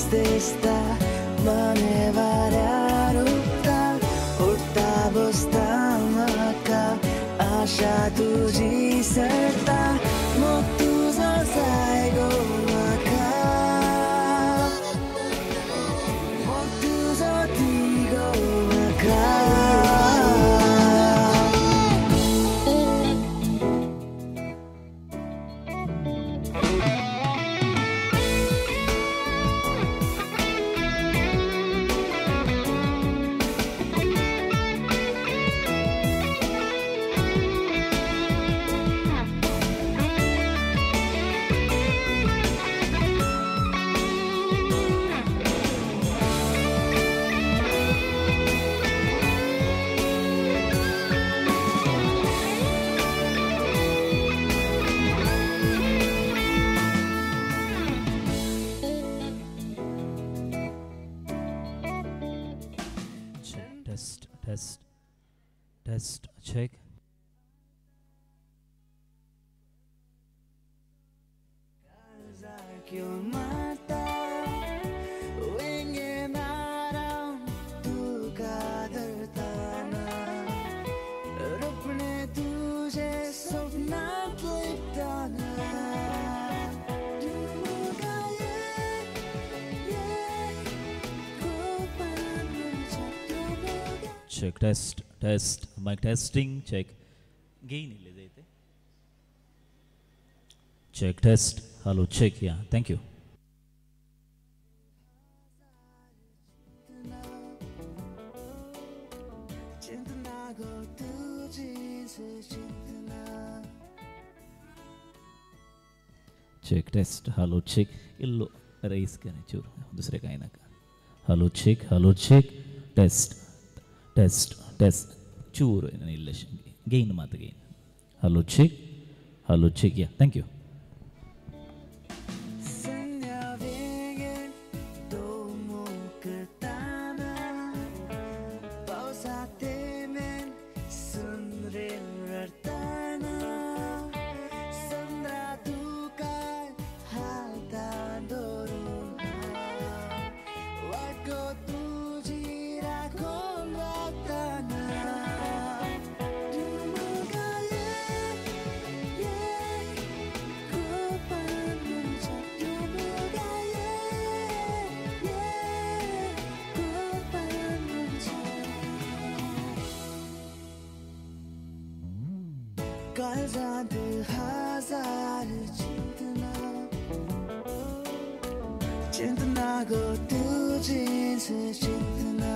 Stesta mane varyaruta utta bostamaka asha tuji sarta mo tuza saigo maka mo tuza tigo maka Test, test, check. Check, test, test, mic testing, check. Gain illidaiతే. Check, test, hello, check, yeah, thank you. Check, test, hello, check. Illo raise करने चूर दूसरे का इना का. Hello, check, test. Test, test, churu in an illation. Gain math again. Hello, check, yeah, thank you. कालजाद हजार चिंतना गो तुझे चिंतना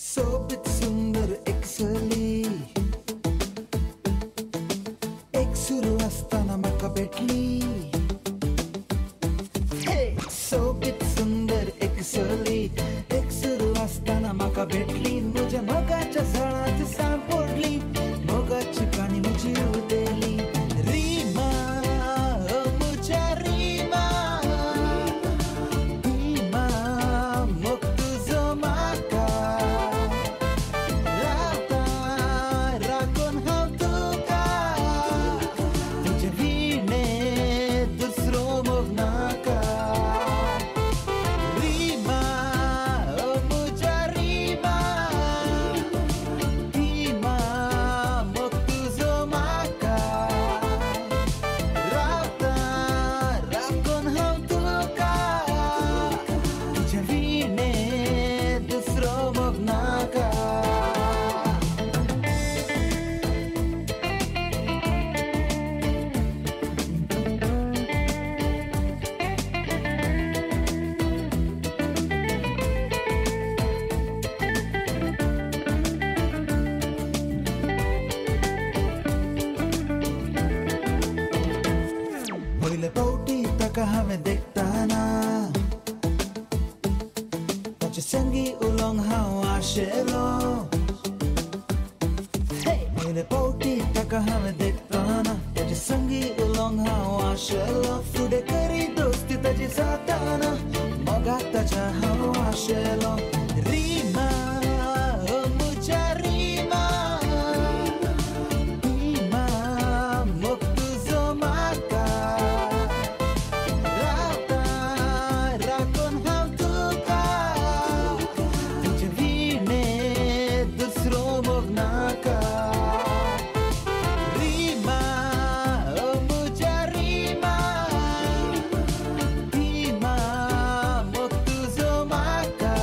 सोबित सुंदर एक सली एक सुरू असताना मका भेटली सोबित सुंदर एक सली एक सुरू असताना मका भेटली मुझ्या मगाच्या झाडात सापडली मगाची पाणी मुझी उदेली रीमा मुझ्या रीमा रीमा मग तुझो माका म्हाका हांवें देखताना तेजे संगी उलोवंक हांव आशेलो फुडें करी दोस्ती ताची जाताना मोगाक ताच्या हांव आशेलो रिमा ओ मुजा रिमा रिमा मोग तुजो म्हाका रावता राखून हांव तुका तुजे विणे दुसरो मोग नाका रिमा ओ मुजा रिमा रिमा मोग तुजो म्हाका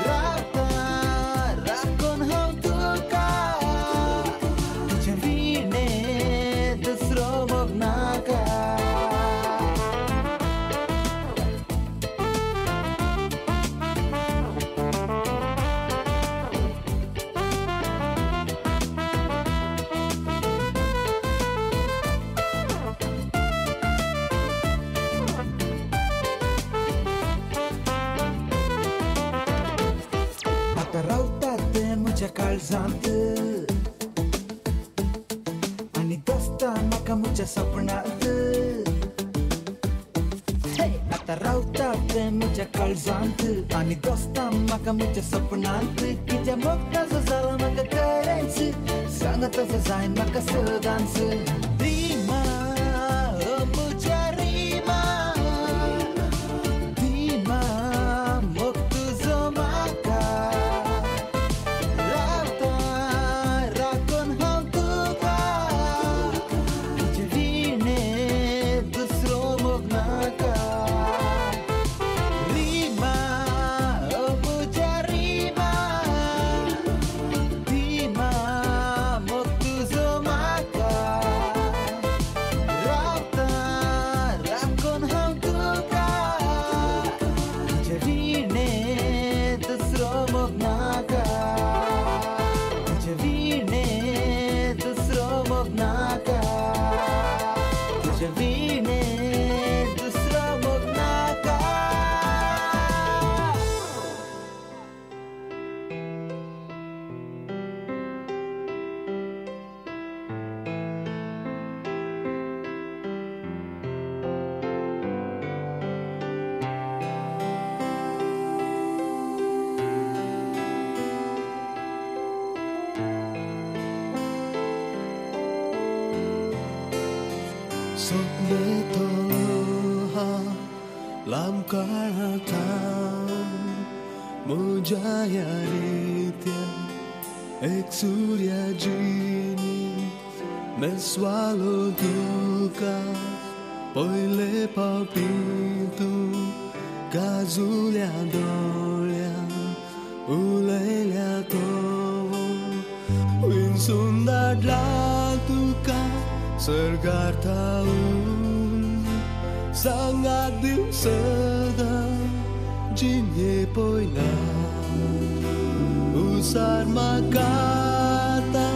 रावता राखून हांव तुका तुजे विणे दुसरो मोग नाका आता रावतात ते म्हज्या काळजांत आनी दसता म्हाका म्हज्या सपनांत आता रावतात ते म्हज्या काळजांत आनी दसता म्हाका म्हज्या सपनांत कित्या मोग ताजो जाला म्हाका खरेंच सांग तसो जायन म्हाका सदांच रिमा ओ म्हज्या रिमा रिमा मोग तुजो म्हाका रावता राखून हांव तुका तुजे विणे दुसरो मोग नाका रिमा ओ मुजा रिमा रिमा मोग तुजो म्हाका रावता राखून हांव तुका तुजे विणे दुसरो मोग नाका तुजे विणे दुसरो मोग नाका तुजे विणे दुसरो मोग नाका Sokme toha lam karatan mujaya ritya ek surya jini me swalo duka poile palpito gazulia dolia ulelia tovo winsundar latuka Sergar tahun sangat diusada jinye poina usar makata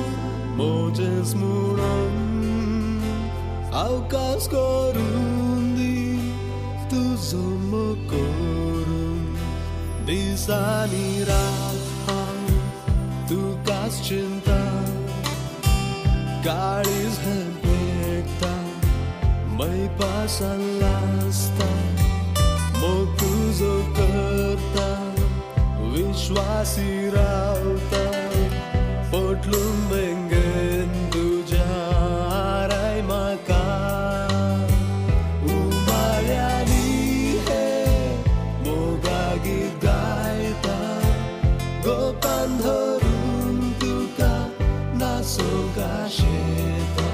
mojes muron aukas korundi tu zomokorun disanirahan tu kas cinta garis hempekta may pasan lasta moग तुझो करता विश्वासी रावता पोटलून बेंगेन तुझ्या आराय म्हाका उमाळ्यांनी हे मोगा गीत गायता गोपान धरून तुका नाचोगा शेता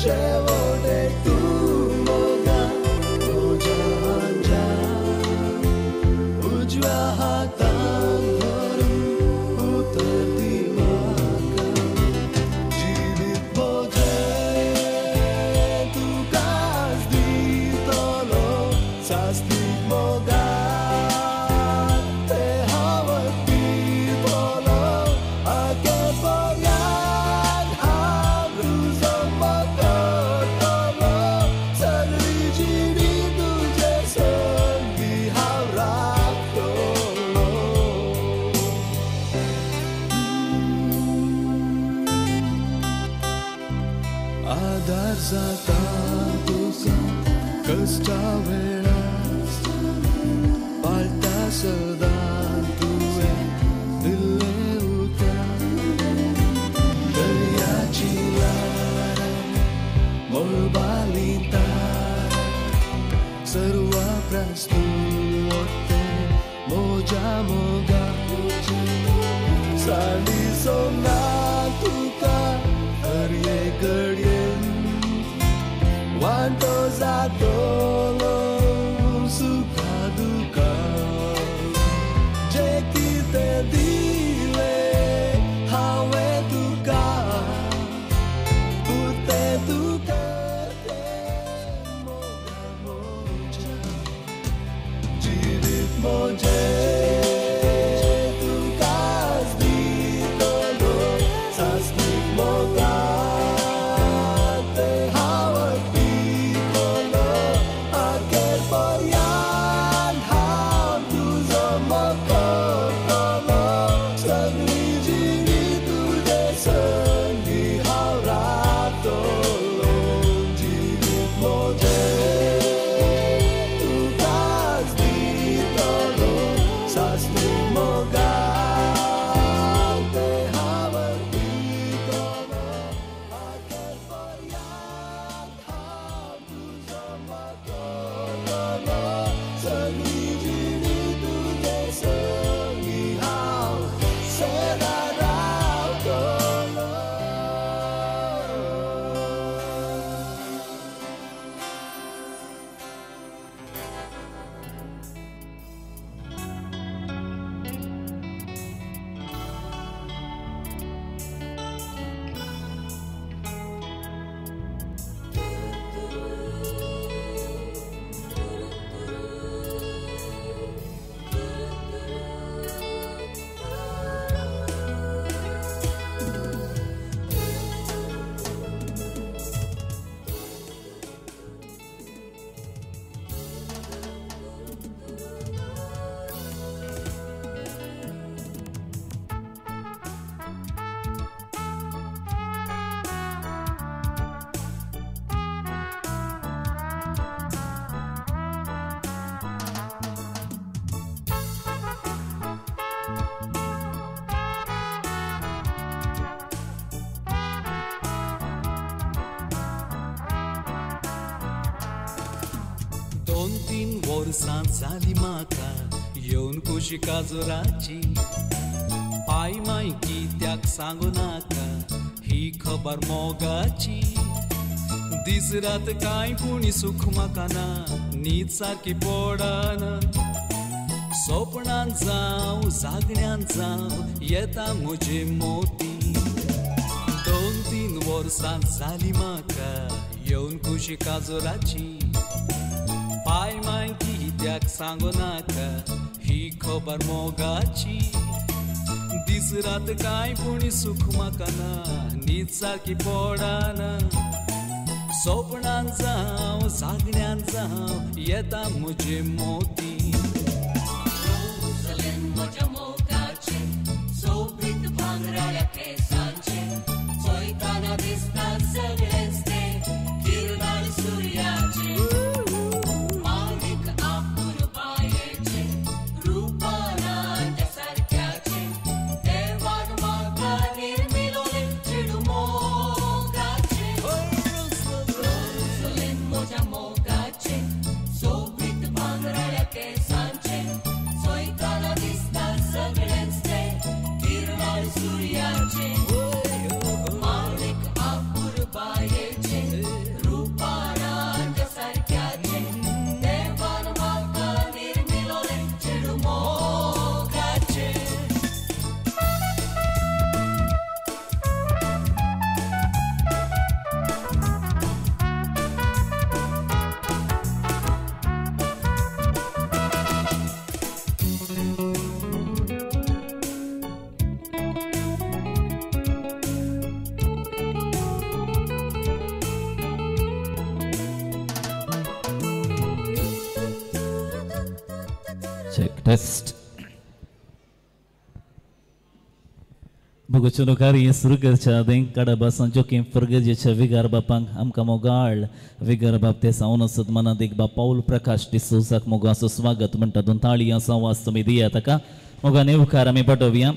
शेवटेक तूं मोगा तुझ्या अंजान उजव्या हातान धरून उतर दी म्हाका जिवीत मोजें तुकाच दितलो सासलीक मोगान ते हांवच दितलो आगे पळयान हांव तुजो मोग करतलो आधार जाता तुका कष्टा वेळास पाळटा सदां तुवें दिल्लें उतर दर्याची ल्हार मळबाली तार सर्व प्रस्तू वते मोजा मोगा साडी सोना तुका हर एक घडयेन वांटो जातलो सुखा दुखा जे कितें दिलें हांवें तुका उरतें तुका तें मोगा मोजा जिवीत मोजें वर्सां जाली म्हाका येवन कुशी काजराची पाय माय कित्याक सांगू नाका ही खबर मोगाची दीस रात कांय पूण सुख म्हाका ना न्हीद सारकी पडना सोपणान जावं जागण्यान जावं येता म्हजे मोती 2-3 वर्सां जाली म्हाका येवन कुशी काजराची पाय माय कित्याक सांगू नाका ही खबर मोगाची दीस रात कांय पूण सुख म्हाका ना न्हीद सारकी पडना सोपणान जावं जागण्यान जावं येता म्हजे मोती म्हज्या मोगाचे सोबीत भांगराळ्या केसांचे चोयताना दिसता सगळेच ते किरणाळ सुर्याचे Check test. मोगोचुनो कार्य सुरू करच्या दें कडबा संजो के फरगजेच्या विगार बापांक आमकां मोगाळ विगार बाप ते सावन असत मना देख बा पाऊल प्रकाश डिसोजाक मोगाचो स्वागत म्हणटा दोन ताळी असा वाज तुमी दिया ताका मोगा नेवकार आमी पाठोवया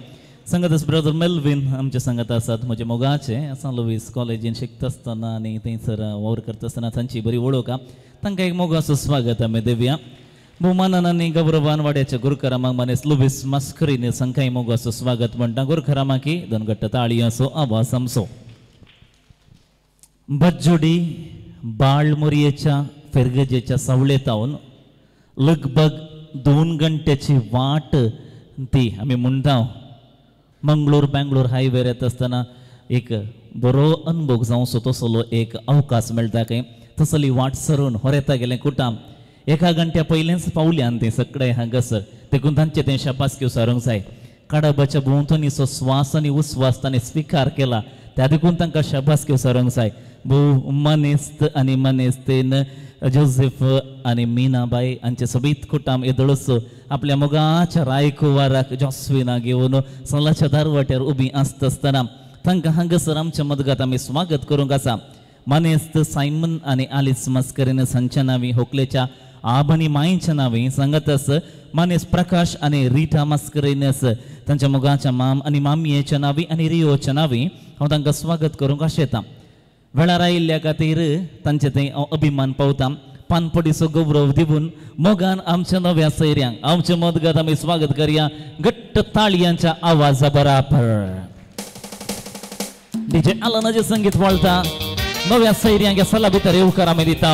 संगत ब्रदर मेल्विन आमचे संगत आसात म्हजे मोगाचे सान लुईस कॉलेजीन शिकता आसतना आनी थंयसर वावर करता आसतना तांची बरी वळख तांकां एक मोगाचो स्वागत आमी दिवया भोवमानान आनी गौरवान वाड्याच्या गुरुकारामाक मानेस लुबीस मस्करीने संख्याय मोगाचो स्वागत म्हणटा गुरुकारामाकी दोन घट्ट ताळी असो आवाज आमचो बज्जोडी बाळ मोरयेच्या फेरगजेच्या सावळेतावन लगभग 2 घंट्याची वाट ती आमी म्हणटा मंगळूर बेंगळूर हायवेर येता आसतना एक बरो अनुभव जावचो तसलो एक अवकाश मेळटा काय तसली वाट सरून होर येता गेलें कुटाम एका घंट्या पयलेंच पावल्यान ते सगळे हांगासर देखून तांचे ते शाबासकी उसारूंक जाय कडबाच्या भोंवतणीचो स्वास आनी उस्वास ताणें स्विकार केला त्या देखून तांकां शाबासकी उसारूंक जाय भोव मनेस्त आनी मनेस्तेन जोसेफ आनी मीनाबाई हांचे सबीत कुटाम येदळस आपल्या मोगाच्या रायकुवाराक जॉस्विना घेवन सलाच्या दारवाट्यार उबी आसता आसतना तांकां हांगासर आमच्या मदगात आमी स्वागत करूंक आसा मनेस्त सायमन आनी आलिस मस्करीन सांच्या नांवी होकलेच्या आब आनी मायेच्या नांवी सांगतास मनेस प्रकाश आनी रिटा मस्करीनस तांच्या मोगाच्या माम आनी मामयेच्या नांवी आनी रियोच्या नांवी हांव तांकां स्वागत करूंक आशेतां वेळार आयिल्ल्या खातीर तांचे थंय हांव अभिमान पावतां पानपडीचो गौरव दिवन मोगान आमच्या नव्या सैऱ्यांक आमच्या मदगात आमी स्वागत करया घट्ट ताळयांच्या आवाजा बराबर डीजे आलनाचे संगीत वळटा नव्या सैऱ्यांक ह्या सला भितर येवकार आमी दिता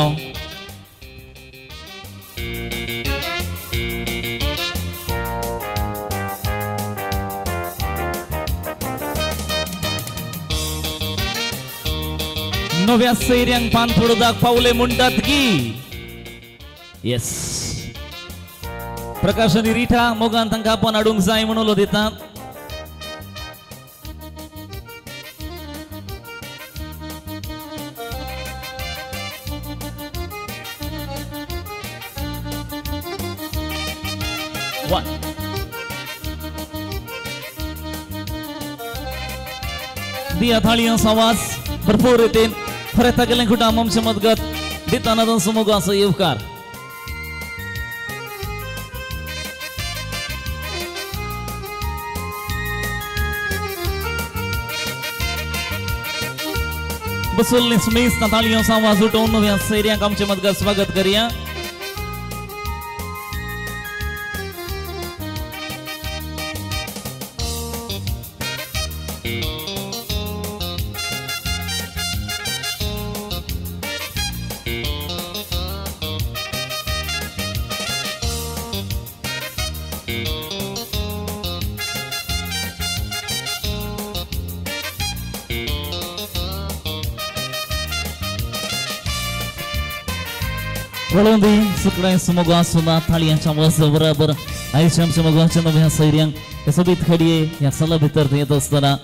नव्या सैऱ्यांक पान पडोदाक पावले म्हणटात की येस प्रकाश आनी रिठा मोगान तांकां आपण हाडूंक जाय म्हणून उलो दिता दिया थाळयांचो आवाज भरपूर रितीन खरें गेलें कुटाम आमचे मदगत दिताना दोन मोगाचो येवकार बसुल्ली स्मिथ ताळयांचो आवाज उठोवन नव्या सैऱ्यांक आमचे मदगत स्वागत करया वळोंदी सगळ्या मोगासुना थाळयांच्या आवाज बराबर आयच्या आमच्या मोगाच्या नव्या सैऱ्यांक हे सोबीत खडये ह्या सला भितर येत असताना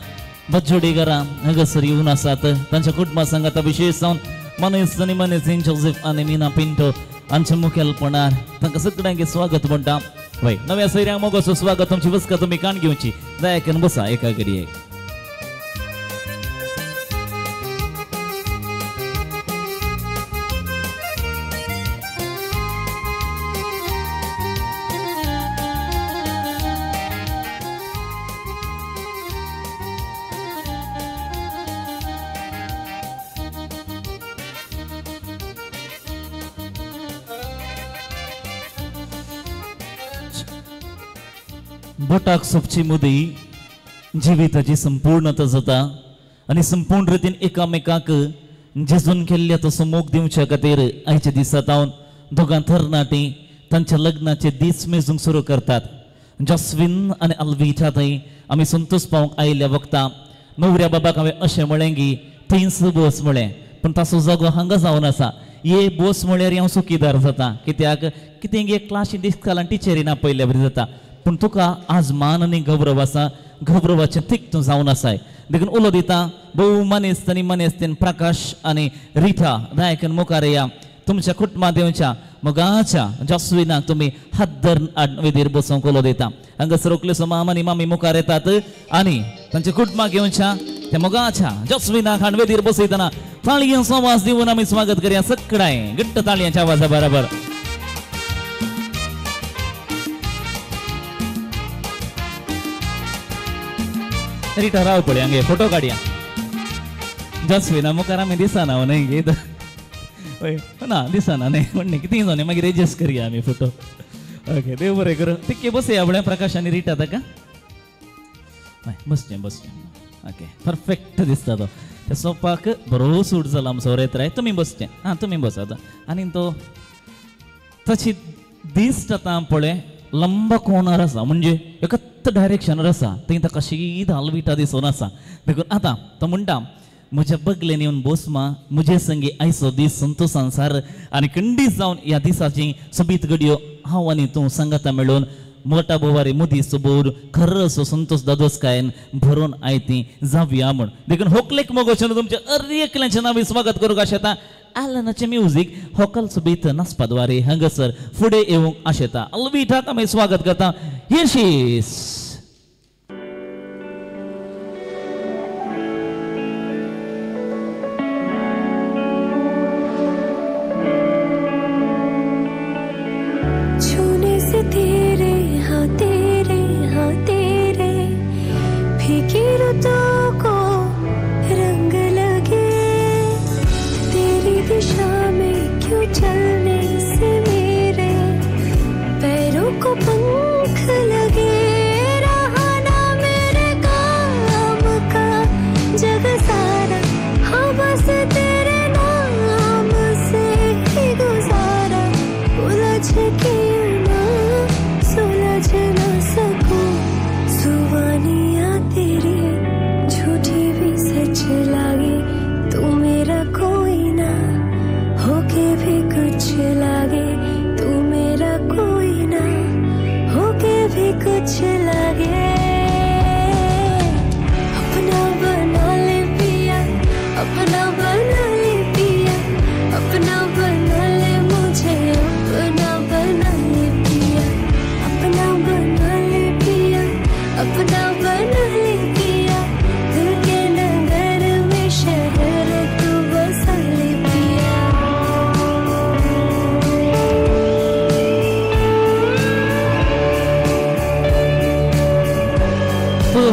बज्जोडी घरा हांगासर येवन आसात तांच्या कुटुंबा सांगात विशेष जावन मनेस आनी मनेस जोसेफ आनी मीना पिंटो हांच्या मुखेलपणान तांकां सगळ्यांक स्वागत म्हणटा वय नव्या सैऱ्यांक मोगाचो स्वागत तुमची बसका तुमी काण घेवची दयाकन बसा एका घडयेक बोटाक सोपची मुदी जिविताची संपूर्णता जाता आनी संपूर्ण रितीन एकामेकाक जेजून केल्ल्या तसो मोग दिवच्या खातीर आयच्या दिसांत हांव दोगां तरणाटी तांच्या लग्नाचे दीस मेजूंक सुरू करतात जॉस्विन आनी अल्विटा थंय आमी संतोश पावंक आयिल्ल्या वखदां न्हवऱ्या बाबाक हांवें अशें म्हळें की थंयच बस म्हळें पण ताचो जागो हांगा जावन आसा ये बस म्हळ्यार हांव चुकीदार जाता कित्याक कितें एक क्लासीन दिसकालान टिचरीन आपयल्या बरी जाता पण तुका आज मान आनी गौरव आसा गौरवाचें तिक्त जावन आसाय देखून उलो दिता भोव मनेस्तानी मनेस्तेन प्रकाश आनी रिठा नायकन मुखार या तुमच्या कुटुंबा देवच्या मोगाच्या जॉस्विनाक तुम्ही हात धरून वेदीर बसोंक उलो दिता हांगासर रोखल्यो मामानी मामी मुखार येतात आनी तांचे कुटुंबाक घेवच्या त्या मोगाच्या जॉस्विनाक हाड वेदीर बसयतना ताळयांचो आवाज दिवन आमी स्वागत करया सगळ्यां घट्ट ताळयांच्या आवाजा बरोबर. रिटा राव पळय हांगे फोटो काडया जॉस्विना मुखार आमी दिसना न्ही गे ना दिसना न्ही म्हण कितें जालें मागीर एडजस्ट करया आमी फोटो. ओके देव बरें करूं तिके बसया आपल्या प्रकाश आनी रिटा ताका बसचें ओके परफेक्ट दिसता तो त्या सोफाक बरो सूट जाला आमचो रेत्राय तुमी बसचें हां तुमी बसात आनी तो ताची दिश्ट आतां पळय लंब कोणार आसा म्हणजे एकच डायरेक्शनार आसा थंय ताका शीद आलविटा दिसून आसा देखून आतां तो म्हणटा म्हज्या बगलेन येवन बोसमा म्हजे संगी आयचो दीस संतोशान सार आनी खंडीत जावन ह्या दिसाची सोबीत घडयो हांव आनी तूं सांगाता मेळून मोठा बोवारी मुदी सोबोर खर्रसो संतोष दादोसकायन भरून आयती जावया म्हण देखून होकलेक मोगोचन तुमचे अर्यकल्यांचे नावी स्वागत करूंक आशेता आलनाचे म्युझिक होकल सोबीत नाचपाद्वारे हांगासर फुडें येवंक आशेता अलविठाक आमी स्वागत करता हिरशीस.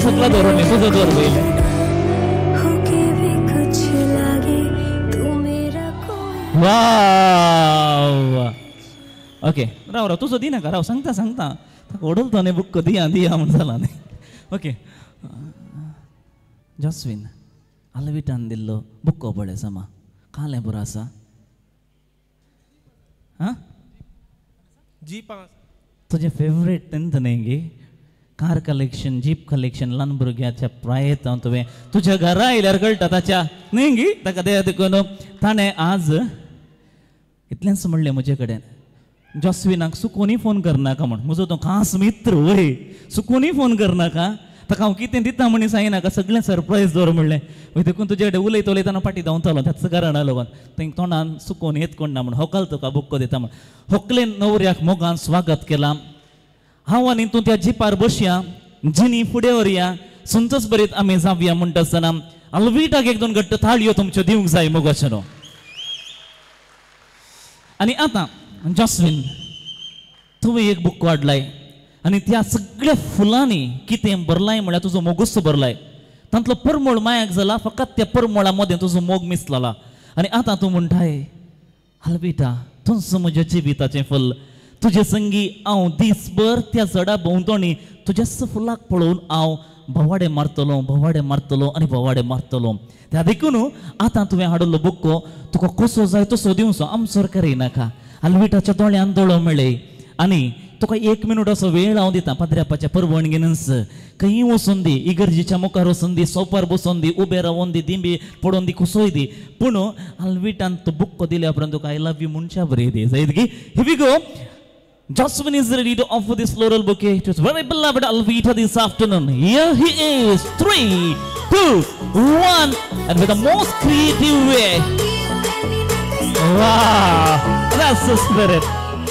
सगळं धरून मी तुझं दर पहिले ओके राव राव तुझं दी नाका राव सांगता ओडलतो न्ही बुक्क दिया म्हणून जाला न्ही. ओके जॉस्विन आलविटान दिल्लो बुक्को पळय समा कालें बरो आसा हां जीप तुजें फेवरेट तेंत न्ही गे कार कलेक्शन जीप कलेक्शन ल्हान भुरग्याच्या प्रायेत हांव तुवें तुज्या घरा आयल्यार कळटा ताच्या न्ही गी ताका ते देखून ताणें आज इतलेंच म्हणलें म्हजे कडेन जॉस्विनाक सुकोनी फोन करनाका म्हण म्हजो तो खास मित्र वय सुकोनी फोन करनाका ताका हांव कितें दिता म्हणी सांगिनाका सगळें सरप्रायज दवर म्हणलें वय देखून तुजे कडेन उलयतना पाटी धांवतालो त्याच कारणान लागून थंय तोंडान सुकोन येत कोण ना म्हण होकल तुका बुक्को दिता म्हण होकलेन न्हवऱ्याक मोगान स्वागत केलां हांव आनी तूं त्या जिपार बसया जिनी फुडें व्हरया संतोश बरीत आमी जावया म्हणटा आसतना अलविटाक एक दोन घट्ट थाळयो तुमच्यो दिवंक जाय मोगाचेनो. आनी आतां जॉस्विन तुवें एक बुक वाडलाय आनी त्या सगळ्या फुलांनी कितें बरलाय म्हळ्यार तुजो मोगूच बरलाय तांतलो परमळ मायाक जाला फकत त्या परमळा मदें तुजो मोग मिसलाला आनी आतां तूं म्हणटाय अलविटा तूंच म्हज्या जिविताचें फल तुजे संगी हांव दिसभर त्या झाडा भोंवतणी तुज्याच फुलाक पळोवन हांव भवाडे मारतलो आनी भवाडे मारतलो त्या देखून आतां तुवें हाडलो बुक्को तुका कसो जाय तसो दिवचो आमचोर करिनाका अलविटाच्या दोळ्यान दोळो मेळय आनी तुका 1 मिनट असो वेळ हांव दिता पत्र्यापाच्या परवणगेनच खंय वचून दी इगर्जीच्या मुखार वचून दी सोपार बसून दी उबे रावून दी दिंबी पडोवन दी कुसोय दी पूण अलविटान तो बुक्को दिल्या उपरांत तुका आय लव यू म्हणच्या बरें दी जायत गी here we go. Josvin is ready to offer this floral bouquet to his very beloved Alvita this afternoon. Here he is. 3, 2, 1. And with the most creative way. Wow. That's the spirit.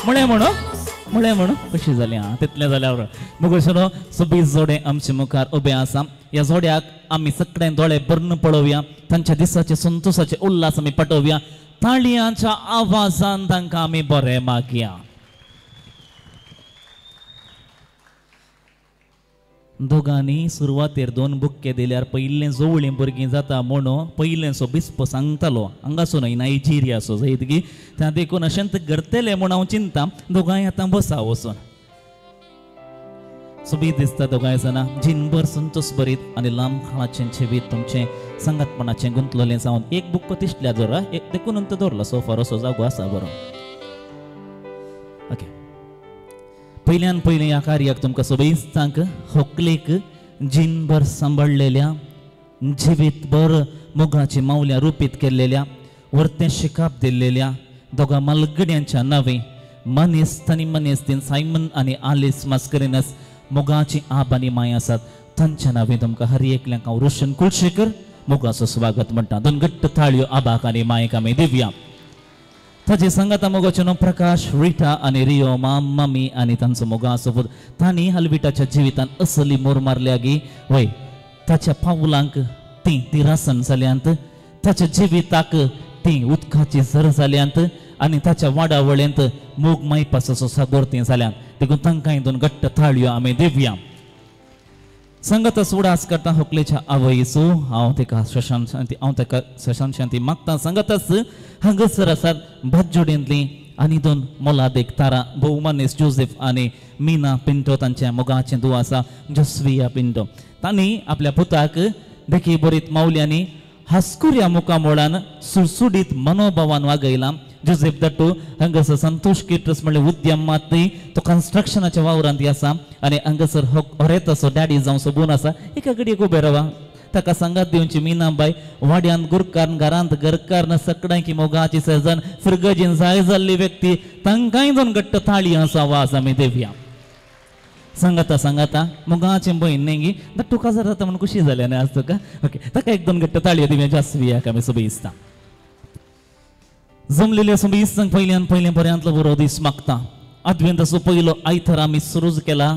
म्हणून कशी जाली आं तितलें जाल्यार मुगोशनो सगळीं जोडे आमचे मुखार उबे आसा ह्या जोड्याक आमी सगळें दोळे भरून पळोवया तांच्या दिसाचे संतोषाचे उल्हास आमी पटोवया ताळयांच्या आवाजान तांकां आमी बरें मागया दोगांनी सुरवातेर 2 बुक्के दिल्यार पयलें जवळीं भुरगीं जाता म्हणून पयलें सो बिस्प सांगतालो हांगासून नायजेरिया सो जायतकी त्या देखून अशें करतले म्हूण हांव चिंता दोगांय आतां बसा वचून सोबीत दिसता दोगांय जाणां जिनभर संतोष भरीत आनी लांब काळाचें जिवीत तुमचें संगतपणाचें गुंतलेलें जावन एक बुक्क तिसल्या जोरा एक देखून अंत दवरला सोफार असो जागो आसा बरो ओके पयल्यान पयलें ह्या कार्याक तुमकां सोबीत होकलेक जिनभर सांबाळलेल्या जिवीतभर मोगाची मावल्या रुपीत केल्लेल्या वर्तें शिकाप दिल्लेल्या दोगां मालगड्यांच्या नांवे मनीस सायमन आनी आलिस मास्करिनस मोगाची आब आनी माय आसात तांच्या नांवे तुमकां हर एकल्यांक हांव रोशन कुलशेकर मोगाचो स्वागत म्हणटा 2 घट्ट थाळयो आबाक आनी मायक आमी दिवया ताचे सांगाता मोगाचे नांव प्रकाश रिटा आनी रियो मम्मी आनी तांचो मोगा सोबत तांणी हलविटाच्या जिवितांत असली मोर मारल्या गी वय ताच्या पावलांक ती रासन जाल्यांत ताच्या जिविताक ती उदकाची झर जाल्यांत आनी ताच्या वाडावळ्यांत मोग मायपाचो सागोर ती जाल्यांत देखून तांकांय 2 घट्ट थाळयो आमी दिवया संगत उडास करता होकलेच्या आवयचो हांव ताका शशांत शांती मागता संगतच हांगसर आसात भातजोडेंतली आनी 2 मोलादेक तारा भोवमानेस जोसेफ आनी मीना पिंटो तांच्या मोगाचें धूव आसा जस्विया पिंटो तांणी आपल्या पुताक देखी बरीत मावल्यांनी हास्कुऱ्या मुखामोळान सुडसुडीत मनोभावान वागयला जोसेफ दट्टू हांगासर संतोष केटर्स म्हणले उद्यमांत तो कन्स्ट्रक्शनाच्या वावरांत आसा आनी हांगासर होरेत असो डॅडी जावं सोबून आसा एका घडयेक उबे रावा ताका सांगात दिवची मिनाबाई वाड्यान गुरकार घरांत घरकार सगळ्यांक मोगाची सजन फिरगजीन जाय जाल्ली व्यक्ती तांकांय 2 घट्ट थाळी आसा वाज आमी दिवया सांगाता मोगाचें बहीण नेंगी दट्टू काजार जाता म्हणून खुशी जाल्या न्ही आज तुका ओके ताका 1-2 घट्ट थाळयो दिवया जास्वियाक आमी सोबी दिसता जमलेले सोबी दिसतांक पयल्यान बऱ्यांतलो बरो दीस मागता अद्वेंताचो पयलो आयतार आमी सुरू केला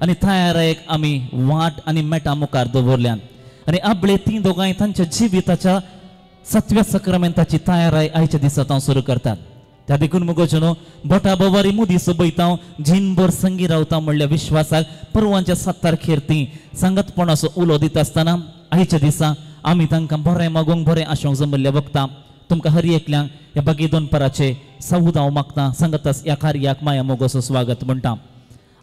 आनी थारायेक आमी वाट आनी मेटा मुखार दवरल्यान आनी आपले 3 दोगांय तांच्या जिविताच्या 7व्या सक्रामेंताची तयाराय आयच्या दिसांत हांव सुरू करतात त्या देखून मुगोचे न्हू बोटा बोवारी मुदी सबयता जिनभर संगी रावता म्हणल्या विश्वासाक परवांच्या 7 तारखेर ती सांगतपणाचो उलो दिता आसतना आयच्या दिसा आमी तांकां बरें मागूंक बरें आशोंक जमल्ल्या वखदां तुमकां हर एकल्यांक ह्या बागी 2 पराचे सौद हांव मागता सांगतास ह्या कार्याक माया मोगोचो स्वागत म्हणटा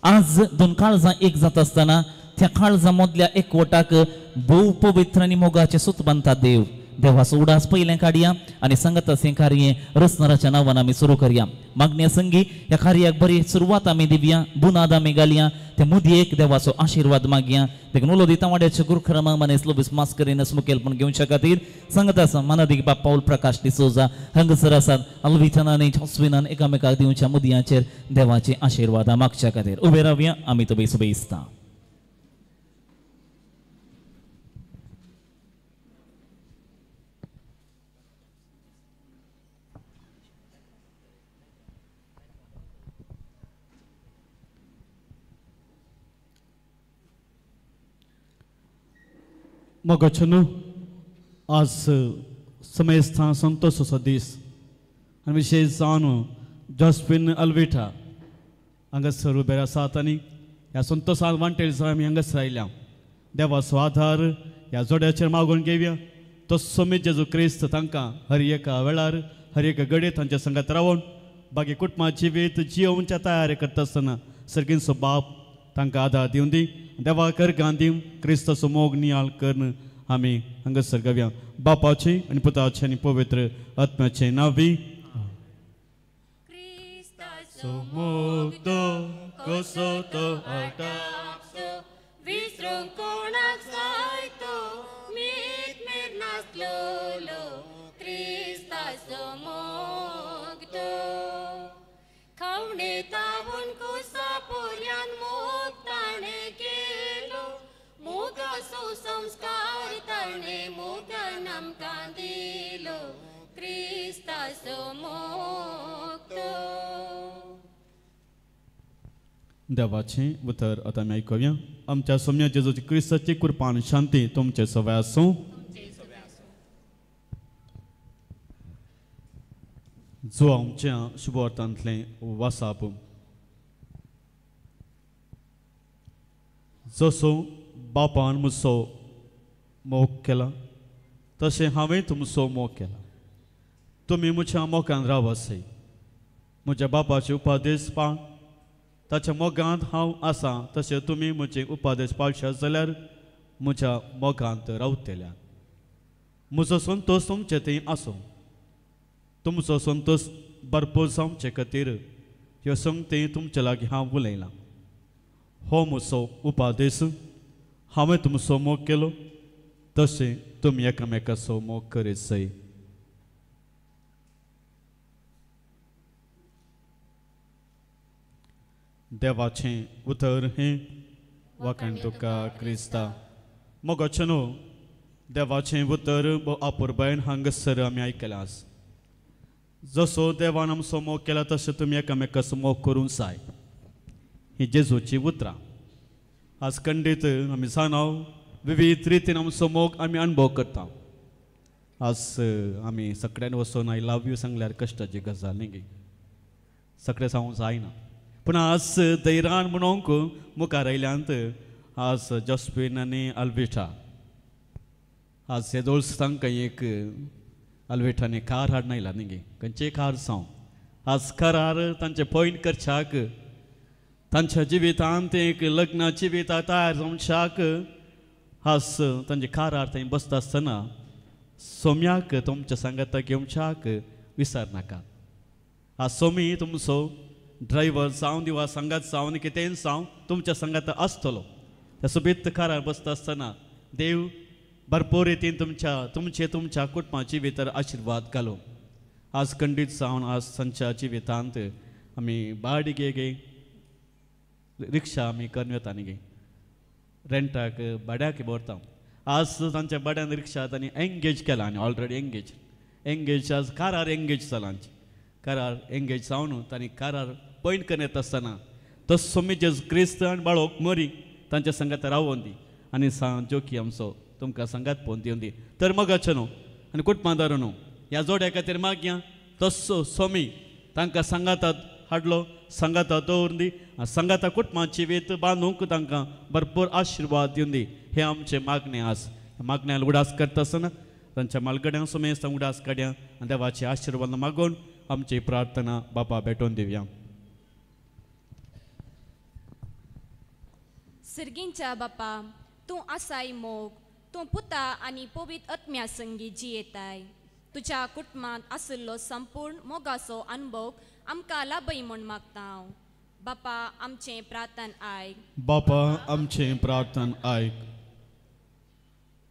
आज 2 काळजां एक जाता आसतना त्या काळजां मदल्या एकवटाक भोव पवित्र आनी मोगाचे सूत बांदता देवाचो उडास पयलें काडया आनी सांगतास हें कार्य रसनराच्या नांवान आमी सुरू करया मागण्या संगी ह्या कार्याक बरी सुरवात आमी दिवया बुनाद आमी घालया ते मुदयेक देवाचो आशिर्वाद मागया देखून उलो दिता वाड्याचे गुरुखरमा मनेस लोबीस मास्करिनस मुखेलपण घेवच्या खातीर सांगतास मानादीक बाप पाऊल प्रकाश डिसोजा हांगसर आसात अलविथान आनी जॉस्विनान एकामेकाक दिवच्या मुदयांचेर देवाचे आशिर्वाद मागच्या खातीर उबे रावया आमी तो बेस दिसता मोगोचनो आज समेस्तां संतोषाचो दीस आनी विशेश जावन जॉस्पिन अल्विटा हांगासर उबे आसात आनी ह्या संतोषान वांटेल आमी हांगासर आयल्या देवाचो आधार ह्या जोड्याचेर मागून घेवया तो सोमीत जेजू क्रिस्त तांकां हर एका वेळार हर एका घडये तांच्या संगात रावून बाकी कुटुंबाची जिवीत जियोवच्या तयारी करता आसतना सर्गींचो बाप तांकां आधार दिवन दी देवा कर गांधी क्रिस्ताचो मोग नियाळ करन आमी हांगासर घेवया बापाचे आनी पुताचे आनी पवित्र आत्म्याचे नांवी मोग तो कसो तो विसरूंक कोणाक जायतो मीठ मेर नासलोलो क्रिस्ताचो मोग तो खावणे तावून कुसा पोरयान मोग ताणे केलो मोगाचो संस्कार ताणे मोगान आमकां दिलो क्रिस्ताचो मोग तो देवाचें उतर आता आमी आयकुया. आमच्या सोम्या जेजूची क्रिस्ताची कृपा आनी शांती तुमचे सवय आसूं. जो आमच्या शुभवर्तांतलें वासाप. जसो बापान म्हजो मोग केला तशें हांवें तुमचो मोग केला. तुमी म्हज्या मोगान रावासय. म्हज्या बापाचे उपादेश पाळ. ताच्या मोगांत हांव आसां तशें तुमी म्हजे उपादेश पाळशात जाल्यार म्हज्या मोगांत रावतल्या. म्हजो संतोश तुमचे थंय आसूं. तुमचो संतोश भरपूर जावचे खातीर ह्यो संगती तुमचे लागीं हांव उलयलां. हो म्हजो उपादेश. हांवें तुमचो मोग केलो तशें तुमी एकामेकाचो मोग करीत जाय. देवाचें उतर हें वाकण तुका क्रिस्ता. मोगाचें न्हू देवाचें उतर आपुरबायन हांगासर आमी आयकलां. जसो देवान आमचो मोग केला तशें तुमी एकामेकाचो मोग करूंक जाय. ही जेजूची उतरां. आज खंडीत आमी जाणाव विविध रितीन आमचो मोग आमी अणभव करता. आज आमी सगळ्यान वचून आय लव यू सांगल्यार कश्टाची गजाल न्ही गे. सगळें जावंक जायना. पूण आज धैर्यान म्हणूंक मुखार आयल्यांत आज जस्पिन आनी अल्विठा. आज हे दोळ तांकां एक अल्विठांनी कार हाडून आयला न्ही गे. खंयचे कार जावं आज कारार तांचे पॉयंट करच्याक तांच्या जिवितांत एक लग्नाची जिवितां तयार जावच्याक आज तांचे कारार थंय बसता आसतना सोम्याक तुमच्या सांगाता घेवच्याक विसर नाका. आज सोमी तुमचो ड्रायव्हर जावं दिवा सांगात जावन कितेंय जावं तुमच्या सांगात आसतलो. त्या सोबीत कारार बसता आसतना देव भरपूर रितीन तुमच्या कुटुंबाची भितर आशिर्वाद घालो. आज खंडीत जावन आज तांच्या जिवितांत आमी बाडिगे गे रिक्षा आमी करून येता न्ही गे. रेंटाक भाड्याक व्हरता. आज तांच्या भाड्यान रिक्षा तांणी एंगेज केला आनी ऑलरेडी एंगेज आज कारार एंगेज जाला. कारार एंगेज जावन तांणी कारार पॉयंट करून येता आसतना तो सोमी जेजू क्रिस्त आनी बाळोक मरी तांच्या संगात रावोन दी आनी सांग जोकी आमचो तुमकां सांगात पोवन दिवन दी. तर मोगाचें न्हू आनी कुटुंबादार न्हू ह्या जोड्या खातीर मागया तसो सोमी तांकां सांगातात हाडलो सांगाता दवरून दी. सांगाता कुटुंबाची वेत बांदूंक तांकां भरपूर आशिर्वाद दिवन दी. हें आमचें मागणें आज. मागण्यान उडास करता आसतना तांच्या मालगड्यांक सुमेस्त उडास काड्या आनी देवाची आशिर्वाद मागून आमची प्रार्थना बापा भेटोवन दिवया. सर्गींच्या बापा तूं आसाय मोग. तूं पुता आनी पवित्र आत्म्या संगी जियेताय. तुज्या कुटुंबांत आशिल्लो संपूर्ण मोगाचो अनुभव आमकां लाभय म्हूण मागता हांव. बापा आमचें प्रार्थन आयक. बापा आमचें प्रार्थन आयक.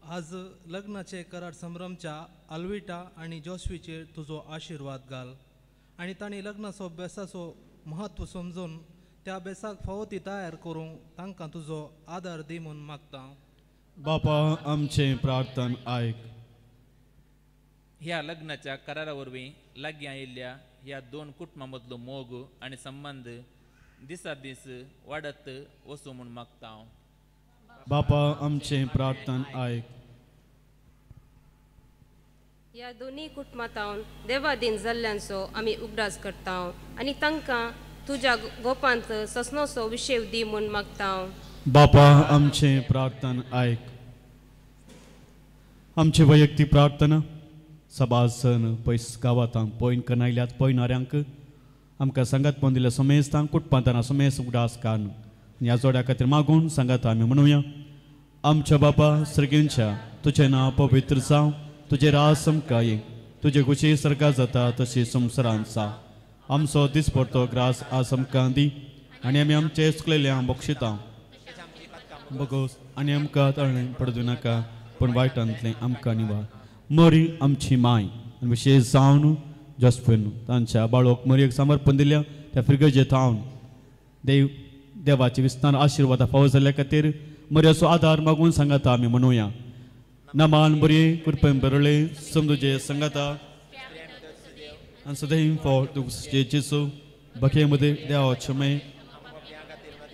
आज लग्नाचे करार संभ्रमच्या अल्विटा आनी जोस्वीचेर तुजो आशिर्वाद घाल आनी तांणी लग्नाचो बेसाचो म्हत्व समजून त्या बेसाक फावो ती तयार करूंक तांकां तुजो आदार दी म्हूण मागता. बापा आमचें प्रार्थन आयक. ह्या लग्नाच्या करारा वरवीं लागीं आयिल्ल्या ह्या दोन कुटुंबां मदलो मोग आनी संबंद दिसा दीस वाडत वचूं म्हूण मागता हांव. बापा आमचें प्रार्थन आयक. ह्या दोनी कुटुंबांतावन देवादीन जाल्ल्यांचो आमी उगडास करता आनी तांकां तुज्या गोपांत ससनोचो विशय दी म्हूण मागता. बापा आमचें प्रार्थन आयक. आमची वैयक्तीक प्रार्थना सभासन पयस गांवांत पॉयंट करून आयल्यात पळयणाऱ्यांक आमकां सांगात पोवन दिल्या समेस्तांक कुटुंबांतना समेस्त उडास कान ह्या जोड्या खातीर मागून सांगात आमी म्हणुया. आमच्या बापा सर्गींच्या तुजें नांव पवित्र जावं. तुजें राज समका ये. तुजे कुशी सर्गा जाता तशी संवसारांत जा. आमचो दिसपडटो ग्रास आज आमकां दी आनी आमी आमचे चुकलेल्यांक बक्षिता बगोस आनी आमकां तळणें पडूं नाका पूण वायटांतलें आमकां निवार. मरी आमची माय आनी विशेश जावन जस्पिन तांच्या बाळोक मरयेक समर्पण दिल्या त्या फिरगजेत हांव देवाची विस्तार आशिर्वादा फावो जाल्ल्या खातीर मरयाचो आदार मागून सांगाता आमी म्हणुया. नमान बरे कृपेन बरले समजुजे सांगाता आनी सदैव फॉर तुजे जेजू बके मध्ये देवाचे मे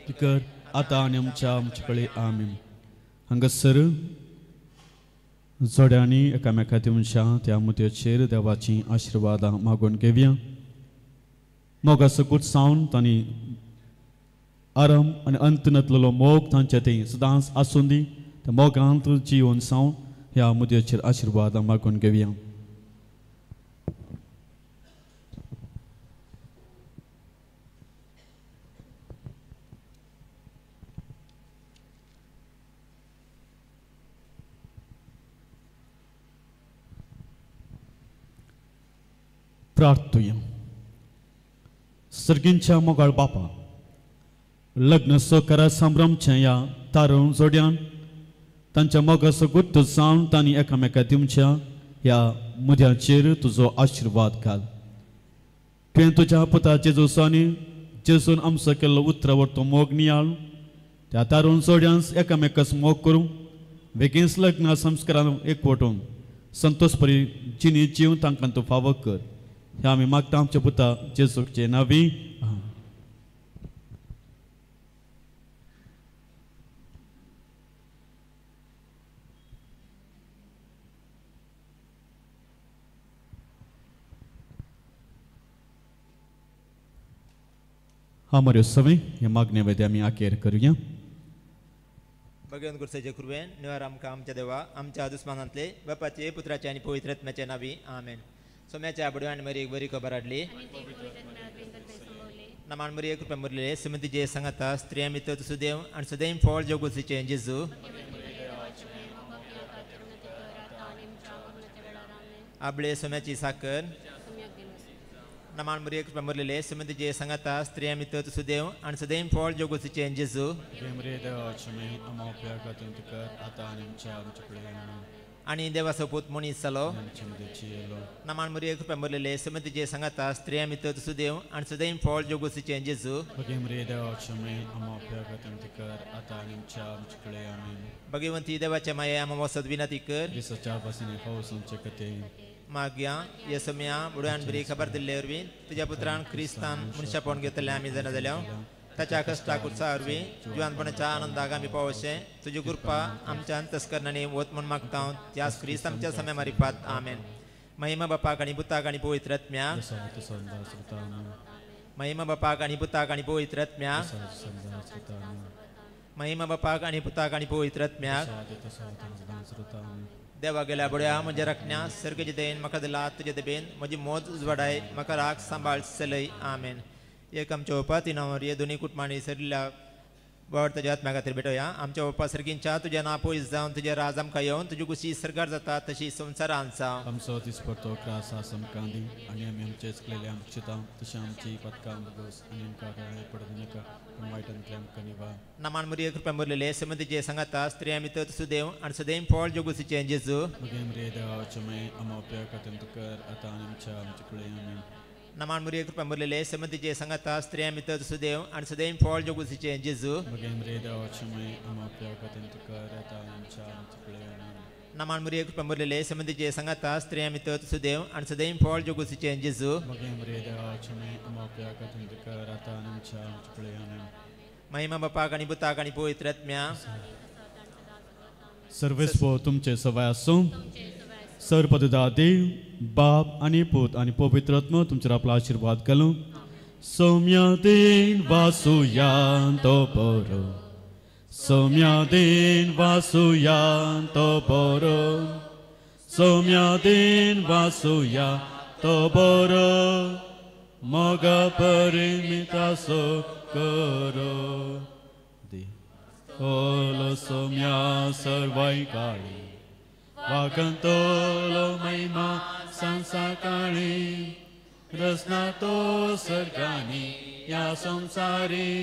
ती कर आता आणि आमच्या कडेन आमीन. हांगासर जोड्यांनी एकामेकाच्या मनशा त्या मुद्द्याचेर देवाची आशिर्वादां मागून घेवया. मोगाचो गुट सावन तांणी आरंभ आनी अंत नातलेलो मोग तांचे थंय सदांच आसूं दी. त्या मोगांत जिवन सावन ह्या मुद्द्याचेर आशिर्वादां मागून घेवया. प्रार्थूया. सर्गींच्या मोगाळ बापा, लग्न सोकारा संभ्रमच्या ह्या तारण जोड्यान तांच्या मोगाचो गुट्ट जावन तांणी एकामेका दिवच्या ह्या मुद्द्याचेर तुजो आशिर्वाद घाल. तुवें तुज्या पुता जेजूसांनी जेजून आमचो केल्लो उतरावर तो मोग नियाळ त्या तारण जोड्यांस एकामेकास मोग करूं बेगीनच लग्न संस्कारान एकवटून संतोषपरी जिणी जीव तांकां तूं फावो कर. हे आमी मागता आमच्या पुता जेजूचे नांवी. आमऱ्यो सवय हे मागणे वेदे आमी आखेर करुया. भगवान गुरुसाचे कृपेन निवार आमकां आमच्या देवा आमच्या दुस्मानांतले बापाचे पुत्राचे आनी पवित्र आत्म्याचे नांवी आमेन. सोम्याच्या आबड्यो आनी मरी एक बरी खबर हाडली. नमान मरी एक रुपया मुरलेले सुमतीचे सांगाता स्त्रिया मित्र सुदेव आनी सदैव फळ जोगुसीचे जेजू आबळे सोम्याची साकर. नमान मरी एक रुपया मुरलेले सुमतीचे सांगाता स्त्रिया मित्र सुदेव आनी सदैव फळ जोगुसीचे जेजू आणि देवाचो पूत मनीस जालो. नमान मरी एक रुपया मुरलेले सुमतीचे सांगाता स्त्रिया मित्र सुदेव आनी सदैव फळ जोगुसीचे जेजू भगवंती देवाच्या माये आम वसत विनंती कर. मागया येसम्या बुड्यान बरी खबर दिल्ले वरवीं तुज्या पुत्रान क्रिस्तान मनशापण घेतले आमी जाणा जाल्या ताच्या कश्टाक उत्साह वरवीं जुवानपणाच्या आनंदाक आमी पावशे तुजी कृपा आमच्या अंतस्करणांनी वत म्हूण मागता त्याच क्रिस्त आमच्या समय मारिफात आमेन. महिमा बापाक आनी पुताक आनी पवित्र आत्म्याक. महिमा बापाक आनी पुताक आनी पवित्र आत्म्याक. महिमा बापाक आनी पुताक आनी पवित्र आत्म्याक. देवा गेल्या बड्या म्हज्या रखण्या सर्गेचे देन म्हाका दिला तुजे देबेन म्हजी मोज उजवाडाय म्हाका राख सांबाळ चलय आमेन. एक आमच्या ओपा तिनावर हे दोन्ही कुटुंबांनी सरिल्ल्या बड तुज्या आत्म्या खातीर भेटोया. आमच्या ओपा सर्गींच्या तुज्या नांव पयस जावन तुजें राज आमकां येवन तुजी कुशी सरकार जाता तशी संवसारांत जावं. आमचो दिसपडतो त्रास आमकां दी आनी आमी आमचे चुकलेले आमकां चिंता तशें आमची पदकां भोगोस आनी आमकां पडूं नाका पूण वायटांतल्यान आमकां निवार. नमान मरी एक रुपया मुरलेले सुमतीचे सांगाता स्त्रिया मित्र सुदेव आनी सदैव फळ जोगुसीचे जेजू नमान मुरी एक रुपया मुरलेले सुमतीचे सांगाता स्त्रिया मित्र सुदेव आनी सदैव फळ जोगुसीचे जेजू नमान मुरी एक रुपया मुरलेले सुमतीचे सांगाता स्त्रिया मित्र सुदेव आनी सदैव फळ जोगुसीचे जेजू महिमा बापाक आनी पुताक आनी पवित्र आत्म्याक. सर्वेस्व तुमचे सवाय आसूं. सर्वपददा देव बाप आनी पूत आनी पवित्र आत्मा तुमचेर आपलो आशिर्वाद घालूं. सौम्या देन वासुयान तो बरो. सौम्या देन वासुयान तो बरो. सौम्या देन वासुया तो बरो. मोगा परिमितासो करो. ओलो सौम्या सर्वाय काळी वागंतोलो महिमा संसाकाळी रसना तो सर्गानी या संसारी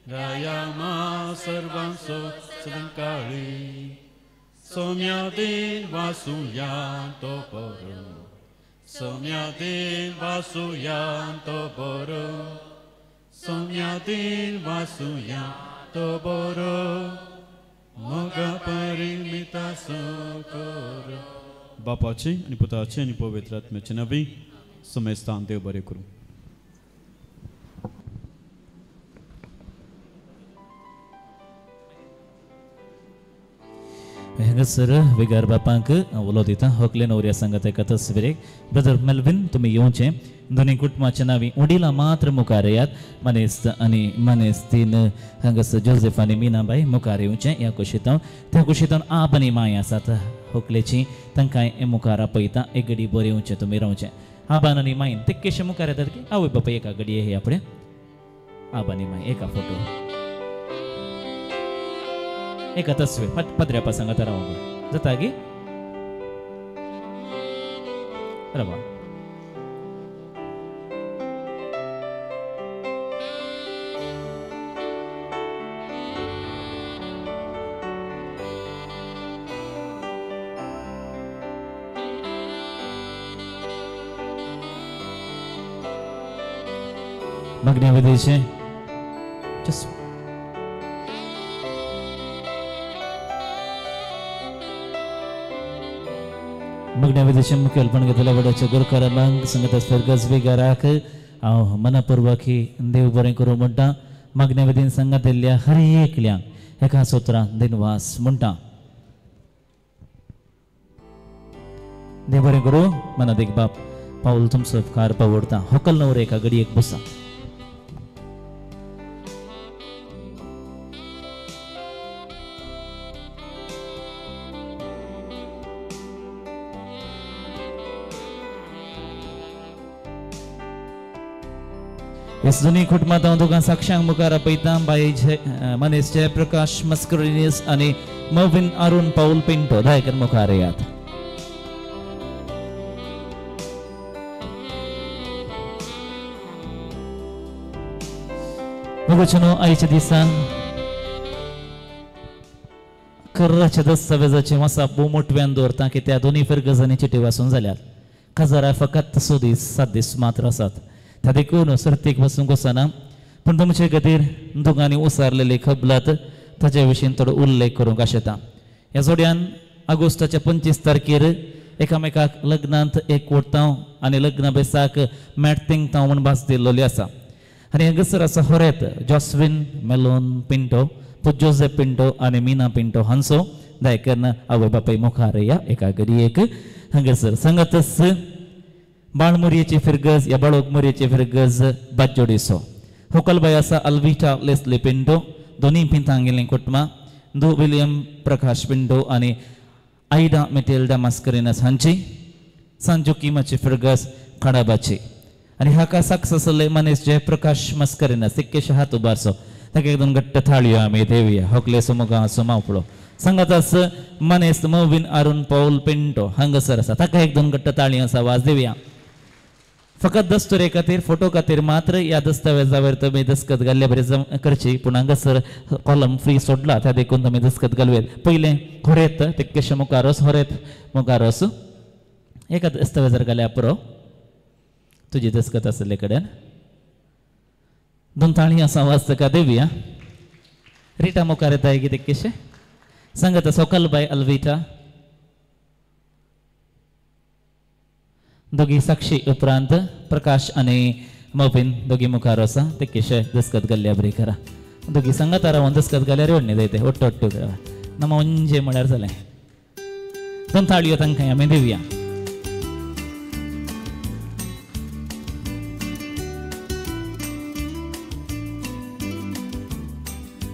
रायामा सर्वांसो सदंकाळी. सौम्या देन वासुया तो बरो. सौम्या देन वासुया तो बरो. सौम्या देन वासुया तो बरो. मोगा परिमिता करो. बापाचे आनी पुताचे आनी पवित्र आत्म्याचे नांवी. समय स्थान देव बरें करूं. हंगसर विगार बापांक उलो दिता होकले नवऱ्या सांगत एका तस्वीरेक ब्रदर मेल्विन तुम्ही येऊचे दोन्ही कुटुंबाच्या नावी उडीला मात्र मुखार यात मनेस्त आणि मनेस्तीन हंगस जोसेफ आणि मीनाबाई मुखार येऊचे या कुशीताव त्या कुशीतावन आप आणि माय आसात होकलेची तांकां मुखार आपयता एक गडी बरे येऊचे तुम्ही रावचे आबान आणि माईन ते केशे मुखार येतात की आवय बापा एका गडी हे आपणे आबा आणि माय एका फोटो एका तस्वीर पत्र्यापा सांगता राव जाता गी रवा मग्न विदेशे just मग्न विदेशे मुखेल पण घेतला वडाच्या गुरकरांक संगत असल्यार गजवेगाराक हांव मनपूर्वक ही देव बरें करूं म्हणटा मग्न विधीन संगत येयल्ल्या हर एकल्यांक एका सुत्रान दिनवास म्हणटा देव बरें करूं मनात एक बाप पाऊल तुमचो उपकार पवडता होकल नवरे एका गडी एक बसा इस दोन्ही कुटुंबात हांव तुका साक्षांक मुखार आपयता बाई मनीस जयप्रकाश मस्करिनीस आणि मविन अरुण पाऊल पिंटो दायकर मुखार येयात वचनो आयच्या दिसान कर्राच्या दस्तावेजाचे वासाप मोठव्यान दवरता की त्या दोन्ही फिरगजांनी चिटी वाचून जाल्यात खजारा फकत 7 दीस मात्र आसात त्या देखून सर्तीक वचूंक वचना पण तुमचे खातीर दोगांनी उसारलेले खबलात ताचे विशीं थोडो उल्लेख करूंक आशेता ह्या जोड्यान ऑगस्टाच्या 25 तारखेर एकामेकाक लग्नांत एक वोडतांव आनी लग्न बेसाक मॅटतिंगतांव म्हूण भास दिल्लोली आसा आनी हांगासर आसा होरेत जॉस्विन मेलोन पिंटो जोसेफ पिंटो आनी मीना पिंटो हांचो दायकन आवय बापाय मुखार या एका गडयेक हांगासर सांगातच बाळमुरयेची फिरगज या बाळोक मुरयेची फिरगज बाजोडिसो होकलबाय आसा अल्विटा लेस्ली पिंटो दोन्ही पिंतां गेल्लीं कुटुंबां दो विलियम प्रकाश पिंटो आनी आयडा मेटेल्डा मास्करिनस हांची सांजो किमाची फिरगज खडाबाची आनी हाका सक्सेसले मनीस जयप्रकाश मस्करिनस तिक्केशे हात उबारचो ताका एकदम घट्ट थाळयो आमी देवया होकले सुमुगा सुमावपळो सांगातास मनीस मविन अरुण पाऊल पिंटो हांगासर आसा ताका एकदम घट्ट ताळयो आसा वाज देवया फकत दस्तुरे खातीर फोटो खातीर मात्र ह्या दस्तावेजावर तुम्ही दस्खत घाल्ले बरे करची पूण हांगासर कॉलम फ्री सोडला त्या देखून तुम्ही दस्खत घालवेत पयले होरेत तिक्केशे मुखारस होरेत मुखारस एका दस्तावेजार घाल्या पुरो तुजी दस्खत आसले कडेन दोन ताळी असा वाजता का देवया रिटा मुखार येता की तिक्केशे सांगत सोकलबाय अल्विटा दोगी साक्षी उपरांत प्रकाश आणि मोबिन दोगी मुखार आसा तिक्केशे दस्खत घाल्ल्या बरी करा दोगी सांगात रावन दस्खत घाल्यार व्हडणे जायते ओट्ट ओट्ट नम म्हणजे म्हळ्यार जालें दोन ताळयो तांकां आमी दिवया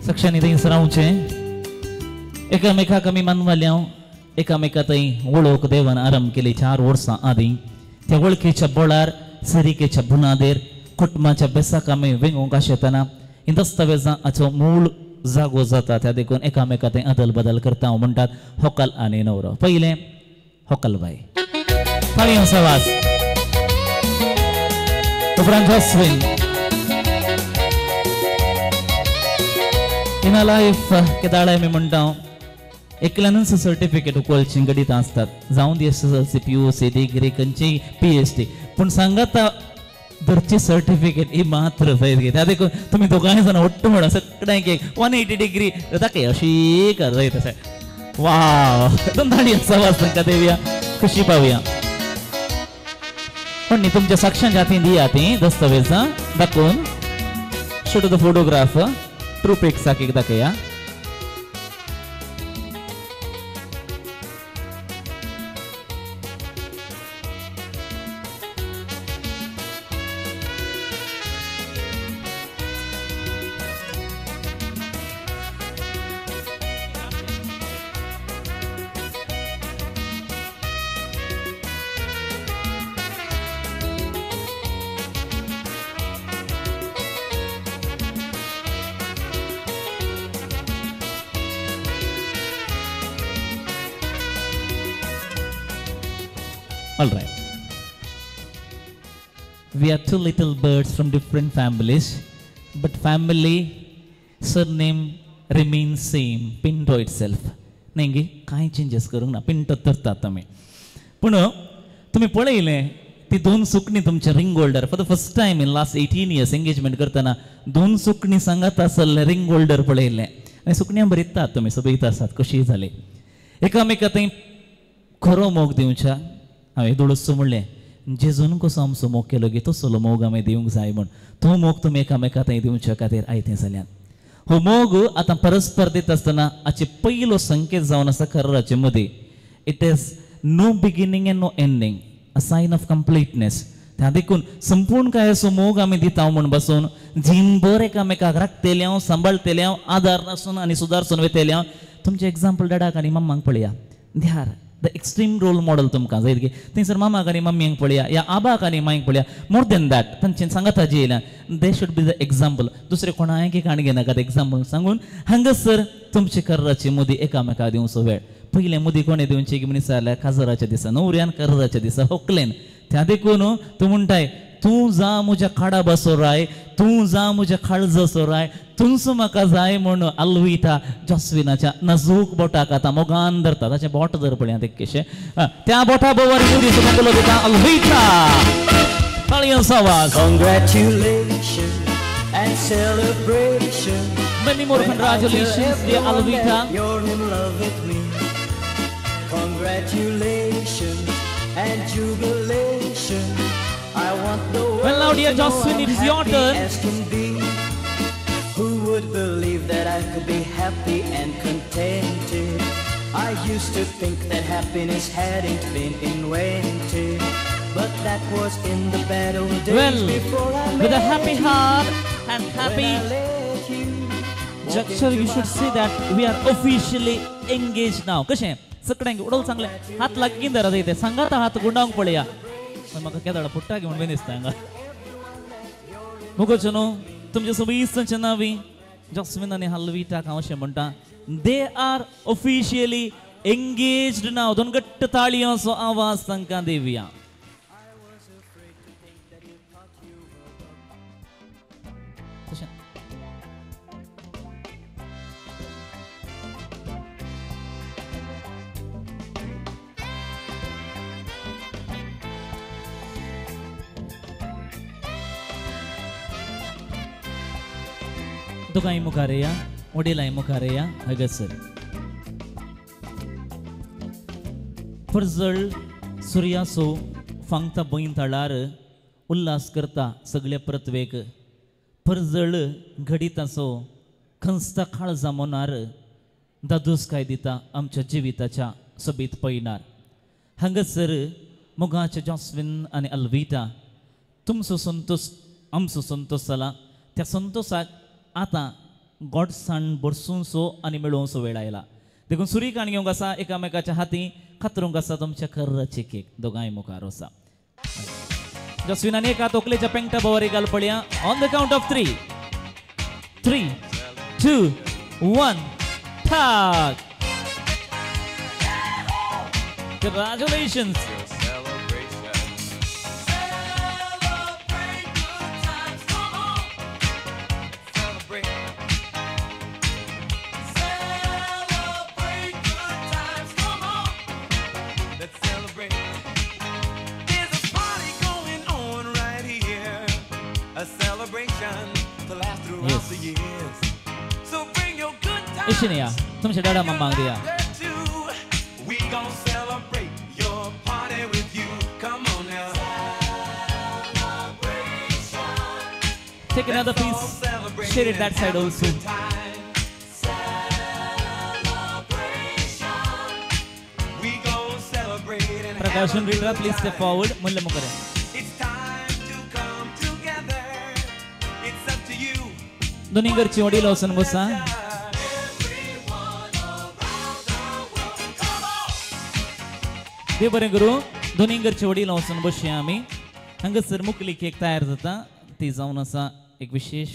साक्षांनी थंय रावचे एकामेकाक आमी मानवाल्या एकामेका थंय वळोवक देवान आरंभ केली 4 वर्सां आदीं त्या वळखीच्या बळार सरिकेच्या बुनादेर कुटुंबाच्या बेसाक आमी वेंगूंक आशेतना ही दस्तावेजां हाचो मूळ जागो जाता त्या देखून एकामेका थंय अदल बदल करता हांव म्हणटात होकल आनी नवरो पयलें होकलबाई ताळयो सवास उपरांत जॉस्विन इन लाइफ केदाळे मी म्हणटा एकल्यानच सर्टिफिकेट उकळची गडीत असतात जाऊन दी एसएसएलसी पीयूसी डिग्री खंयची पीएचडी पण सांगात धरची सर्टिफिकेट ही मात्र जायत घे त्या देखून तुम्ही दोगांय जाणां ओट्ट म्हणा सगळ्यांक एक 180 डिग्री ताका अशी कर जायत आसा वाव दोन ताळी सवास तांकां देवया खुशी पावया पण न्ही तुमच्या साक्षां जाती दिया ती दस्तावेजां दाखोवन shoot the photograph true pics एक दाखया All right. We are two little birds from different families, but family surname remains same. Pinto itself. नाही काय चेंजेस करूंक ना पिंटो तरतात तुम्ही पण तुम्ही पळयले ती दोन सुकणी तुमचे ring holder for the first time in last 18 years engagement करताना दोन सुकणी सांगत आसले रिंग होल्डर पळयले आनी सुकण्या बरयतात तुमी सबैत आसात कशी जाली एकामेका थंय खरो मोग दिवच्या हांवें दोळसो म्हणलें जेजून कसो आमचो मोग केलो गे तसलो मोग आमी दिवंक जाय म्हण तो मोग तुमी एकामेका थंय दिवच्या खातीर आयतें जाल्यान हो मोग आता परस्पर दित आसतना हाचे पयलो संकेत जावन आसा कराराचे मदीं it is no beginning and no ending a sign of completeness त्या देखून संपूर्ण काय असो मोग आमी दिता म्हण बसून जिनभर एकामेकाक राखतेल्या सांबाळतेल्या आदार नासून आनी सुदारसून वेतेल्या तुमचे एग्जाम्पल डॅडाक आनी मम्मांक पळया they are the extreme role model तुमकां जाय की थंयसर मामाक आनी मम्मींक पळया या आबाक आनी मांयक पळया मोर देन दॅट तांचे सांगाता जी येयल्या they should be the example दुसरे कोणाक काण घेनाकात एग्जाम्पल सांगून हांगासर तुमचे कराराची मुदी एकामेकाक दिवचो वेळ पयले मुदी कोणे दिवची की मनीस जाल्यार काजराच्या दिसा न्हवऱ्यान कराराच्या दिसा होकलेन त्या देखून तूं म्हणटाय तूं जा म्हज्या खाडा बसो राय तूं जा म्हज्या काळजसो राय तुमचो म्हाका जाय म्हण अल्विटा जॉस्विनाच्या नजूक बोटाक आतां मोगान धरता ताचें बोट धर पळया ते कशें त्या बोटा बोवार मुदी सुद्दां दिता अल्विटा ताळयांचो आवाज Congratulations and celebration. Many more congratulations, dear Alvita. You're in love with me. Congratulations and jubilation. I want the world well, now, dear to know Jocelyn, I'm it is your happy turn. as can be. Who would believe that I could be happy and contented? I used to think that happiness hadn't been invented, but that was in the bad old days Well, before I met with a happy heart and happy When I let you gesture, you should say that we are officially engaged now. कशें सगळ्यांक उडोल सांगले हात लागीं धरा इथे सांगात हात गुंडावंक पळया पण म्हाका केदाळा पुट्टा घेवन बी दिसता हांगा मुगोचे न्हू तुमचे सगळींचे नांवी जॉस्मिन आनी हलविटाक हांव अशें म्हणटा दे आर ऑफिशियली एंगेज्ड नाव दोन घट्ट ताळयांचो आवाज तांकां दिवया तुकाय मुखारेया वडिलाय मुखारेया हगसर फर्जळ सुर्यासो फांगता बईन ताळार उल्हास करता सगळे प्रतवेक फर्जळ घडीतासो खंसता खाळ जामोनार दादूस काय दिता आमच्या जिविताच्या सोबीत पळयणार हांगासर मोगाचे जॉस्विन आनी अल्विटा तुमचो संतोष आमचो संतोष जाला त्या संतोषाक आतां गोडसाण बरसूंचो आनी मेळोवचो वेळ आयला देखून सुरी काण घेवंक आसा एकामेकाच्या हाती खात्रूंक आसा तुमच्या खर्राची केक दोगांय मुखार आसा जस्विनानी एका तोकलेच्या पेंगटा बोवारी घाल पळया ऑन द काउंट ऑफ 3 3 2 1 ठाक Congratulations. इशनिया तुमचे डाडा मम्मा दिया Take another piece, share it that side also. Prakashun Ritra, please step forward. Mulla Mukare. दोन्हीकडची वडील वचून बसा देव बरें करूं दोन्हीकडची वडील वचून बसया आमी हांगासर मुकली केक तयार जाता ती जावन आसा एक विशेष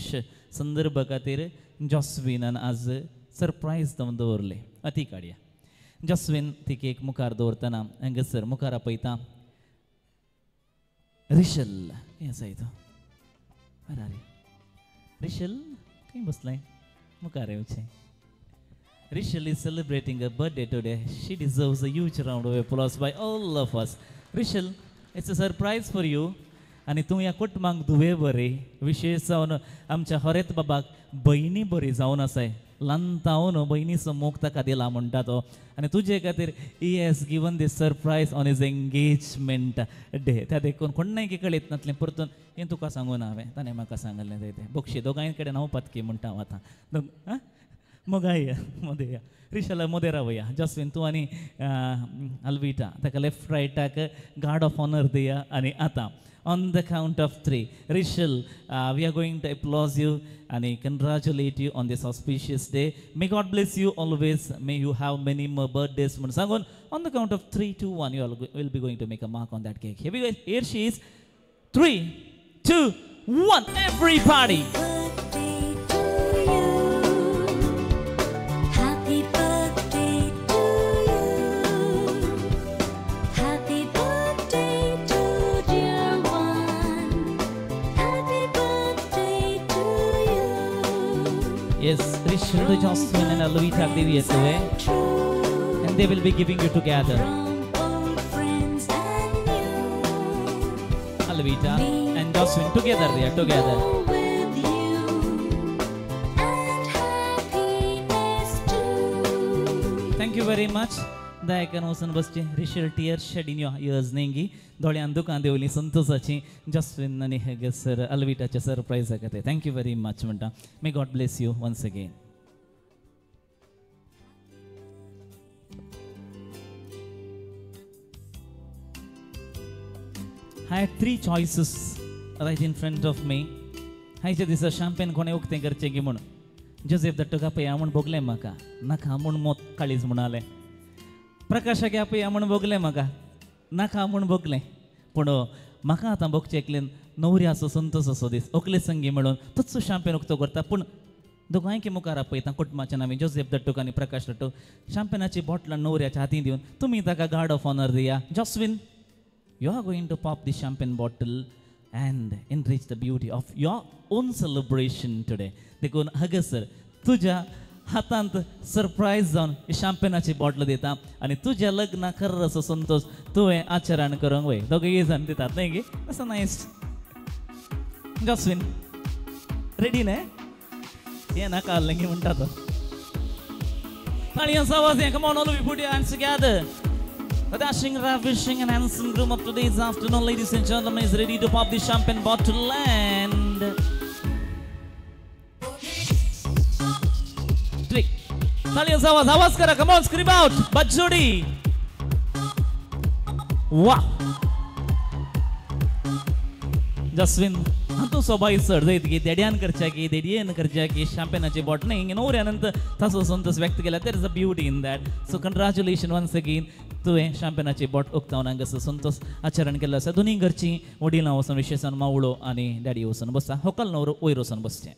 संदर्भ खातीर जॉस्विनान आज सरप्रायज जावन दवरले ती काडया जॉस्विन ती केक मुखार दवरतना हांगासर मुखार आपयता रिशल हे आसा इथं अरे रिशल खंय बसलाय मुखार येवचें Rishal is celebrating her birthday today. She deserves a huge round of applause by all of us. Rishal, it's a surprise for you. आणि तूं ह्या कुटुंबाक दुवे बरे विशेष जावन आमच्या हरेत बाबाक बहिणी बरी जावन आसाय लांतावन बहिणीचो मोग ताका दिला म्हणटा तो आनी तुजे खातीर he has given this surprise on his engagement day त्या देखून कोणाय कळीत नातलें परतून हें तुका सांगून हांवें ताणें म्हाका सांगलें तें बक्षी दोगांय कडेन हांव पत्की म्हणटा हांव आतां मोगाय मोदेया रिशला मोदे रावया जस्विन तूं आनी अल्विटा ताका लेफ्ट रायटाक गार्ड ऑफ ऑनर दिया आनी आतां on the count of 3 Rishal we are going to applaud you and congratulate you on this auspicious day. May God bless you always. May you have many more birthdays. On the count of 3 2 1 you all will be going to make a mark on that cake. Here we go. Here she is. 3 2 1 everybody. Yes, Rishal, Jocelyn and Alvita are there today, and they will be giving you together. Alvita and Jocelyn together, they are together. Thank you very much. दायकन वचून बसचे रिशल tear shed in your ears नेंगी दोळ्यान दुकान देवली संतोषाची जस्विन आनी सर अल्विटाचे सरप्रायज खातीर थँक यू वेरी मच म्हणटा may God bless you once again I had 3 choices right in front of me. हायच्या दिसा शॅम्पेन कोणे उक्तें करचें गी म्हूण जोसेफ दट्टोक आपया म्हूण बोगलें म्हाका नाका म्हूण मोत काळीज म्हणालें प्रकाशाक आपया म्हूण बोगलें म्हाका नाका म्हूण बोगलें पूण म्हाका आतां बोगचें एकलें नवऱ्याचो संतोश असो दीस ओकले संगी मेळून तोच शॅम्पेन उक्तो करता पूण दोगांयकी मुखार आपयता कुटुंबाचें नांव जोसेफ दट्टोक आनी प्रकाश दट्टोक शॅम्पेनाची बॉटलां नवऱ्याच्या हातीन दिवन तुमी ताका गार्ड ऑफ ऑनर दिया जॉस्विन you are going to pop the champagne bottle and enrich the beauty of your own celebration today. देखून हांगासर तुज्या हातांत सरप्रायज जावन शॅम्पेनाची बॉटल दिता आनी तुज्या लग्नाक खरो असो संतोष तुवें आचरण करूंक वय दोगूय जाण दितात न्ही गे असो नायस जॉस्विन रेडी न्ही हें नाका आसलें गी म्हणटा तो ताळयांचो आवाज हें come on all we put your hands together. A dashing, ravishing and handsome groom of today's afternoon, ladies and gentlemen, is ready to pop the champagne bottle and... Trick. Talias awaz kara, come on, scream out, Bajodi. Wow. Jaswin, तू सोबाई sir जायत की देड्यान करच्या की देडयेन करच्या की शॅम्पेनाची bottle हिंग नवऱ्यानंतर तसो संतोष व्यक्त केला there is a beauty in that so कंग्रॅच्युलेशन once again तुवें शॅम्पेनाची बॉट उक्तावन हांगासर संतोष आचरण केल्लो आसा दोनूय घरचीं वडिलां वचून विशेशान मावळो आनी डॅडी वचून बसता व्हंकल न्हवरो वयर वचून बसचें.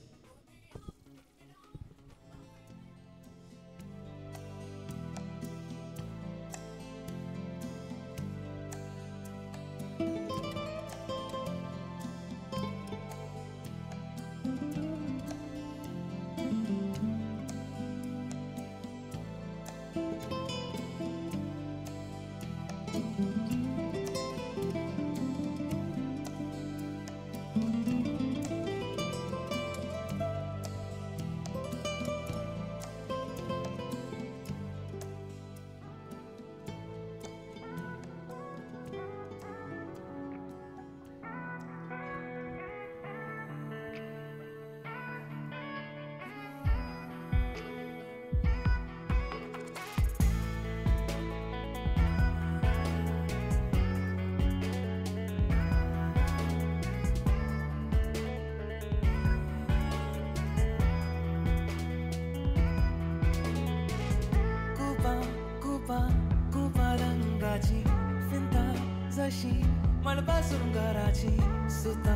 मळबा सुंगराची सुता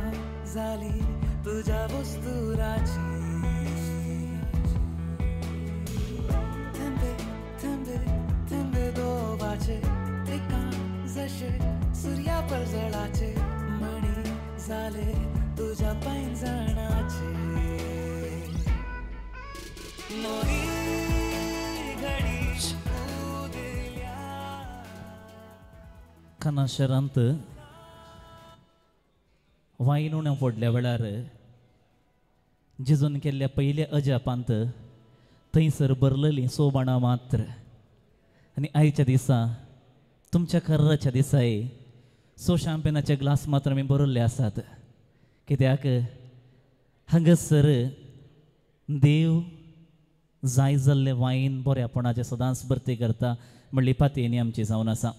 झाली तुझ्या वस्तुराची थंबे थंबे थंबे दोबाचे एका जशे सूर्या पलजळाचे मणी तुझ्या पैंजणाचे मोरी घडी उदिल्या खाना शहरांत वाईन उण्या पडल्या वेळार जिजून केल्ल्या पयल्या अजापांत थंयसर बरलेलीं सोबाणां मात्र आनी आयच्या दिसा तुमच्या खर्राच्या दिसाय शॅम्पेनाचे ग्लास मात्र आमी बरयल्ले आसात कित्याक हांगासर देव जाय जाल्ले वायन बऱ्यापणाचे सदांच भरती करता म्हणली पातयेनी आमची जावन आसा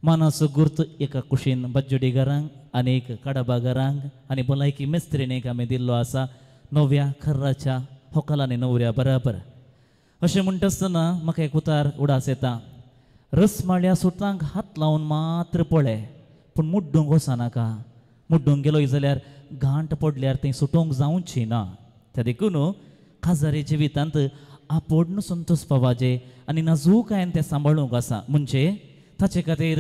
मानाचो गुर्त एका कुशीन बज्जोडीगारांक आनी एक काडाबागारांक आनी भलायकी मेस्त्रीणेक आमी दिल्लो आसा नव्या खर्राच्या होकालांनी नवऱ्या बराबर अशें म्हणटा आसतना म्हाका एक उतार उडास येता रसमाळ्या सुतांक हात लावन मात्र पळय पूण मुड्डूंक वचनाका मुड्डूंक गेलोय जाल्यार घांट पडल्यार तें सुटोवंक जावची ना त्या देखून खाजारी जिवितांत आपडून संतोश पावाजे आनी नाजूकायेन तें सांबाळूंक आसा म्हणजे ताचे खातीर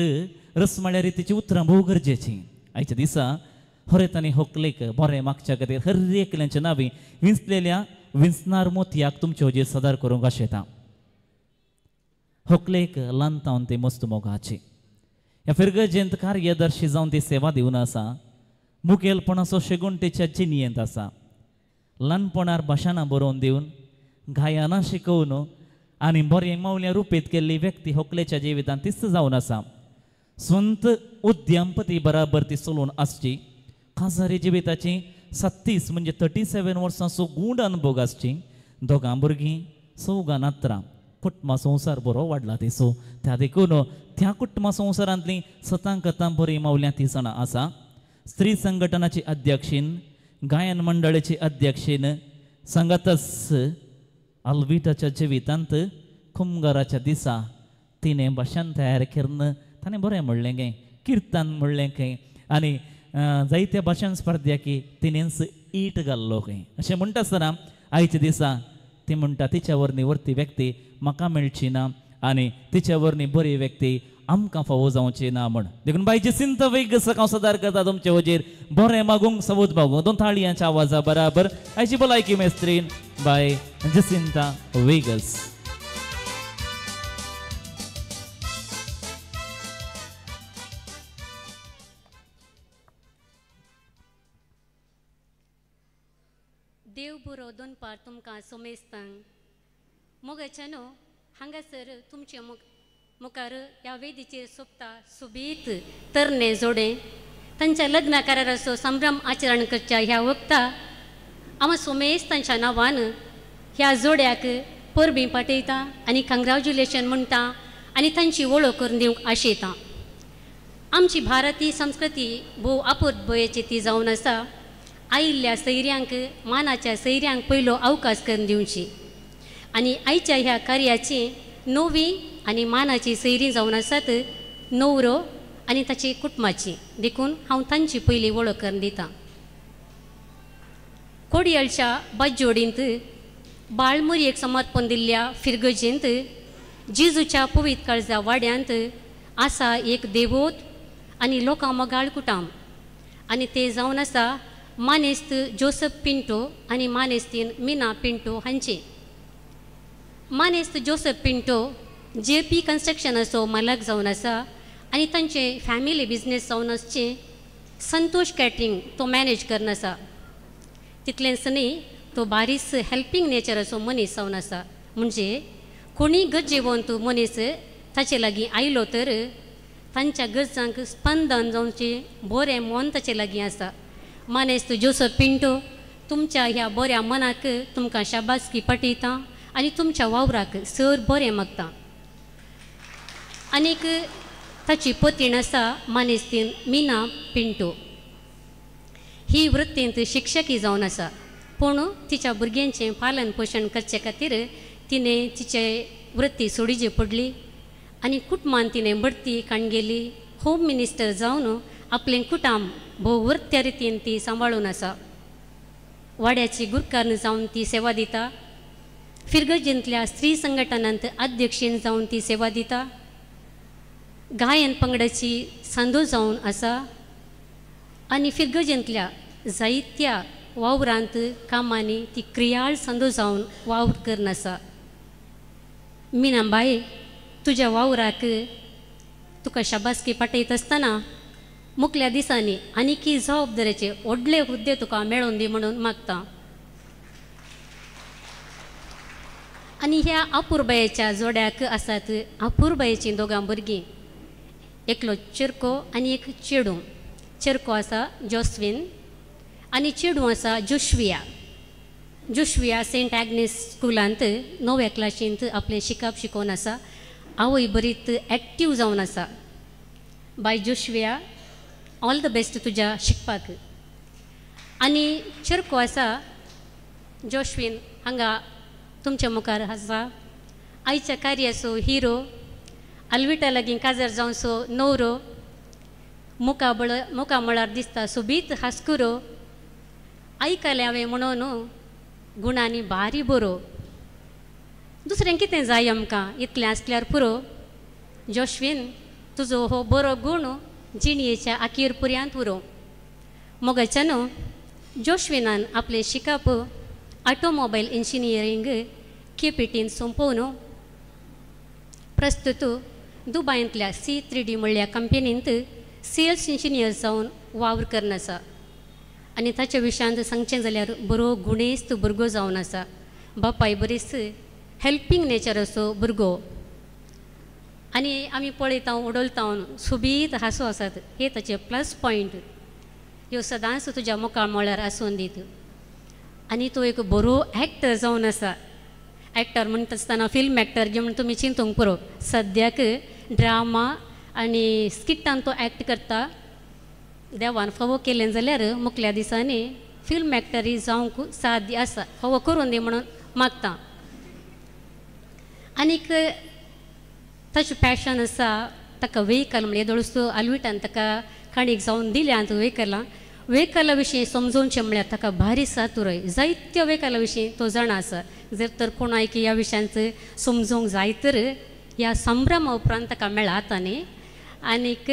रसमाळ्या रितीची उतरां भोव गरजेचीं आयच्या दिसा होरेत आनी होकलेक बरें मागच्या खातीर हर एकल्याच्या नांवी विंचलेल्या विंचणार मोतयाक तुमचे होजेर सदार करूंक आशेता होकलेक लांतावन ती मस्त मोगाची ह्या फिरगजेंत कार्यदर्शी जावन ती सेवा दिवन आसा मुखेलपणाचो शेगूण तेच्या जिणयेंत आसा ल्हानपणार भाशणां बरोवन दिवन गायनां शिकोवन आनी बरें मौल्य रुपीत केल्ली व्यक्ती होकलेच्या जिवितांत तिस्त जावन आसा स्वंत उद्यमपती बराबर ती चलोवन आसची खासारी जिविताची 36 म्हणजे 37 वर्सांचो गूढ अनुभव आसची दोगां भुरगीं चौगां नात्रां कुटुंबा संवसार बरो वाडला तिसो त्या देखून त्या कुटुंबा संवसारांतलीं सतां कथां बरी मौल्यां ती जाणां आसा स्त्री संघटनाची अध्यक्षीन गायन मंडळाची अध्यक्षीन सांगातच अल्विटाच्या जिवितांत कुंभाराच्या दिसा तिणें भाशण तयार केन्न ताणें बरें म्हणलें गे किर्तन म्हणलें खंय आनी जायत्या भाशण स्पर्ध्याकी तिणेंच ईट घाल्लो खंय अशें म्हणटा आसतना आयच्या दिसा ती म्हणटा तिच्या वरनी वर्ती व्यक्ती म्हाका मेळची ना आनी तिच्या वरनी बरी व्यक्ती आमकां फावो जावची ना म्हण देखून बाय जसिंता वेगस हांव सदार करता तुमचे वजेर बरें मागूंक सबूत भागूंक दोन थाळयांच्या आवाजा बराबर आयची भलायकी मेस्त्रीन बाय जसिंता वेगस देव बरो दोन पार तुमकां सोमेस्तांक मोगाच्यानो हांगासर तुमचे मुखार ह्या वेदीचेर सोंपता सोबीत तरणे जोडे तांच्या लग्न कराराचो संभ्रम आचरण करच्या ह्या वक्ता हांव सोमेस्तांच्या नांवान ह्या जोड्याक परबीं पाठयता आनी कंग्रॅच्युलेशन म्हणटा आनी तांची वळख करून दिवंक आशेता आमची भारतीय संस्कृती भोव आपुरबायेची ती जावन आसा आयिल्ल्या सैऱ्यांक मानाच्या सैऱ्यांक पयलो अवकाश करून दिवची आनी आयच्या ह्या कार्याची नवी आनी मानाची सैरी जावन आसात न्हवरो आनी ताची कुटुंबाची देखून हांव तांची पयली वळख करून दितां कोडयाळच्या बाजोडींत बाळमुरयेक समर्पण दिल्ल्या फिरगजेंत जेजूच्या पवित्र काळजा वाड्यांत आसा एक देवोत आनी लोकां मोगाळ कुटाम आनी ते जावन आसा मानेस्त जोसेफ पिंटो आनी मानेस्तीन मिना पिंटो हांचे मानेस्त जोसेफ पिंटो JP कन्स्ट्रक्शनाचो मालक जावन आसा आनी तांचे फॅमिली बिजनेस जावन आसचे संतोष कॅटरिंग तो मॅनेज करन आसा तितलेंच न्ही तो बारीस हेल्पिंग नेचराचो मनीस जावन आसा म्हणजे कोणी गरजेवंत मनीस ताचे लागीं आयलो तर तांच्या गरजांक स्पंदन जावचें बरें मन ताचे लागीं आसा मानेस्त जोसेफ पिंटो तुमच्या ह्या बऱ्या मनाक तुमकां शाबासकी पटयता आनी तुमच्या वावराक सर बरें मागता आनीक ताची पत्नी आसा मानेस्तीन मिना पिंटो ही वृत्तींत शिक्षकी जावन आसा पूण तिच्या भुरग्यांचें पालन पोशण करचे खातीर तिणें तिचे वृत्ती सोडिची पडली आनी कुटुंबान तिणें बडती काणगेली होम मिनिस्टर जावन आपलें कुटुंब भोव वृत्त्या रितीन ती सांबाळून आसा वाड्याची गुरकारन जावन ती सेवा दिता फिरगजेंतल्या स्त्री संघटनांत अध्यक्षीण जावन ती सेवा दिता गायन पंगडाची सांदो जावन आसा आनी फिरगजेंतल्या जायत्या वावरांत कामांनी ती क्रियाळ संदो जावन वावर करून आसा. मिनाबाई, तुज्या वावराक तुका शाबासकी पाठयत आसतना मुखल्या दिसांनी आनीकी जबाबदारेचे व्हडले हुद्दे तुका मेळोवन दी म्हणून मागता. आनी ह्या अपुरबायेच्या जोड्याक आसात अपुरबायेचीं दोगां भुरगीं, एकलो चिरको आनी एक चेडूं. चिरको आसा जोस्वीन आनी चेडूं आसा जोश्विया. जोश्विया सेंट ॲग्नेस स्कुलांत 9व्या क्लासींत आपलें शिकप शिकोवन आसा. आवय बरीत एक्टीव जावन आसा. बाय जोश्विया, ऑल द बेस्ट तुज्या शिकपाक. आनी चिरको आसा जोश्वीन हांगा तुमच्या मुखार आसा. आयच्या कार्याचो हिरो, अल्विटा लागीं काजार जावचो न्हवरो, मुखा मळार दिसता सोबीत हास्कुरो. आयकलें हांवें म्हणून गुणांनी बारी बरो. दुसरें कितें जाय आमकां, इतलें आसल्यार पुरो. जोश्वीन, तुजो हो बरो गूण जिणयेच्या आखीर पर्यंत उरो. मोगाच्यान जोश्विनान आपलें शिकप ऑटोमोबायल इंजिनियरींग केपेटीन संपोवन प्रस्तुत दुबयांतल्या C3D म्हणल्या कंपनींत सेल्स इंजिनियर जावन वावर करन आसा. आनी ताच्या विशयांत सांगचें जाल्यार बरो गुणेस्त भुरगो जावन आसा. बापाय बरीच हेल्पींग नेचर असो भुरगो. आनी आमी पळयता उडोलता सोबीत हांसो आसात. हे ताचे प्लस पॉयंट. ह्यो सदांच तुज्या मुखार म्हळ्यार आसून दीत. आनी तो एक बरो एक्टर जावन आसा. एक्टर म्हणटा आसतना फिल्म एक्टर घे म्हण तुमी चिंतूंक पुरो. सद्याक ड्रामा आनी स्किटान तो एक्ट करता. देवान फावो केलें जाल्यार मुखल्या दिसांनी फिल्म एक्टरी जावंक साध्य आसा. फावो करून दी म्हणून मागता. आनीक ताचें पॅशन आसा. ताका वेहिकल म्हणजे दोळसो अल्विटान ताका खाणीक जावन दिल्यात वेहिकला विशीं समजोवचें म्हळ्यार ताका भारी सातुरय. जायत्यो वेहिकला विशीं तो जाणा आसा. जर तर कोणाक ह्या विशयांत समजोवंक जाय तर ह्या संभ्रमा उपरांत ताका मेळात. आनीक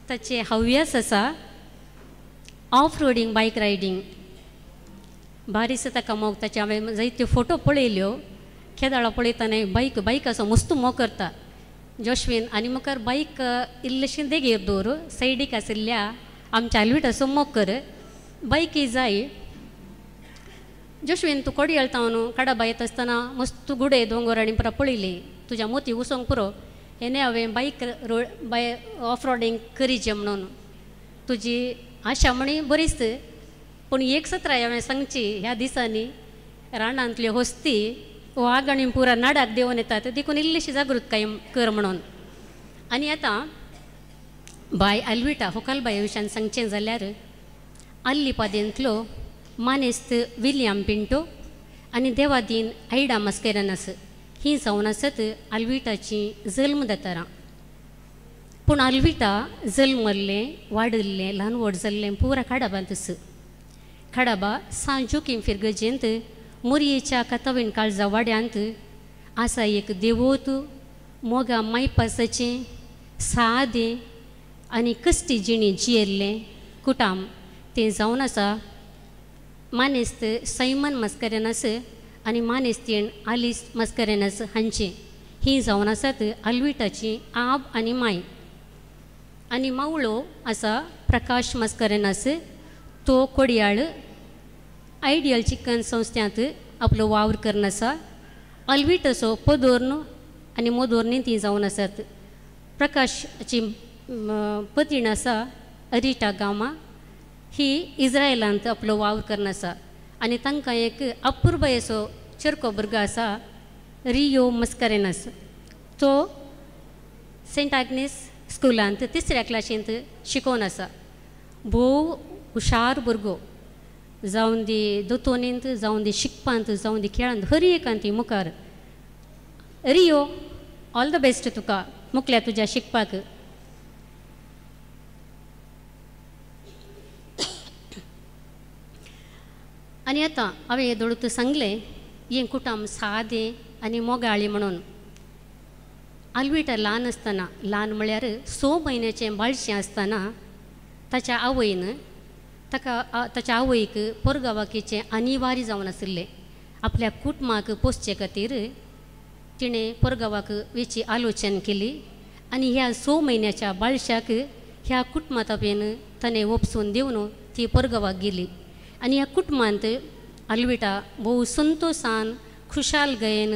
ताचे हव्यास आसा ऑफ रोडींग, बायक रायडींग. बारीस ताका मोग. ताचे हांवें जायत्यो फोटो पळयल्यो. केदाळा पळयतना बायक असो मस्त मोग करता जोश्वीन. आनी मुखार बायक इल्लेशें देगेर दवर. सायडीक आशिल्ल्या आमच्या अल्वीट असो मोग कर. बायकी जाय. जोश्वीन, तूं कोडी येळता न्हू, काडबा येता आसतना मस्त गुडे दोंगर आनी परत पळयली. तुज्या मोती उसोंक पुरो. हेणे हांवें बायक ऑफ रोडींग करीचें म्हणून. तुजी आशा म्हणी बरीच. पूण एक सत्राय हांवें सांगची, ह्या दिसांनी रानांतल्यो हस्ती वाग आनी पुरा नाडाक देंवन येतात. देखून इल्लीशी जागृतकाय कर म्हणून. आनी आतां बाय अल्विटा होकालबाये विशयान सांगचें जाल्यार आल्ली पादेंतलो मानेस्त विलियम पिंटो आनी देवादीन आयडा मस्केरनास ही जावन आसत अल्विटाची जल्मदातारां. पूण अल्विटा जल्मल्लें, वाडल्लें, ल्हान व्हड जाल्लें पुरा काडाबांतस. काडाबा सांजोकीम फिरगजेंत मोरयेच्या कातावीन काळजा वाड्यांत आसा एक देवोत मोगा मायपासाचें सादें आनी कश्टी जिणी जियेल्लें कुटाम. तें जावन आसा मानेस्त सैमन मस्करेनास आनी मानेस्तीण आलिस मस्करेनास हांचें. ही जावन आसात अल्विटाची आब आनी माय. आनी मावळो आसा प्रकाश मस्करेनास. तो कोडयाळ आयडियल चिकन संस्थ्यांत आपलो वावर करन आसा. अल्वीट असो पदोर्न आनी मोदोर्नी ती जावन आसात. प्रकाशची पतीण आसा अरिटा गामा. ही इज्रायलांत आपलो वावर करन आसा. आनी तांकां एक अपुर्बाय असो चिरको भुरगो आसा रियो मस्करेनास. तो सेंट ॲग्नेस स्कुलांत 3ऱ्या क्लासींत शिकोवन आसा. भोव हुशार भुरगो. जावन दी दोतोनींत, जावन दी शिकपांत, जावन दी खेळांत, हर एकांत ती मुखार. रियो, ऑल द बेस्ट तुका मुखल्या तुज्या शिकपाक. आनी आतां हांवें दोळूत सांगलें हें कुटाम सादें आनी मोगाळी म्हणून. अल्विटा ल्हान आसतना, ल्हान म्हळ्यार 6 म्हयन्याचें बाळशें आसतना ताच्या आवयन ताच्या आवयक परगावाकीचें अनिवार्य जावन आशिल्लें. आपल्या कुटुंबाक पोसचे खातीर तिणें परगावाक वेची आलोचना केली आनी ह्या 6 म्हयन्याच्या बाळशाक ह्या कुटुंबातापेन ताणें वपसून दिवन ती परगावाक गेली. आनी ह्या कुटुंबांत अल्विटा भोव संतोशान खुशालकायेन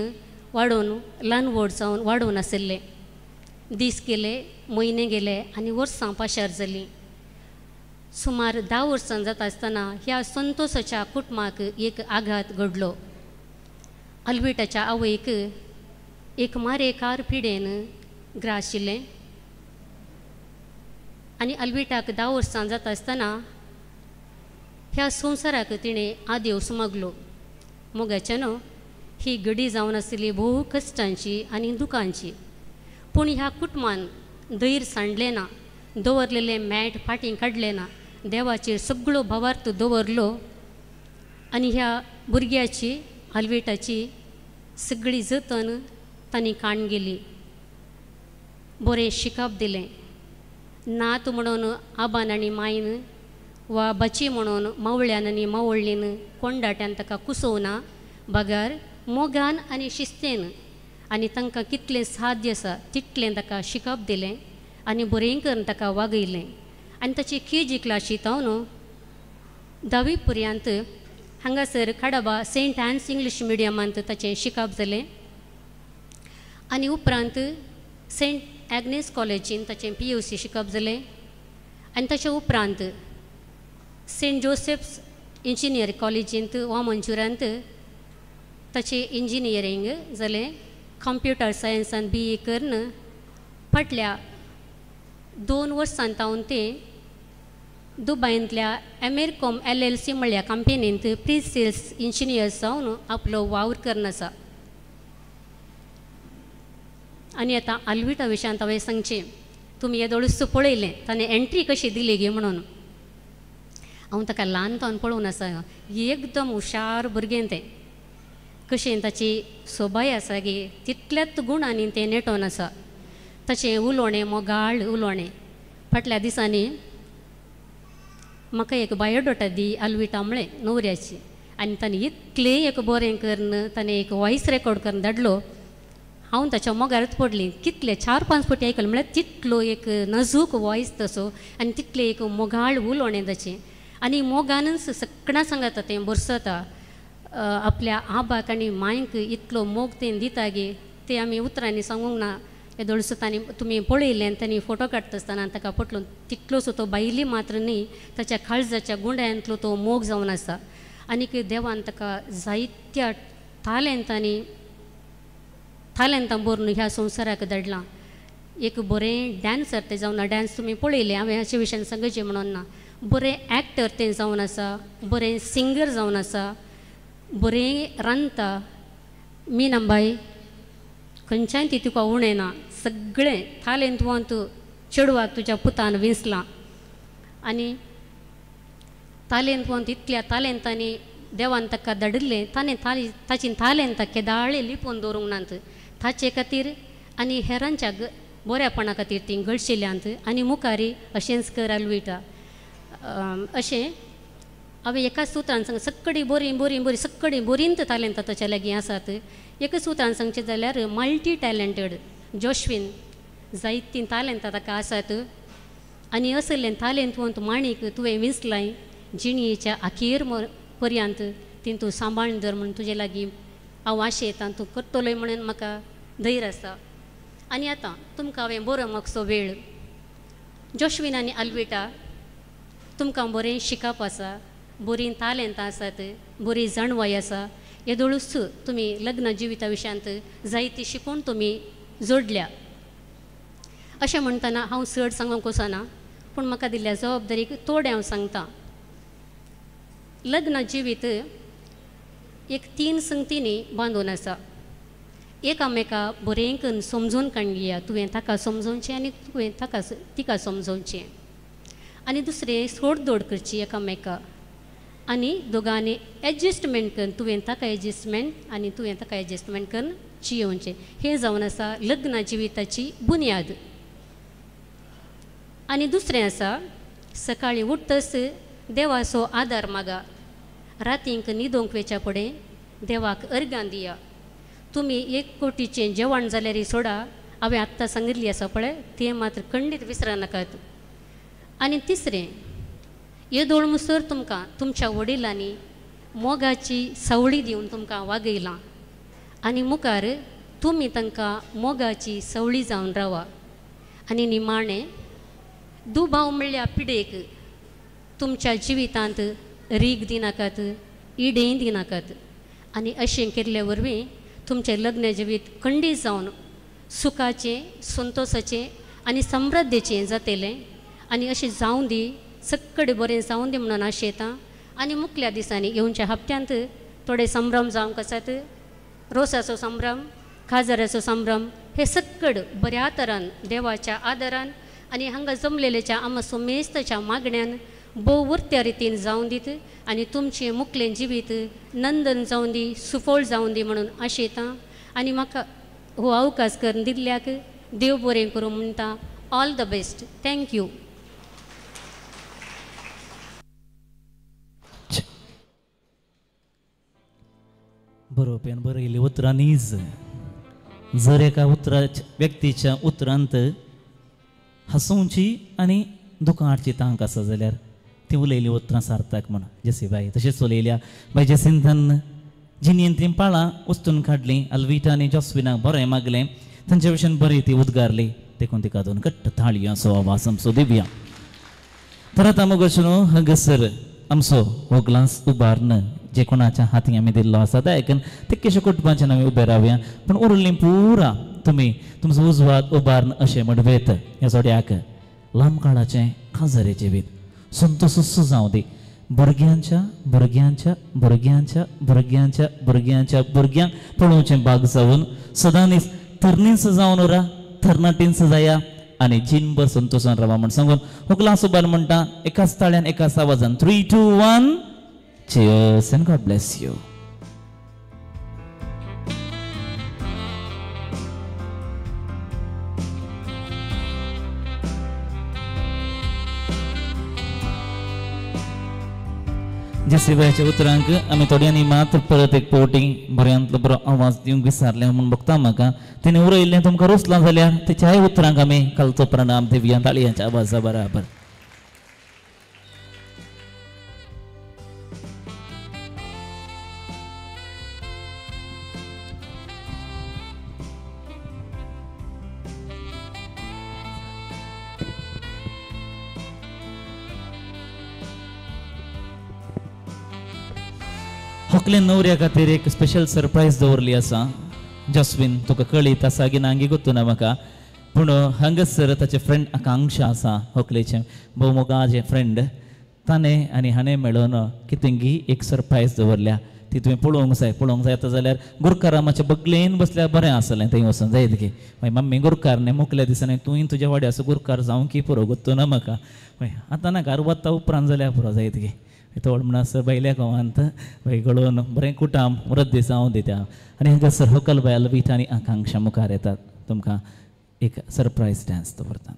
वाडोवन ल्हान व्हड जावन वाडोवन आशिल्लें. दीस गेले, म्हयने गेले आनी वर्सां पाशार जालीं. सुमार 10 वर्सां जाता आसतना ह्या संतोशाच्या कुटुंबाक एक आघात घडलो. अल्विटाच्या आवयक एक मारे कारपिडेन ग्राशिल्लें आनी अल्विटाक 10 वर्सां जाता आसतना ह्या संवसाराक तिणें आदेव सुमागलो. मोगाच्यान ही घडी जावन आशिल्ली भोव कश्टांची आनी दुखांची. पूण ह्या कुटुंबान धैर्य सांडलें ना, दवरलेलें मॅट फाटीं काडलें ना, देवाचेर सगळो भावार्थ दवरलो आनी ह्या भुरग्याची अल्विटाची सगळी जतन तांणी काण गेली. बरें शिकप दिलें. नात म्हणून आबान आनी मायन वा बची म्हणून मावळ्यान आनी मावळीन कोंडाट्यान ताका कुसोवना, बागार मोगान आनी शिस्तेन आनी तांकां कितलें साध्य आसा तितलें ताका शिकप दिलें आनी बरें करून ताका वागयलें. आनी ताची KG क्लासीत हांव 10वी पर्यंत हांगासर खाडाबा सेंट एन्स इंग्लीश मिडियमांत ताचें शिकप जालें आनी उपरांत सेंट एग्नेस कॉलेजीन ताचें PUC शिकप जालें. आनी ताच्या उपरांत सेंट जोसेफ्स इंजिनियर कॉलेजींत वा मंचुरांत ताचें इंजिनियरींग जालें. कंप्युटर सायन्सान BA करून फाटल्या 2 वर्सांत हांव तें दुबयांतल्या एमेरकॉम LLC म्हणल्या कंपनींत प्री सेल्स इंजिनियर जावन आपलो वावर करून आसा. आनी आतां अल्विटा विशयांत हांवें सांगचें. तुमी येदोळूच पळयलें ताणें एंट्री कशी दिली गे म्हणून. हांव ताका ल्हानपण पळोवन आसा. एकदम हुशार भुरगें तें. कशें ताची सोबाय आसा गे तितल्याच गुणांनी तें नेटोन आसा. ताचें उलोवणें मोगाळ उलोवणें. फाटल्या दिसांनी म्हाका एक बायोडाटा दी अल्विटा म्हळें न्हवऱ्याची. आनी ताणें इतलें एक बरें करून ताणें एक वॉयस रेकॉर्ड करून धाडलो. हांव ताच्या मोगारच पडलीं. कितले 4-5 फावटी आयकलें म्हळ्यार तितलो एक नजूक वॉयस तसो आनी तितलें एक मोगाळ उलोवणें ताचें. आनी मोगानच सगळ्यां सांगता तें बरसता. आपल्या आबाक आनी मांयक इतलो मोग तें दिता गे तें आमी उतरांनी सांगूंक ना. येदोळसो तांणी तुमी पळयलें आनी तांणी फोटो काडटा आसतना ताका पटलो तितलोसो तो बायली मात्र न्ही ताच्या काळजाच्या गुंड्यांतलो तो मोग जावन आसा. आनीक देवान ताका जायत्या तालंतां भरून ह्या संवसाराक धाडलां. एक बरें डॅन्सर तें जावन डॅन्स तुमी पळयलें. हांवें हाचे विशयान सांगचें म्हणून ना. बरें एक्टर तें जावन आसा, बरें सिंगर जावन आसा, बरें रांदता. मीनाबाई खंयच्याय ती तुका उणें ना. सगळें तालेंतवंत चेडवाक तुज्या पुतान विंसलां. आनी तालेंतवंत इतल्या तालेंतांनी देवान ताका धाडिल्लें. ताणें ताची तालेंतां केदाळें लिपोवन दवरूंक नात. ताचे खातीर आनी हेरांच्या बऱ्यापणा खातीर ती घडशिल्ल्यांत आनी मुखारी अशेंच कर अल्विटा. अशें हांवें एका सुत्रान सांग सगळीं बरीं सगळीं बरींत तालेंतां ताच्या लागीं आसात. एकच सुत्रान सांगचें जाल्यार मल्टी टॅलंटेड जोश्वीन जायतीं तालेंतां ताका आसात. आनी असलें तालेंतवंत माणीक तुवें विंसलाय जिणयेच्या अखेर पर्यंत ती तूं सांबाळून धर म्हणून तुजे लागीं हांव आशेतां. तूं करतलोय म्हणून म्हाका धैर्य आसा. आनी आतां तुमकां हांवें बरो मातसो वेळ. जोश्वीन आनी अल्विटा तुमकां बरें शिकप आसा, बरीं तालेंतां आसात, बरी जाणवाय आसा. येदोळूच तुमी लग्न जिविता विशयांत जायती शिकून तुमी जोडल्या. अशें म्हणटना हांव चड सांगूंक वचना पूण म्हाका दिल्ल्या जबाबदारीक थोडें हांव सांगतां. लग्न जिवीत एक 3 संगतींनी बांदून आसा. एकामेका बरें करून समजून काडया. तुवें ताका समजोवचें आनी तुवें तिका समजोवचें. आनी दुसरें सोडदोड करची एकामेका. आनी दोगांनी एडजस्टमेंट करून तुवें ताका एडजस्टमेंट आनी तुवें ताका एडजस्टमेंट करून जियोवचें. हें जावन आसा लग्न जिविताची बुन्याद. आनी दुसरें आसा सकाळीं उठतस देवाचो आदार मागा. रातींक न्हिदोंक वेच्या फुडें देवाक अर्गां दिया. तुमी 1 कोटीचें जेवण जाल्यार सोडा, हांवें आत्तां सांगिल्ली आसा पळय तें मात्र खंडीत विसरा नाकात. आनी तिसरें, येदोळ मुसर तुमकां तुमच्या वडिलांनी मोगाची सवळी दिवन तुमकां वागयलां आनी मुखार तुमी तांकां मोगाची सवळी जावन रावा. आनी निमाणें, दुबाव म्हणल्या पिडेक तुमच्या जिवितांत रीग दिनाकात, इडेय दिनाकात. आनी अशें केल्ले वरवीं तुमचें लग्न जिवीत खंडीत जावन सुखाचें, संतोशाचें आनी समृद्धीचें जातलें. आनी अशें जावं दी, सक्कड बरें जावं दी म्हणून आशेतां. आनी मुखल्या दिसांनी येवच्या हप्त्यांत थोडे संभ्रम जावंक आसात. रोसाचो संभ्रम, खाजराचो संभ्रम, हे सक्कड बऱ्या तरान देवाच्या आदारान आनी हांगा जमलेल्याच्या आमचो मेस्तच्या मागण्यान भोव उरत्या रितीन जावं दीत आनी तुमचें मुखलें जिवीत नंदन जावं दी, सुफोळ जावं दी म्हणून आशेतां. आनी म्हाका हो अवकाश करून दिल्ल्याक देव बरें करूं म्हणटा. All the best. थँक्यू. बरोवप्यान बरयली उतरांनीच जर एका व्यक्तीच्या उतरांत हसूंची आनी दुकांची तांक आसा जाल्यार ती उलयली उतरां सार्थक म्हण जेसीबाई. तशेंच उलयल्या बाय जेसिंथन जिणेन ती पाळां उस्तून काडलीं. अल्विटा आनी जॉस्विनाक बरें मागलें. तांचे भशेन बरी ती उद्गारली. देखून तिका दोन घट्ट थाळयो आवाज आमचो दिवया. तर आतां मुगोशनो हांगासर आमचो हो ग्लास उबारन जे कोणाच्या हाती आमी दिल्लो आसा ते कितकेशे कुटुंबांच्यान आमी उबे रावया. पूण उरलीं पुरा तुमी तुमचो उजवाद उबारन अशें म्हणवेत ह्या जोड्याक लांब काळाचें खाजरे जिवीत संतोष जावं दी. भुरग्यांच्या भुरग्यांच्या भुरग्यांच्या भुरग्यांच्या भुरग्यांच्या भुरग्यांक पळोवचें भाग जावन सदांच तरणीच जावन उरा, तरणाटींच जाया आनी जिनभर संतोशान रावा म्हण सांगून हो ग्लास उबार म्हणटा एकाच ताळ्यान एकाच आवाजान 3, 2, 1 Cheers and God bless you. जेसीबाईच्या उतरांक आमी थोड्यांनी मात्र परत एक पोवटी बऱ्यांतलो बरो आवाज दिवंक विसरले म्हूण बघता म्हाका. तिणें उरयल्लें तुमकां रुचलां जाल्यार तेच्याय उतरांक आमी कालचो प्रणाम दिवया ताळयांच्या आवाजा बराबर. होकले नवऱ्या खातीर एक स्पेशल सरप्रायज दवरली आसा. जस्विन तुका कळीत आसा की नांगी गोतू ना म्हाका, पूण हांगासर ताचे फ्रेंड आकांक्षा आसा होकलेचे भोव मोगाचें फ्रेंड. ताणें आनी हाणें मेळून कितेंगी एक सरप्रायज दवरल्या. ती तुवें पळोवंक जायता जाल्यार गुरकारामाच्या बगलेन बसल्यार बरें आसलें थंय वचून जायत गे. मागीर मम्मी गुरकार न्ही मुखल्या दिसांनी तुवें तुज्या वाड्याचो गुरकार जावं की पुरो गोतू ना म्हाका. आतां नाका वता उपरांत जाल्यार पुरो जायत गे. थोड म्हण आसा बैल्या गांवांत गळोवन बरें कुटाम वृद्धी जावं दिता. आनी हांगासर होकल बाय अल्विटा आनी आकांक्षा मुखार येतात. तुमकां एक सरप्रायज डान्स दवरता.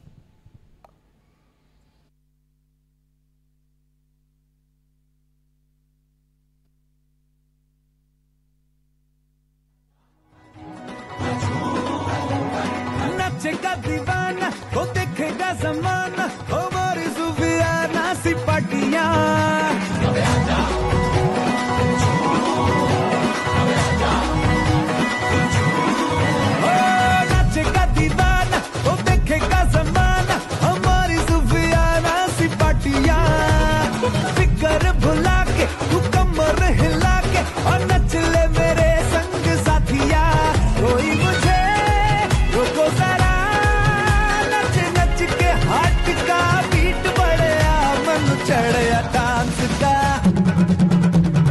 नाचेगा दीवाना वो देखेगा जमाना हमारी सुफियाना सी पाटियां नाचेगा दीवाना वो देखेगा जमाना हमारी सुफियाना सी पाटियां फिकर भुला के तू कमर हिला के और नच ले मेरे संग साथिया कोई मुझे रोको जरा नच नच के हाथ का बीट बढ़या मन चढ़या डांस का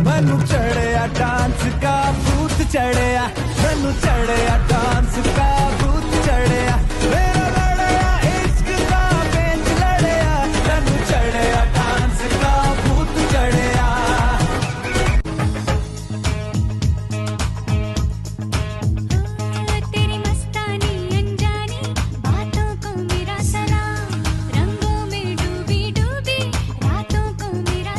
मन चढ़या डांस का भूत चढ़या मन चढ़या डांस का भूत चढ़या मेरा लड़या इश्क का बेंच लड़या मन चढ़या डांस का भूत चढ़या तेरी मस्तानी अनजानी बातों को मेरा सलाम रंगों में डूबी डूबी रातों को मेरा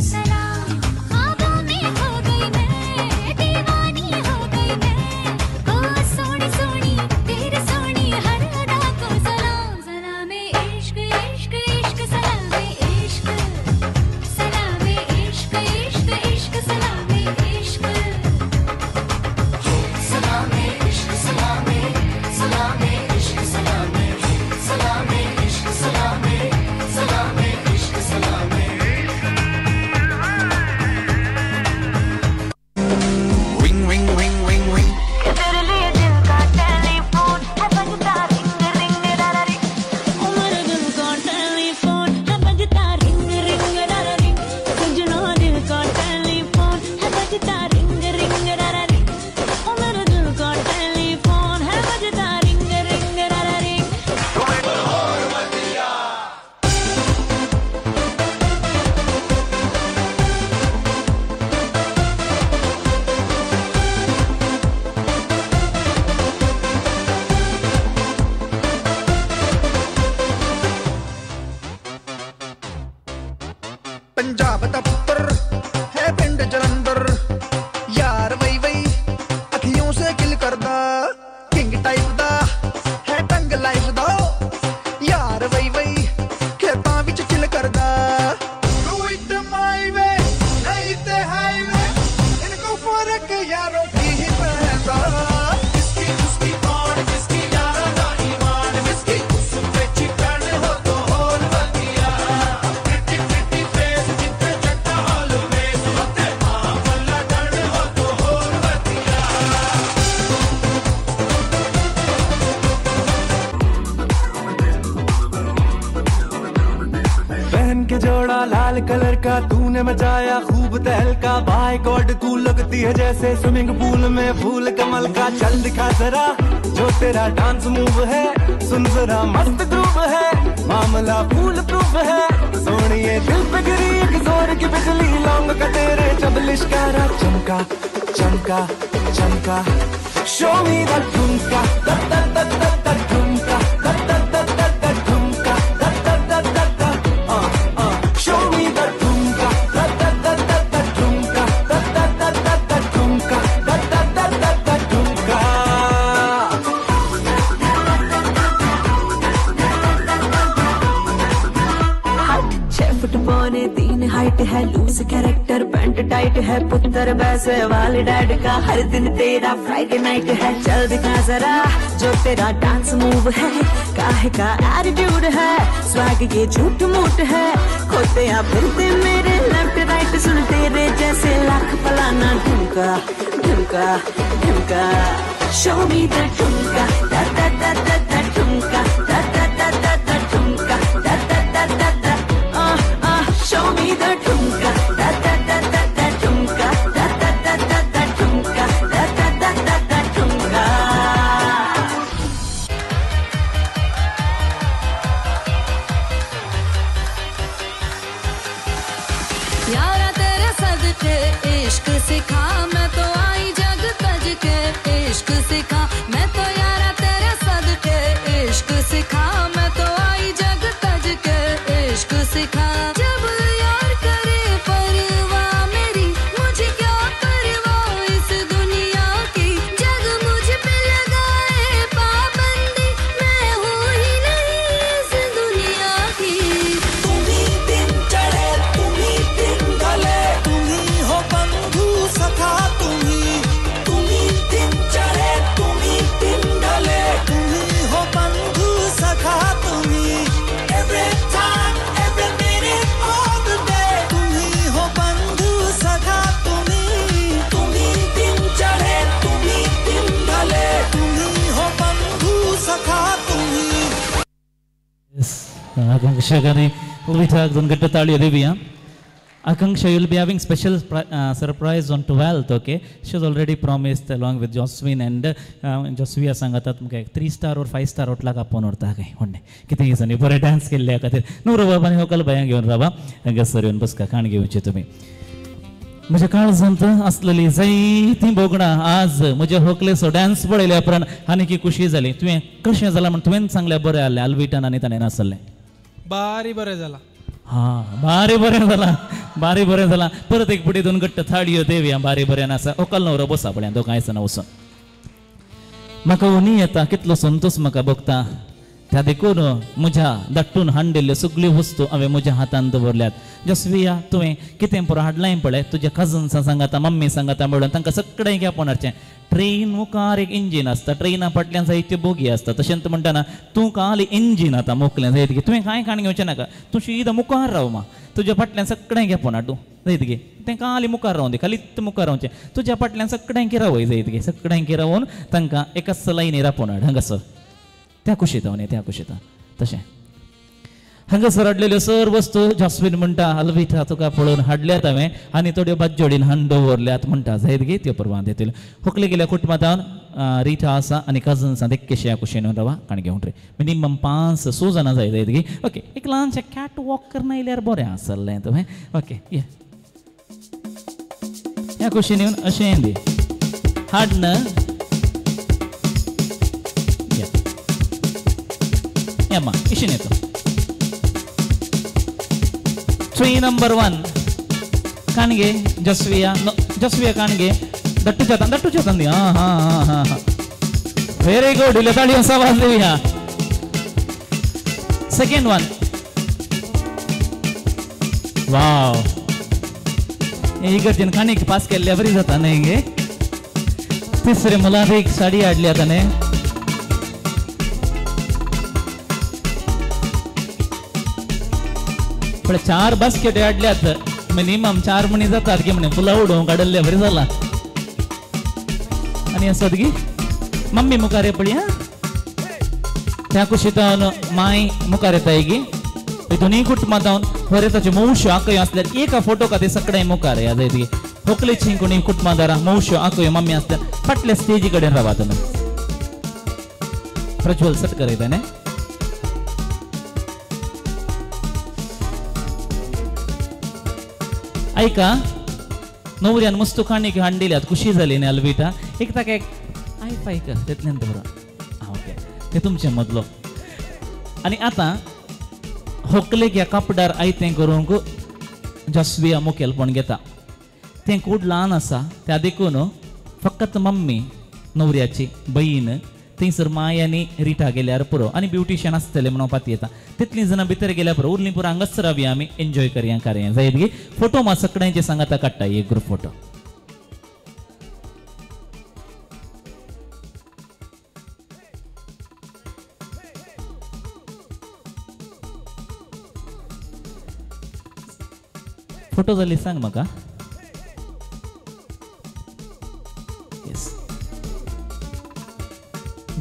पंजाब दा पुत्र है पिंड जलंधर यार वही वही अखियों से किल करदा किंग टाइप दा है टंग लाइफ दा यार वही वही खेतां विच चिल करदा डू इट माय वे नहीं ते हाईवे इनको फर्क यारों की ही पैदा किसकी किसकी कौन किसकी यारा दा ईमान किसकी उस पे चिकन हो तो और बतिया प्रिटी प्रिटी फेस जिते चट्टा ऑलवेज होते मां बल्ला डर हो तो और बतिया पहन के जोड़ा लाल कलर का तूने मचाया खूब तहलका बाय गॉड तू लगती है जैसे स्विमिंग पूल में फूल कमल का चल दिखा जरा जो तेरा डांस मूव है सुन जरा मस्त ग्रूव है मामला फूल प्रूफ है सोनिए दिल पे गिरी एक जोर की बिजली लौंग का तेरे जब लिश्कारा चमका चमका चमका शो मी द ठुमका the the the the the ठुमका the the the the the ठुमका the the the the the show me the ठुमका the the the the the ठुमका the the the the the ठुमका the the the the the ठुमका 6 foot पौने 3 height है loose character pant tight है पुत्र वैसे वाले डैड का हर दिन तेरा फ्राइडे नाइट है चल दिखा जरा जो तेरा डांस मूव है काहे का एटीट्यूड है स्वैग ये झूठ मूठ है खोते या फिरते मेरे लेफ्ट राइट सुन तेरे जैसे लाख फलाना ठुमका ठुमका ठुमका शो मी द ठुमका the the the the the ठुमका the the the the the ठुमका the the the the the show me the ठुमका the the the the the ठुमका the the the the the ठुमका the the the the the ठुमका यारा तेरे सदके इश्क सिखा मैं तो आई जग तज के इश्क सिखा मैं तो यारा तेरे सदके इश्क सिखा मैं तो आई जग तज के इश्क सिखा जब यार करे परवाह मेरी मुझे क्या परवाह इस दुनिया की जग मुझ पे लगाए पाबंदी मैं हूँ ही नहीं इस दुनिया की तुम्ही दिन चढ़े तुम्ही दिन ढले तुम्ही हो बंधु सखा तुम्ही दिन चढ़े तुम्ही दिन ढले तुम्ही हो बंधु सखा तुम्ही every time every minute all the day तुम्ही हो बंधु सखा तुम्ही दिन चढ़े तुम्ही दिन ढले तुम्ही हो बंधु सखा तुम्ही Akanksha Gani will be tagged on Getta Tali Arabia. Akanksha, you'll be having special surprise on 12th, okay? She's already promised along with Josephine and Josvia Sangatat 3-star or 5-star outla ka pon orta gai honne kiti isani pore dance ke liya katir no raba bani hokal bayan घेऊन raba gasar येऊन बस का कान घेऊन चे तुम्ही मुझे काळ संत असलेली जायती बोगणा आज मुझे होकले सो डान्स पळयले उपरांत आनी की खुशी जाली तुवें कशें जाला म्हण तुवें सांगले बरें आले अल्विटान आनी ताणें नासले बारी बरें जाला हां बारी बरें जाला परत एक पुटी दोन घट्ट थाळयो देवया बारी बरें नासा ओकल नवरो बसा पळय दोगांयच ना वचून म्हाका उनी येता कितलो संतोष म्हाका भोगता त्या देखून म्हज्या धाडटून हाडलेल्यो सगळ्यो वस्तू हांवें म्हज्या हातान दवरल्यात जसविया तुवें कितें पुरो हाडलां पळय तुज्या कजन्सां सांगाता मम्मी सांगाता मेळून तांकां सगळें घेवपाचें ट्रेन मुखार एक इंजीन आसता ट्रेना फाटल्यान जायत्यो बोगी आसता तशेंच म्हणटाना तूं खाली इंजीन आतां मोकलें जायत गे तुवें कांय काण घेवचें नाका तूं सीदा मुखार राव मा तुज्या फाटल्यान सगळें घेवना तूं जायत गे तें खाली मुखार रावून दी खालीच मुखार रावचें तुज्या फाटल्यान सगळ्यांकी रावय जायत गे सगळ्यांकी रावून तांकां एकाच लायनीर रापोवन हाड हांगासर त्या कुशीत न्ही त्या कुशीत तशें हांगासर हाडलेल्यो सर वस्तू जॉस्मिन म्हणटा अल्विटा तुका पळोवन हाडल्यात हांवें आनी थोड्यो बाजोडीन हाडून दवरल्यात म्हणटा जायत गे त्यो परवान येतल्यो होकले गेल्या कुटुंबांत रिटा आसा आनी कजन्सां देखकेशे ह्या कुशीन रावा काण घेवन रे मिनिमम 5-6 जाणां जाय जायत गे ओके एक ल्हानशें कॅट वॉक करना आयल्यार बरें आसलें तुवें ओके ह्या कुशीन येवन अशें दी हाड न येमा इशीन येतो Tree number 1. Kange, Josvia, no, Josvia Kange. Dattu Chatandi. Ha. Very good. Ilatali Savasvia. Second one. Wow. इकडचे खाणिक पास केल्ल्या बरी जाता न्ही गे. तिसरे मुलांत एक साडी हाडली ताणे. पण 4 बास्केट हाडल्यात. मिनिमम 4 मणी जातात की म्हणे फुला उडोवंक काडल्या बरी जाला. आणि असत की मम्मी मुखार पळी हा. त्या कुशीतावन माय मुखार येताय गी. दोन्ही कुटुंबात बरे ताचे मौश्यो आकयो असल्यार एका फोटो खातीर सगळे मुखार या जायत गी. होकलेची कोणी कुटुंबादारा मौश्यो आकयो मम्मी असल्यार फाटल्या स्टेजी कडेन रावा तुमी. प्रज्वल सटकर येताने. ऐका नवऱ्यान मस्त खाणीक हांडिल्यात खुशी जाली न्ही अल्विटा. एक ताका एक आयक तेतल्यान बरो. ओके ते तुमचे मदलो. आणि आता होकलेक ह्या कापडार आयतें करूंक जस्विया मुखेलपण घेता. तें खूब ल्हान आसा त्या देखून फकत मम्मी नवऱ्याची बहीण थंयसर माय आनी रिटा गेल्यार पुरो आनी ब्युटिशियन आसतले म्हणून पाती येता. तितलीं जाणां भितर गेल्यार पुरो. उरलीं पुरो हांगाच रावया आमी एन्जॉय करया कार्या जायत गी. फोटो मात सगळ्यांचे सांगाता काडटा एक ग्रूप फोटो. फोटो जाली सांग म्हाका.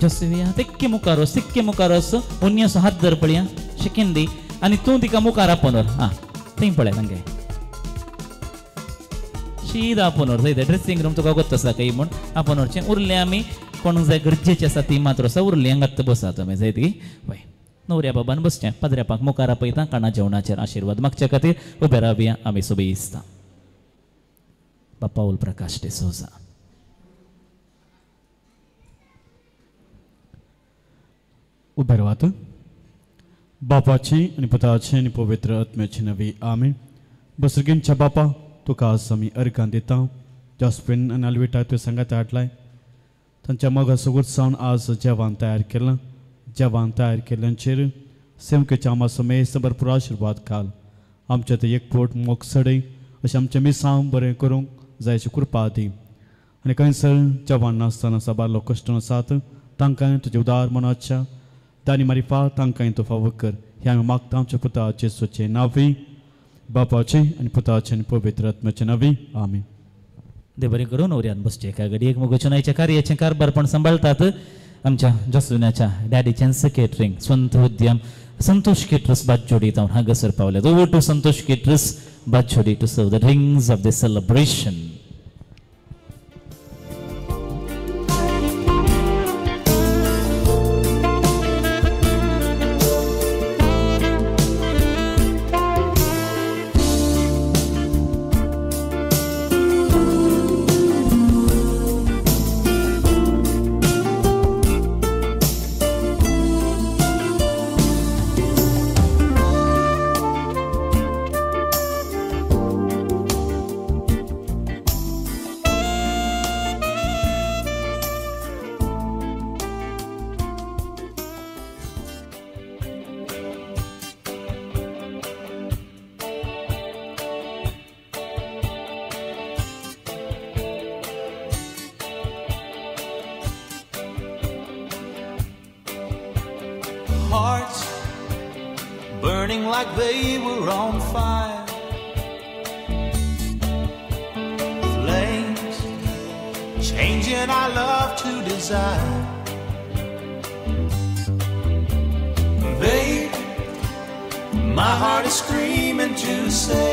जसविया तिक्के मुखार वच. ओन्यसो हात धर पळया शिकिंदी आनी तूं तिका मुखार आपोनर. हा थंय पळय तांगे शीदा आपोनर. जाय ड्रेसिंग रूम तुका गोत आसा काही म्हूण आपोनरचें. उरलें आमी कोण जाय गरजेचें आसा ती मात्र आसा. उरलीं हांगात बसा तुमी जायत गी. पळय नवऱ्या बाबान बसचें. पदऱ्यापाक मुखार आपयता. काणा जेवणाचेर आशिर्वाद मागचे खातीर उबे रावया आमी सोबी इस्ता. पाऊल प्रकाश डिसोजा. उबे रावात. बापाची आनी पुताची आनी पवित्र आत्म्याची नवी आमीन. बसर्गींच्या बापा तुका आज आमी अर्गां दिता. जॉस्पिन आनी अल्विटा तुवें सांगात हाडलाय. तांच्या मोगाचो उत्सवान आज जेवण तयार केलां. जेवण तयार केल्यांचेर सेवकेच्या आमाचो मेज भरपूर आशिर्वाद घाल. आमचे ते एकपोट मोग सडय अशें आमचें मिसांव बरें करूंक जाय अशी कृपा दी. आनी खंयसर जेवण नासतना साबारलो कश्ट आसात तांकां तुजे उदार मनाच्या दानी मारिफा तांकां तूं फावो कर. हें आमी मागता आमच्या पुताचे सुचे नावी बापाचे आनी पुताचे आनी पवित्र आत्म्याचे नावी आमीन. देव बरें करून नवऱ्यान बसचे. एका घडी एक मोगचुनायच्या कार्याचें कारभारपण सांबाळतात आमच्या जसुनाच्या डॅडीचें सेक्रेटरींग स्वंत उद्यम संतोष केटरस बाजोडी जावन हांगासर पावल्यात. ओवर टू संतोष केटरस बाजोडी to serve the rings of the celebration. Hearts burning like they were on fire. Flames changing our love to desire. Babe, my heart is screaming to say,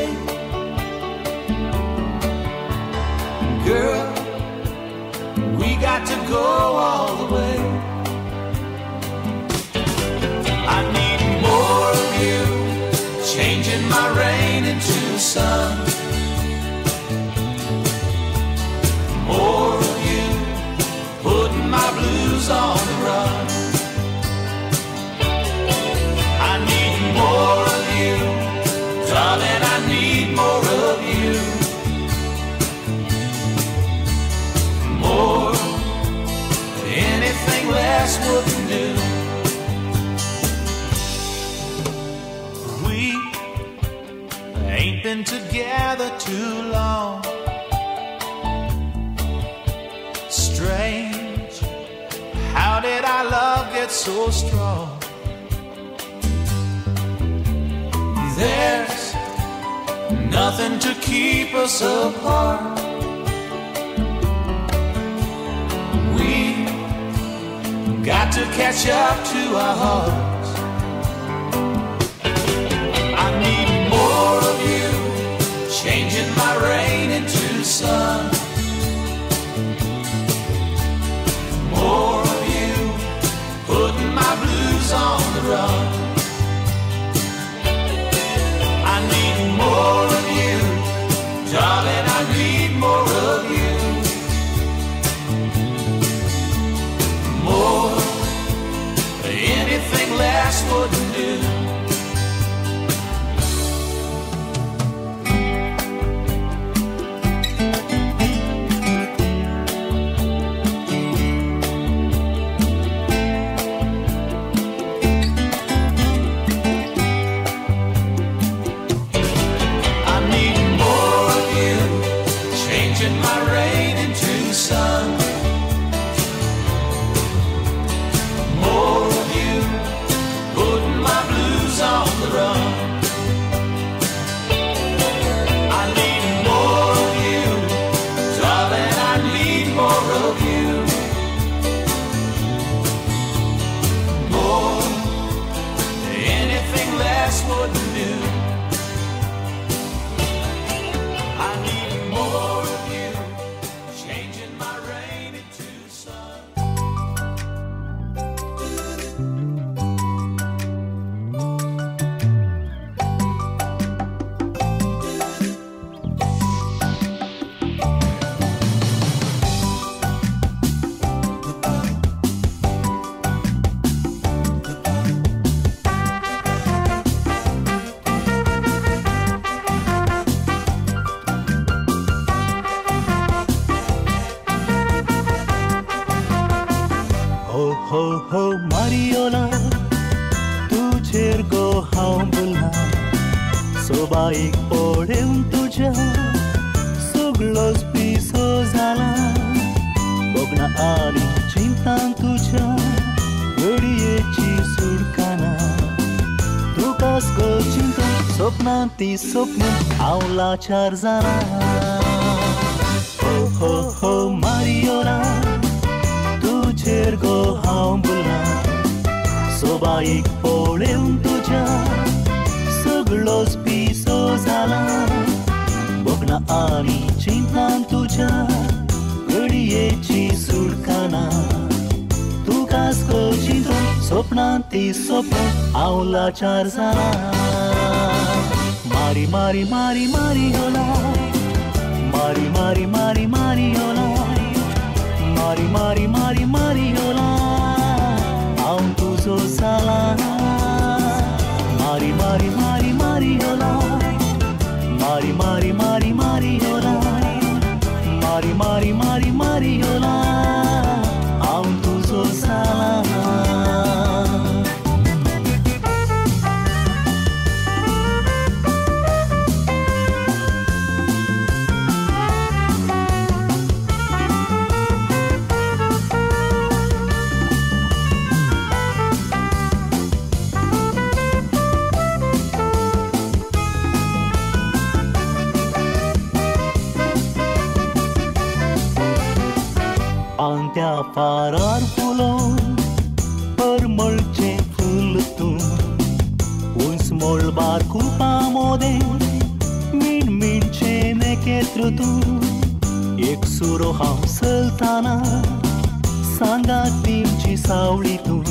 girl, we got to go all the way. I need more of you, changing my rain into sun. More of you, putting my blues on the run. I need more of you, darling, I less wouldn't do. We ain't been together too long. Strange, how did our love get so strong? There's nothing to keep us apart. We got to catch up to our hearts. I need more of you, changing my rain into sun. More of you, putting my blues on the run. I need more of you, darling, I need more of you. More, anything less wouldn't do. Bike पळेवन तुझ्या सगळोच पिसो जाला बगना आनी चिंतान तुझ्या घडयेची सुडकाना तुकाच गो चिंता स्वप्नांत ती स्वप्न हांव लाचार जाना हो हो हो मारियोला तुझेर गो हांव बुला सो बाईक पळेवन तुझ्या सगळोच पिसो जाला बगना आनी चिंतान तुझ्या घडयेची सुडकाना तुकाच गो चिंता स्वप्नांत ती स्वप्न हांव लाचार जाना मारी मारी मारी मारी होला मारी मारी मारी मारी होला मारी मारी मारी मारी होला हांव तुजो जाला मारी मारी मारी मारी होला मारी मारी मारी मारी होला मारी मारी मारी मारी होला हांव तुजो जाला त्या पारार फुलोन परमळचे फूल तूं उंच मोळबार कुपा मोदे मीण मीणचे नेकेत्र तूं एक सुरो हांव चलताना सांगा तिमची सावळी तूं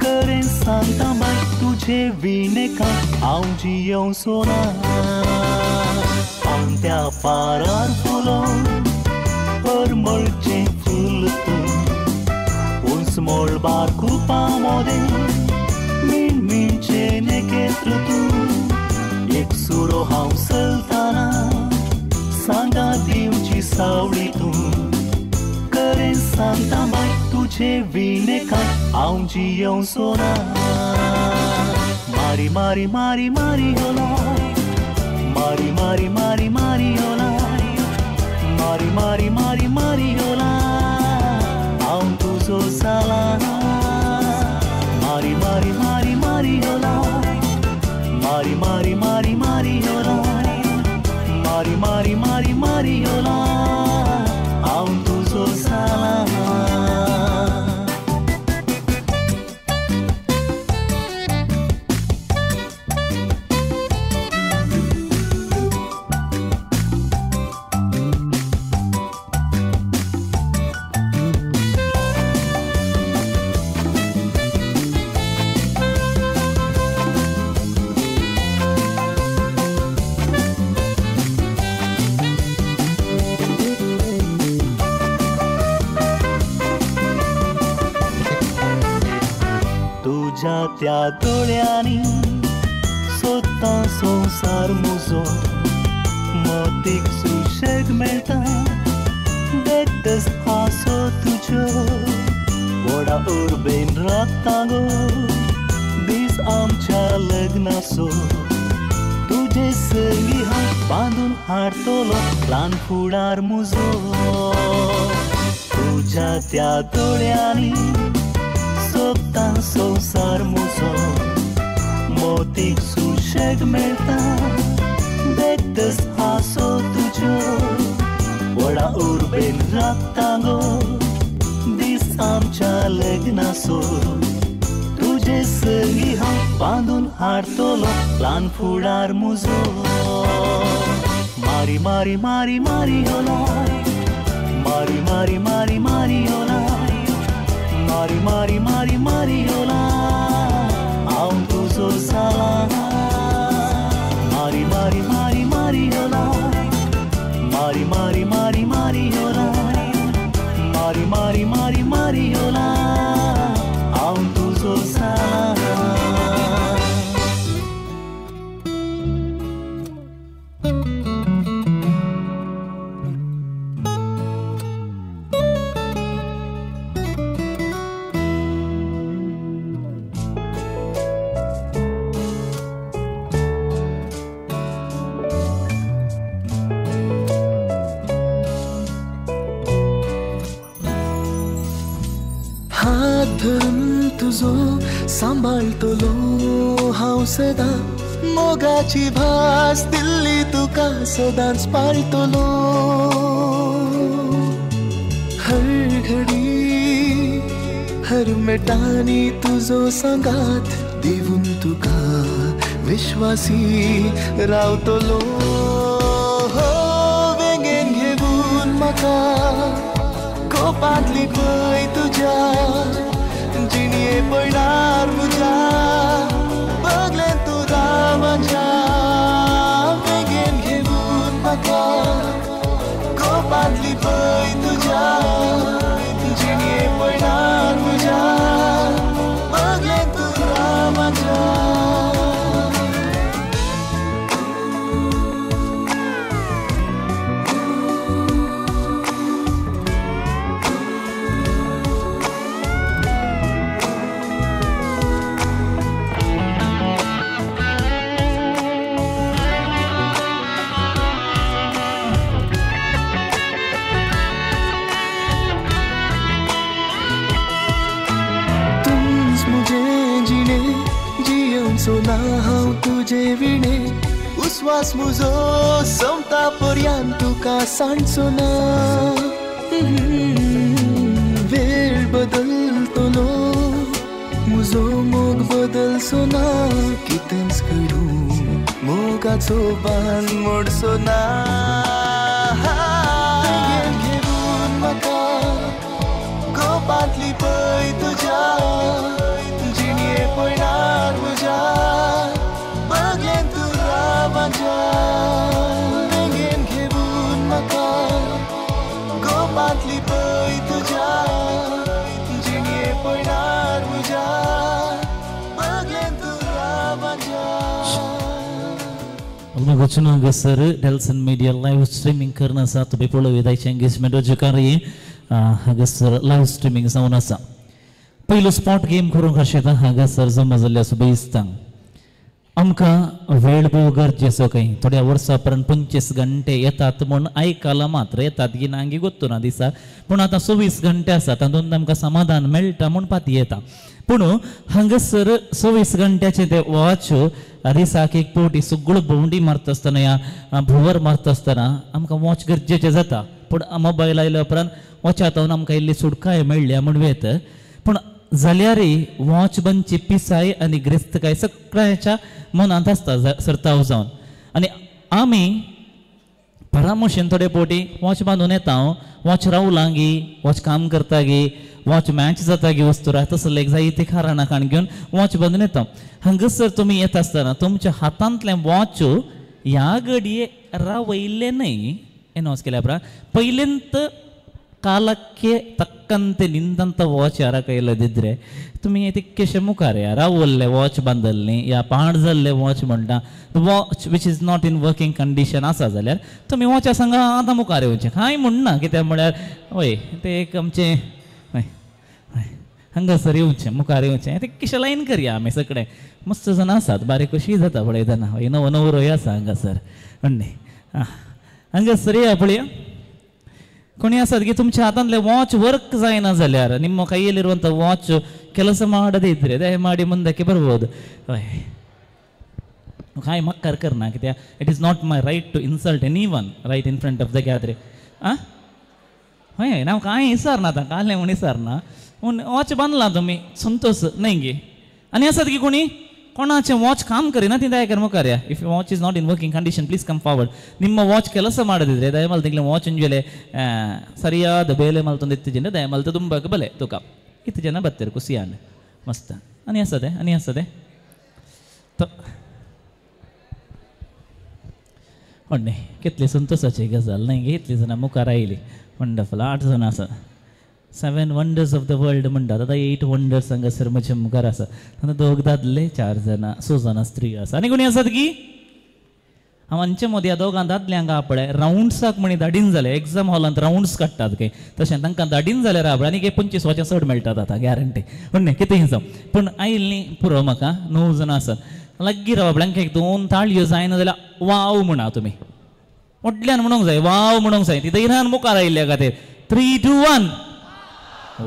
करेन सांगता माय तुझे विणेका हांव जियों सोना त्या पारार फुलोन परमळचे फूल तूं उंच मोळबार कुपा मोदे मीण मीणचे नेकेत्र तूं एक सुरो हांव चलताना सांगा दिवची सावळी तूं करेन सांगता माय तुझे तुझे वीणे का आऊंची येऊं सोना मारी मारी मारी मारी होला मारी मारी मारी मारी होला मारी मारी मारी मारी होला आऊं तुझो साला मारी मारी मारी मारी होला मारी मारी मारी मारी होला मारी मारी मारी मारी होला आऊं तुझो साला तुझ्या त्या दोळ्यांनी सोदता संसार मुजो मोतीक सुशेग मेळटा बेतस हांसो तुज्यो व्हडा उर्बेन राखता गो दीस आमच्या लग्नाचो तुजे संगी हात बांदून हाडटलो ल्हान फुडार मुजो तुझ्या त्या दोळ्यांनी सोदता संसार मुजो मोतीक सुशेग मेळटा बेतस हांसो तुज्यो व्हडा उर्बेन राखता गो दीस आमच्या लग्नाचो तुजे संगी हात बांदून हाडटलो ल्हान फुडार मुजो मारी मारी मारी मारी होला मारी मारी मारी मारी होला मारी मारी मारी मारी होला आऊं तुझो साला मारी मारी मारी मारी होला मारी मारी मारी मारी होला मारी मारी मारी मारी होला आऊं तुझो साला धरून तुझो सांबाळतलो हांव सदां मोगाची भास दिल्ली तुका सदांच पाळटलो हर घडी हर मेटांनी तुजो सांगात दिवून तुका विश्वासी रावतलो वेंगेन घेवून म्हाका कोपांतली पळय तुज्या जिणये पडणार म्हज्या बगलेन तूं रावाच्या वेगेन घेवून म्हाका कोपांतली पळय तुज्या जिणये पडणार म्हज्या बगलेन तूं रावाच्या सोना हांव तुजे विणे उस्वास म्हजो सोमता पर्यंत तुका सांडचो ना वेळ बदलतलो म्हजो मोग बदलचो ना कितेंच करूं मोगाचो बांद मोडचो ना घेवून म्हाका कोपांतली पळय तुज्या जिणये पडणार म्हज्या बगलेन तूं रावाच्या वेगेन घेवून म्हाका कोपांतली पळय तुज्या जिणये पडणार म्हज्या बगलेन तूं रावाच्या Gosar Delson Media live streaming karena satu bepolo widai engagement ojo kari हांगासर लायव्ह स्ट्रिमींग जावन आसा. पयलो स्पॉट गेम करूंक कशें येता हांगासर जमा जाल्ले आसूं बेइस्तांक. आमकां वेळ भोव गरजेचो खंय. थोड्या वर्सां पर्यंत 25 घंटे येतात म्हूण आयकलां मात्र येतात की ना आंगी गोत्तू ना दिसा. पूण आतां 24 घंटे आसा तातूंत आमकां समाधान मेळटा म्हूण पाती येता. पूण हांगासर 24 घंट्याचे ते वॉच दिसाक एक पावटी सगळो भोंवडी मारता आसतना या भुंवर मारता आसतना आमकां वॉच गरजेचें जाता. पूण मोबायल आयल्या उपरांत वॉचांतल्यान आमकां इल्ली सुटकाय मेळ्ळ्या म्हूण वेत. पूण जाल्यारय वॉच बंदची पिसाय आनी ग्रेस्तकाय सगळ्याच्या मनांत आसता सर्ताव जावन. आनी आमी परामुशेन थोडे पावटी वॉच बांदून येता. वॉच रावलां गी, वॉच काम करता गी, वॉच मॅच जाता गी वस्तुरा तसले जायती खाराणां खाण घेवन वॉच बांदून येता. हांगासर तुमी येता आसतना तुमच्या हातांतलें वॉच ह्या घडये रावयल्लें न्हय एनॉस केल्या उपरांत ಪೈಲೆಂತ ಕಾಲಕ್ಕೆ ತಕ್ಕಂತೆ ನಿಂದಂಥ ವಾಚ್ ಯಾರ ಕೈಯಲ್ಲದಿದ್ದರೆ ತುಮಿ ಇದಕ್ಕೆ ಮುಖಾರೆ ಯಾರ ಒಳ್ಳೆ ವಾಚ್ ಬಂದಲ್ಲಿ या पाणजल्ले वॉच म्हणटा watch which is not in working condition आसा जाल्यार तुमी वॉचा सांगा आतां मुखार येवचें कांय म्हणना कित्याक म्हळ्यार हय ते एक आमचें हांगासर येवचें मुखार येवचें ते कशें लायन करया आमी सगळे मस्त जाण आसात बारीक कशी जाता पळयतना हय नवो नवरोय आसा हांगासर अन्नी हांगासर या पळया कोणी आसात की तुमच्या हातांतले वॉच वर्क जायना जाल्यार ನಿಮ್ಮ ಕೈಯಲ್ಲಿರುವಂಥ ವಾಚ್ ಕೆಲಸ ಮಾಡದೇ ಇದ್ರೆ ದಯಮಾಡಿ ಮುಂದಕ್ಕೆ ಬರ್ಬೋದು काय मक्कार करना कित्याक it is not my right to insult anyone right in front of the gathering हय हांव कांय विचारना आतां काले म्हूण विचारना पूण वॉच बांदला तुमी संतोष न्हय गे आनी आसात की कोणी कोणाचें वॉच काम करिना ती दयाकर मुखार या if watch is not in working condition please come forward ನಿಮ್ಮ ವಾಚ್ ಕೆಲಸ ಮಾಡದಿದ್ರೆ ದಯಮಾಡಿ ತಿಂಗಳ ವಾಚ್ ಇಂಜಲೆ ಸರಿಯಾದ ಬೇಲೆ ಮಲ್ತೊಂದು ಇತ್ತು ಜನ ದಯಮಾಡಿ ತುಂಬಾಗ ಬಲೆ ತುಕ ಇತ್ತು ಜನ ಬರ್ತಾರೆ ಖುಷಿಯಾನ ಮಸ್ತ್ ಅನಿ ಹಸದೆ ಹೊಣ್ಣೆ कितली संतोषाची गजाल नाही गे इतली जणां मुखार आयली वंडरफुल 8 जण आसा 7 वंडर्स ऑफ द वर्ल्ड म्हणटात आतां 8 वंडर्स हांगासर म्हजे मुखार आसा आतां 2 दादले 4 जाणां 6 जाणां स्त्री आसा आनी कोणी आसात की हांव हांचे मदीं ह्या दोगां दादल्यांक आपळय रावंड्साक म्हणी धाडीन जाले एग्जाम हॉलांत रावंड्स काडटात खंय तशें तांकां धाडीन जाल्यार आपळय आनी 25 वाच्या चड मेळटात आतां गॅरंटी पूण कितें जावं पूण आयिल्ली पुरो म्हाका 9 जाणां आसात लग्गी रावपल्यांक एक 2 ताळयो जायना जाल्यार वाव म्हणा तुमी व्हडल्यान म्हणूंक जाय वाव म्हणूंक जाय ती धैर्यान मुखार आयिल्ल्या खातीर 3, 2, 1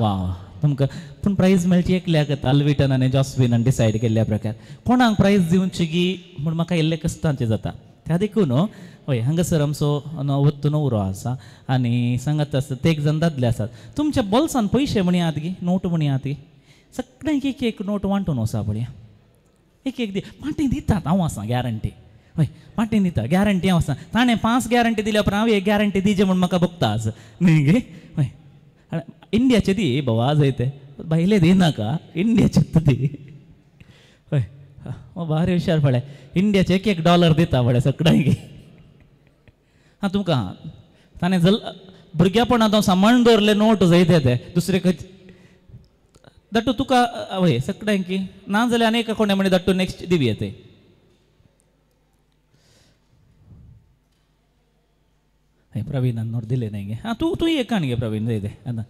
वाव तुमकां पूण प्रायज मेळची एकल्याक अल्विटन आनी जॉस्विनान डिसायड केल्ल्या प्रकार कोणाक प्रायज दिवची की म्हूण म्हाका इल्ले कश्टांचें जाता त्या देखून हय हांगासर आमचो नवत्तो नवरो आसा आनी सांगात आसता ते एक जण दादले आसात तुमच्या बोल्सान पयशे म्हणी आहात गी नोट म्हणी आहात गी सगळ्यांक एक एक नोट वांटून वचा पळया एक एक दी पाटी दितात हांव आसा गॅरंटी हय पाटी दिता गॅरंटी हांव आसा ताणें 5 गॅरंटी दिल्या उपरांत हांव एक गॅरंटी दिजे म्हूण म्हाका बगता आज न्ही गे हय इंडियाचे दी बाबा आज ते भायले दिनाका इंडियाचे दी हय भारी हुशार पळय इंडियाचे एक $1 दिता पळय सगळ्यांक हां तुमकां ताणें भुरग्यापणांत हांव सांबाळून दवरले नोट जायते ते दुसरे खंय दट्टू तुका हय सगळ्यांक ना जाल्यार आनीक कोणें म्हणे दट्टू नेक्स्ट दिवया ते हय प्रवीणान नोट दिले न्हय गे हां तूं एक आनी गे प्रवीण जाय ते आतां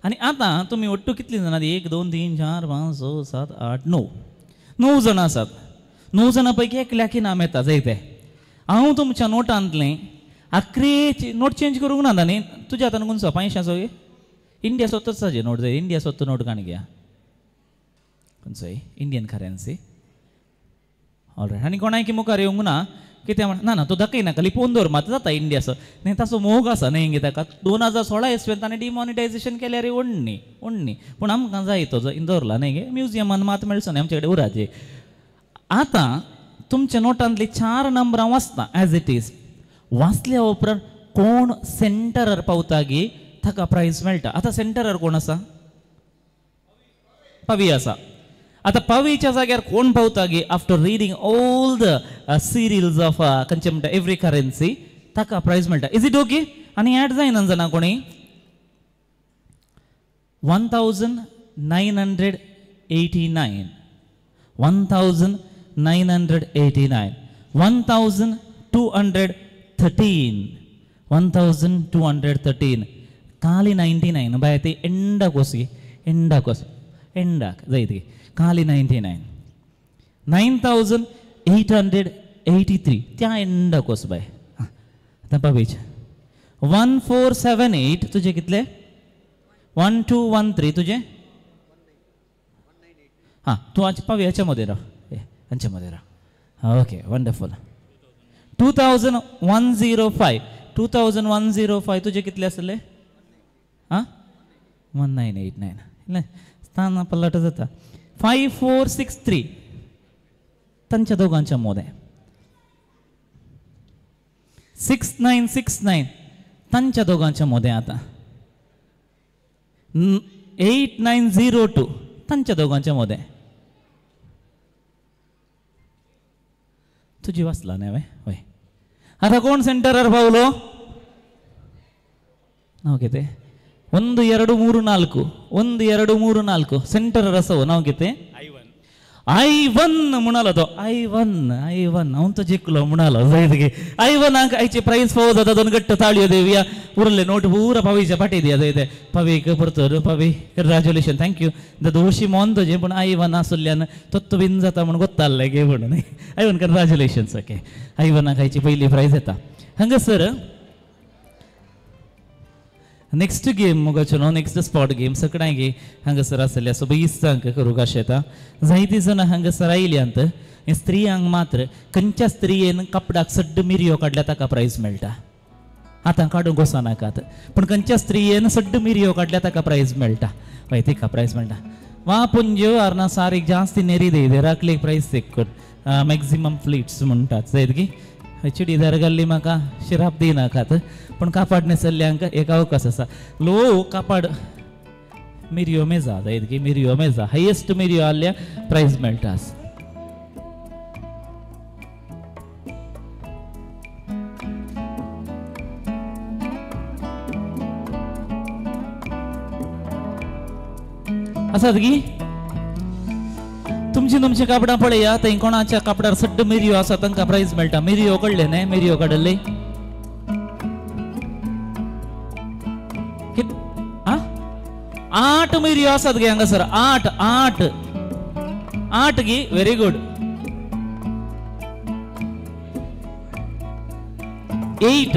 आनी आतां तुमी ಒಟ್ಟು कितली जाणां 1, 2, 3, 4, 5, 6, 7, 8, 9 जाणां आसात 9 जाणां पैकी एकल्याक इनाम येता जाय ते हांव तुमच्या नोटांतलें आखरेची नोट चेंज करूंक ना न्ही तुज्या हातान खंयचो 500चो इंडिया स्वताची नोट जाय इंडिया स्वता नोट काण घ्या खंयचो इंडियन करन्सी ऑलरायट आनी कोणाय मुखार येवंक ना कितें म्हण ना तो दाखयना लिपोवन दवर मात जाता इंडियाचो न्ही ताचो मोग आसा न्ही हिंगे ताका 2016 इसवेंत ताणें डिमॉनिटायजेशन केल्यार ओडणी पूण आमकां जाय तो दवरला न्ही गे म्युजियमान मात मेळचो न्ही आमचे कडेन उराचे आतां तुमच्या नोटांतली 4 नंबरां वाचता एज इट इज वाचल्या उपरांत कोण सेंटरार पावता गे ताका प्रायज मेळटा आतां सेंटरार कोण आसा पवी आसा आतां पवीच्या जाग्यार कोण पावता गे after reading all the serials of खंयचे म्हणटा एवरी करन्सी ताका प्रायज मेळटा इज इट ओके आनी एड जायना जाणा कोणी 1989 1213 ಖಾಲಿ 99 ಬಾಯ್ ते ಎಂಡಾಕ್ ವಸ್ಗೆ ಎಂಡಾಕ್ ಜೈತ್ಗೆ ಖಾಲಿ 99 9883 त्या ಎಂಡಾಕ್ वस बाय आता पवेज 1478 तुझे कितले 1213 तुझे हां तू आज पावे याच्यामध्ये राह यांच्यामध्ये राह ओके वंडरफुल 2105 तुझे कितले असले हां 1989 ಇಲ್ಲ स्थान पलट जाता 5463 त्यांच्या दोघांच्या मध्ये 6969 त्यांच्या दोघांच्या मध्ये आता 8902 त्यांच्या दोघांच्या मध्ये तुझी वाचला नाही होय आता कोण सेंटरर पावलो नाव किती 1 2 3 4 1 2 3 4 सेंटरर असं नाव किती I1 म्हणाला तो I1 ಅವನು तो जिंकलो म्हणालो जायदगे I1 अंक आयचे प्राइस फावो जाता दोन गट्ट ताळयो देविया उरले नोट पूरा पवीच्या पाठी दिया जायते पवीक परतर पवी कंग्रॅच्युलेशन थँक्यू दोशी मोन तुझे पण I1 आसल्यान तत्व बिन जाता म्हणून गोत्ताले गे म्हणून I1 कंग्रॅच्युलेशन्स ओके I1 आयची पहिली प्राइस येता हंगसर नेक्स्ट गेम मुगाचो नेक्स्ट स्पॉट गेम सगळ्यांगे हांगसर आसले सो 20 अंक करूंक आशेता जायती जण हांगसर आयल्यांत स्त्रियांक मात्र खंयच्या स्त्रियेन कपडाक सड्ड मिरयो काडल्या ताका प्राइज मेळटा आतां काडूंक वचनाकात पण खंयच्या स्त्रियेन सड्ड मिरयो काडल्या ताका प्राइज मेळटा हय तिका प्राइज मेळटा वा पुंज्यो आर्ना सारीक जास्ती नेरी दे राखले प्राइज सेक मॅक्झिमम फ्लिट्स म्हणटात जायत चिडीदार घाल्ली म्हाका शिराप दिनाकात पण कापाड नेसल्ल्यांक एक अवकाश आसा लो कापाड मिरयो मेजा जायत की मिरयो मेजा हायेस्ट मिरयो आसल्या प्राइज मेळटा आसात की तुमची कापडां पळया थंय कोणाच्या कापडार सड्ड मिरयो आसा तांकां प्राइज मेळटा मिरयो कळले न्हय मिरयो काडले 8 मिरयो आसात गे हांगासर 8 गी व्हेरी गुड 8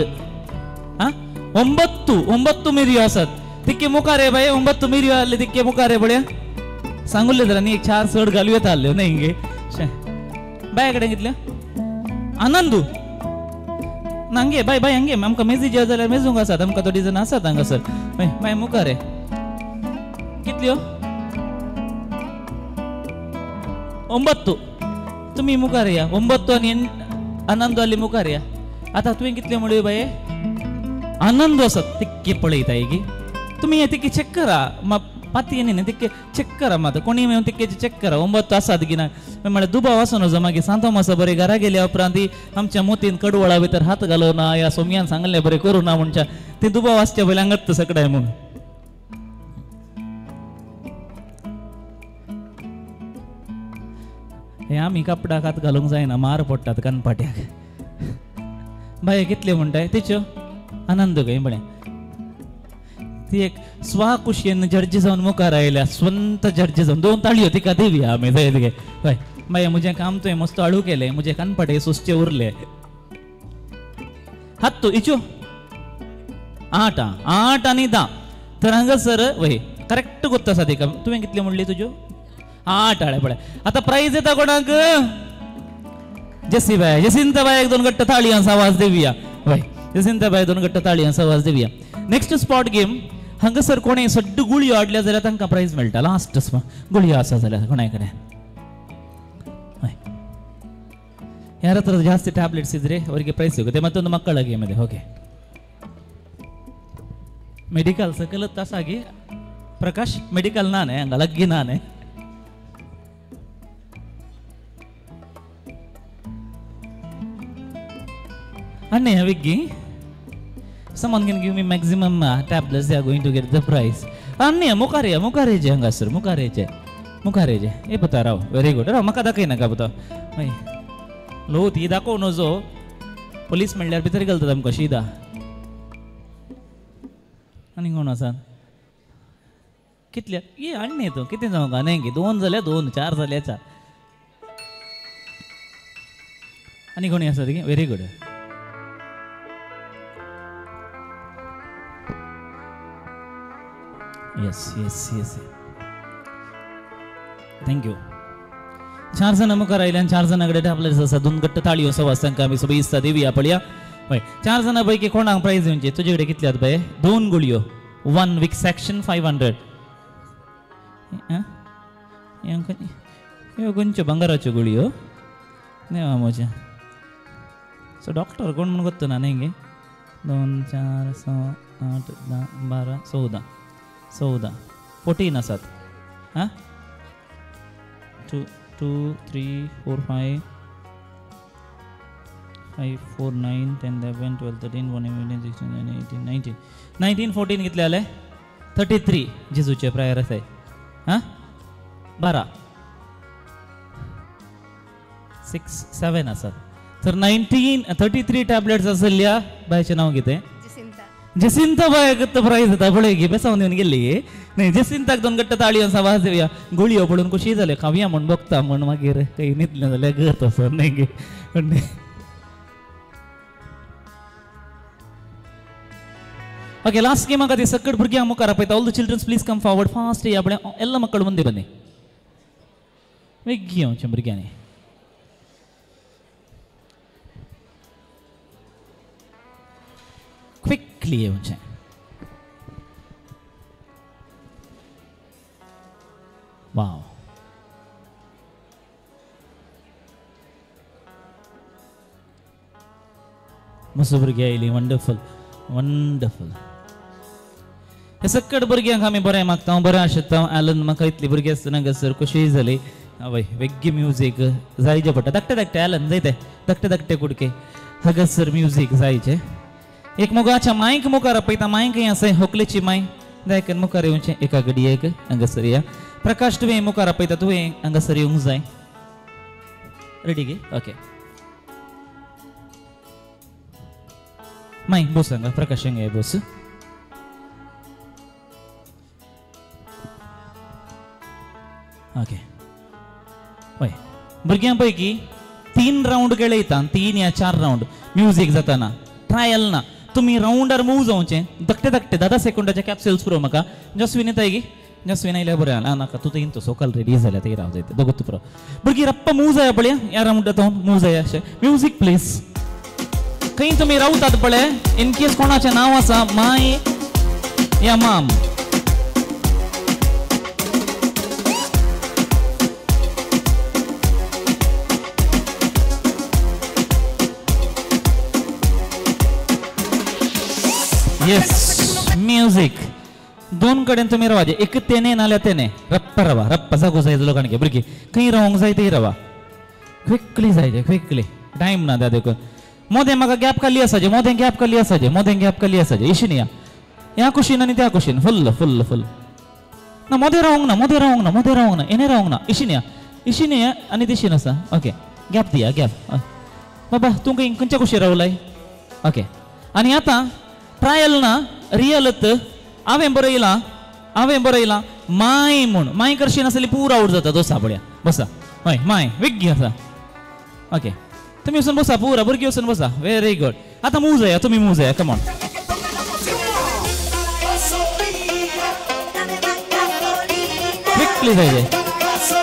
9 मिरयो आसात तिक्के मुखारे बाय 9 मिरयो आले तिक्के मुखारे बळ्या सांगुल्ले जरा नी एक 4 चड घालू येता आल्यो न्हय हिंगे बाय कडेन कितल्या आनंदू नांगे बाय हंगे आमकां मेजी जेव जाल्यार मेजूंक आसात आमकां थोडी जाण आसात हांगासर बाय मुखारे कितल्यो 9 तुम्ही मुखार या 9 आणि आनंद आली मुखार या आता तुवें कितल्यो म्हणल्यो बाये आनंद आसात तिक्के पळयता की तुम्ही हे तिके चेक करा पाती न्ही तिके चेक करा मात कोणी मेळून तिकेचे चेक करा 9 आसात की ना म्हळ्यार दुबाव आसो नजो मागीर सांतो मातसो बरें घरा गेल्या उपरांत आमच्या मोतीन कडवळा भितर हात घालो ना या सोमयान सांगले बरें करूं ना म्हणच्या ते दुबाव आसचे पयलीं हांगात सगळ्या म्हणून हे आमी कापडाक हात घालूंक जायना मार पडटात कानपाट्याक बाय कितले म्हणटाय तेच्यो आनंद गय म्हणे ती एक स्वाकुशीन जड्जी जावन मुखार आयल्या स्वंत जड्जी जावन 2 ताळयो तिका दिवया आमी जायत गे बाय बाय म्हजें काम तुवें मस्त हळू केलें म्हजे कानपाटे सुस्ते उरले हात तू इच्यो 8 आनी 10 तर हांगासर वय करेक्ट गोत्त आसा तिका तुवें कितले म्हणली तुज्यो 8 आळे पळय आता प्राइज येता कोणाक जसीबाई जसिंताबाई 2 गट्ट ताळयांचो आवाज देवया वय जसिंताबाई 2 गट्ट ताळयांचो आवाज देवया नेक्स्ट स्पॉट गेम हांगासर कोणी सड्ड गुळयो आडल्या जाल्यार तांकां प्राइज मेळटा लास्ट गुळयो आसा जाल्यार कोणाय कडेन यार हत्र ಜಾಸ್ತಿ ಟ್ಯಾಬ್ಲೆಟ್ಸ್ ಇದ್ರೆ ಅವರಿಗೆ ಪ್ರೈಸ್ ಸಿಗುತ್ತೆ ಮತ್ತೊಂದು ಮಕ್ಕಳ ಗೇಮ್ ಇದೆ ಓಕೆ ಮೆಡಿಕಲ್ ಸಕಲ ತಾಸಾಗಿ ಪ್ರಕಾಶ್ ಮೆಡಿಕಲ್ ನಾನೇ ಹಂಗಲಗ್ಗಿ ನಾನೇ अन्य Viggy, someone can give me maximum tablets, they are going to get the prize. अन्य मुखारेजे हंगासर मुखारेजे हे पता राव वेरी गुड राव म्हाका दाखय नाका पता हय लो ती दाखोव न्हू जो पुलीस म्हणल्यार भितर घालतात आमकां शिदा आनी कोण आसात कितल्या ये आनी तूं कितें जावं का न्ही 2 जाल्या 2 4 जाल्या 4 आनी कोणी आसा ती very good yes yes yes thank you 4 जण मुखार आयल्यान 4 जाणां कडेन आपल्याक आसा 2 गट्ट ताळयो सवास तांकां आमी सगळी इस्ता देवया पळया हय 4 जाणां पैकी कोणाक प्रायज दिवचे तुजे कडेन कितले आहात बाय 2 गुळयो 1 विक सेक्शन 500 ह्यो खंयच्यो भांगाराच्यो गुळयो देवा म्हज्या सो डॉक्टर कोण म्हणून गोत्तना न्ही 2 4 6 8 10 12 14 14 आसात हां 2 3 4 5 5 4 9 10 11 12 13 14 15 16 17 18 19 14 कितले जाले 33 जेजूचे प्रायर आसाय हां 12 6 7 आसात तर 33 टॅबलेट्स आसल्या बायचें नांव कितें जसिंता बाय गत्त प्रायज येता पळय गे बेसावन येवन गेल्ली न्ही जसिंताक 2 गट्ट ताळयो आवाज दिवया गुळयो पळोवन कशी जाले खावया म्हण बघता म्हण मागीर काही न्हिदलें जाल्यार गत असो न्ही गे ಓಕೆ ಲಾಸ್ಟ್ ಗೇಮ್ ಆಗತ್ತೆ ಸಕ್ಕಡ್ ಬುರ್ಗಿ ಮುಖಾರ ಪೈತಾ all the childrens please come forward fast ಯಾಬಳೆ ಎಲ್ಲ ಮಕ್ಕಳು ಮುಂದೆ ಬನ್ನಿ ವೆಗ್ಗಿಯೋ ಚಂಬರ್ಗ್ಯಾನಿ क्विकली येवचें वाव मस्त भुरगीं आयलीं वंडरफुल वंडरफुल हे सगळ्या भुरग्यांक आमी बरें मागता बरें आशिता एलन म्हाका इतली भुरगीं आसतना गसर कशी जाली आवय वेगळी म्युजीक जायचे पडटा धाकटे धाकटे एलन जायते धाकटे धाकटे कुडके हांगासर म्युजीक जायचे एक मोगाच्या मायक मुखार आपयता मायक आसा होकलेची माय दायकन मुखार येवचें एका घडयेक हांगासर या प्रकाश तुवें मुखार आपयता तुवें हांगासर येवंक जाय रेडी गे ओके माय बस हांगा प्रकाश हांगा बस ओके हय भुरग्यां पैकी 3 राउंड खेळयता 3 या 4 राउंड म्युजीक जाताना ट्रायल ना तुम्ही राउंडार मूव जावचे धाकटे धाकटे 10 सेकंदाच्या कॅप्सूल्स पुरो म्हाका जस्विन येता गी जस्विन आयल्या बरें आला नाका तूं इंतो सोकाल रेडी जाल्या ते राव जायते दोगूत पुरो भुरगीं रप्पा मूव जाय पळय ह्या राउंडांत मूव जाय अशें म्युजीक प्लीज खंय तुमी रावतात पळय इन केस कोणाचें नांव आसा माय या माम येस म्युजीक 2 कडेन तुमी रावाचे एक तेने नाल्या तेने रप्पा रावा रप्पा जागो जाय लोकांनी भुरगीं खंय रावंक जाय थंय रावा क्विकली जायचे क्विकली टायम ना त्या देखून मोदें म्हाका गॅप खाली आसाचे मोदें गॅप खाली आसाचे मोदें गॅप खाली आसाचे इशिन या ह्या कुशीन आनी त्या कुशीन फुल्ल फुल्ल फुल्ल ना मोदें रावंक ना मोदें रावंक ना मोदें रावंक ना एने रावंक ना इशिन या आनी दिशीन आसा ओके गॅप दिया गॅप बाबा तूं खंयच्या कुशीन रावलाय ओके आनी आतां ट्रायल ना रियलत हांवें बरयलां माय म्हूण माय करशी नासली पूर आवट जाता दोसा पळया बसा हय माय वेग्गी आसा ओके तुमी वचून बसा पुरा भुरगीं वचून बसा व्हेरी गुड आतां मूव जाया तुमी मूव जाया कमॉन क्विकली जाय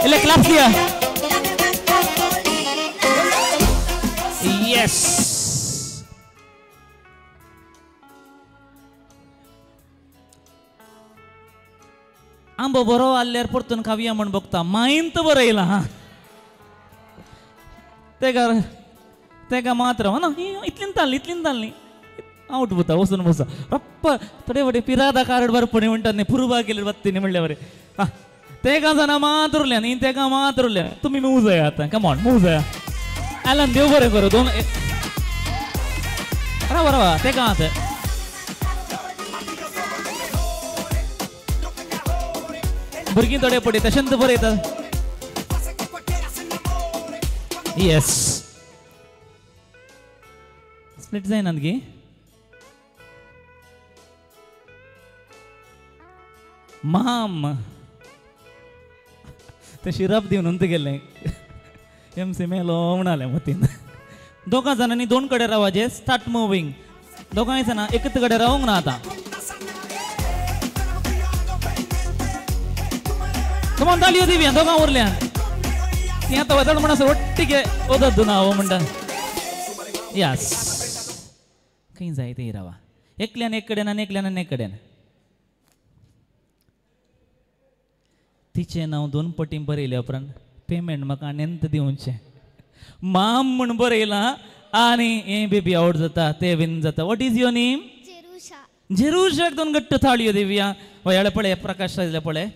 इल्ले क्लॅप्स दिया येस आंबो बरो आल्ल्यार परतून खावया म्हण बघता मायंत बरयला हा तेका मात्र ना इतलीन ताल्ली आवट बता वचून बसा रप्प थोडे वडे पिरादा कार्ड बरपणी म्हणटात न्ही पुरबा केले बत्तीने म्हणल्या बरे तेका जाणा मात उरल्या न्ही तेका मात उरल्या तुमी मूव जाया आतां कमॉन मूव जाया एलन देव बरें करूं 2 रावा तेका आतां भुरगीं थोडे पळयता शांत बरयता येस स्प्लिट जायनात गे माम ते शिरप दिवन उंत गेले MC मेलो म्हणाले मतीन दोघा जणांनी दोन कडे रावाजे स्टार्ट मुव्हिंग दोघांनी जण एकच कडे रावंक ना आता कमान तालियो दिव्या दोघां उरल्यान ती आता वदळ म्हणस ಒಟ್ಟಿಗೆ ಓದದ್ದು ನಾವು ಮುಂಡ यस काही जाय ते रावा एकल्यान एक कडेन आणि एकल्यान एक कडेन तिचे नाव 2 पटी बरयले उपरांत पेमेंट म्हाका आनेंत दिवचे माम म्हण बरयला आणि हे बेबी आवड जाता ते विन जाता व्हॉट इज युअर नेम जेरुशाक 2 गट्ट थाळयो दिव्या वयाळे पळे प्रकाश दिले पळे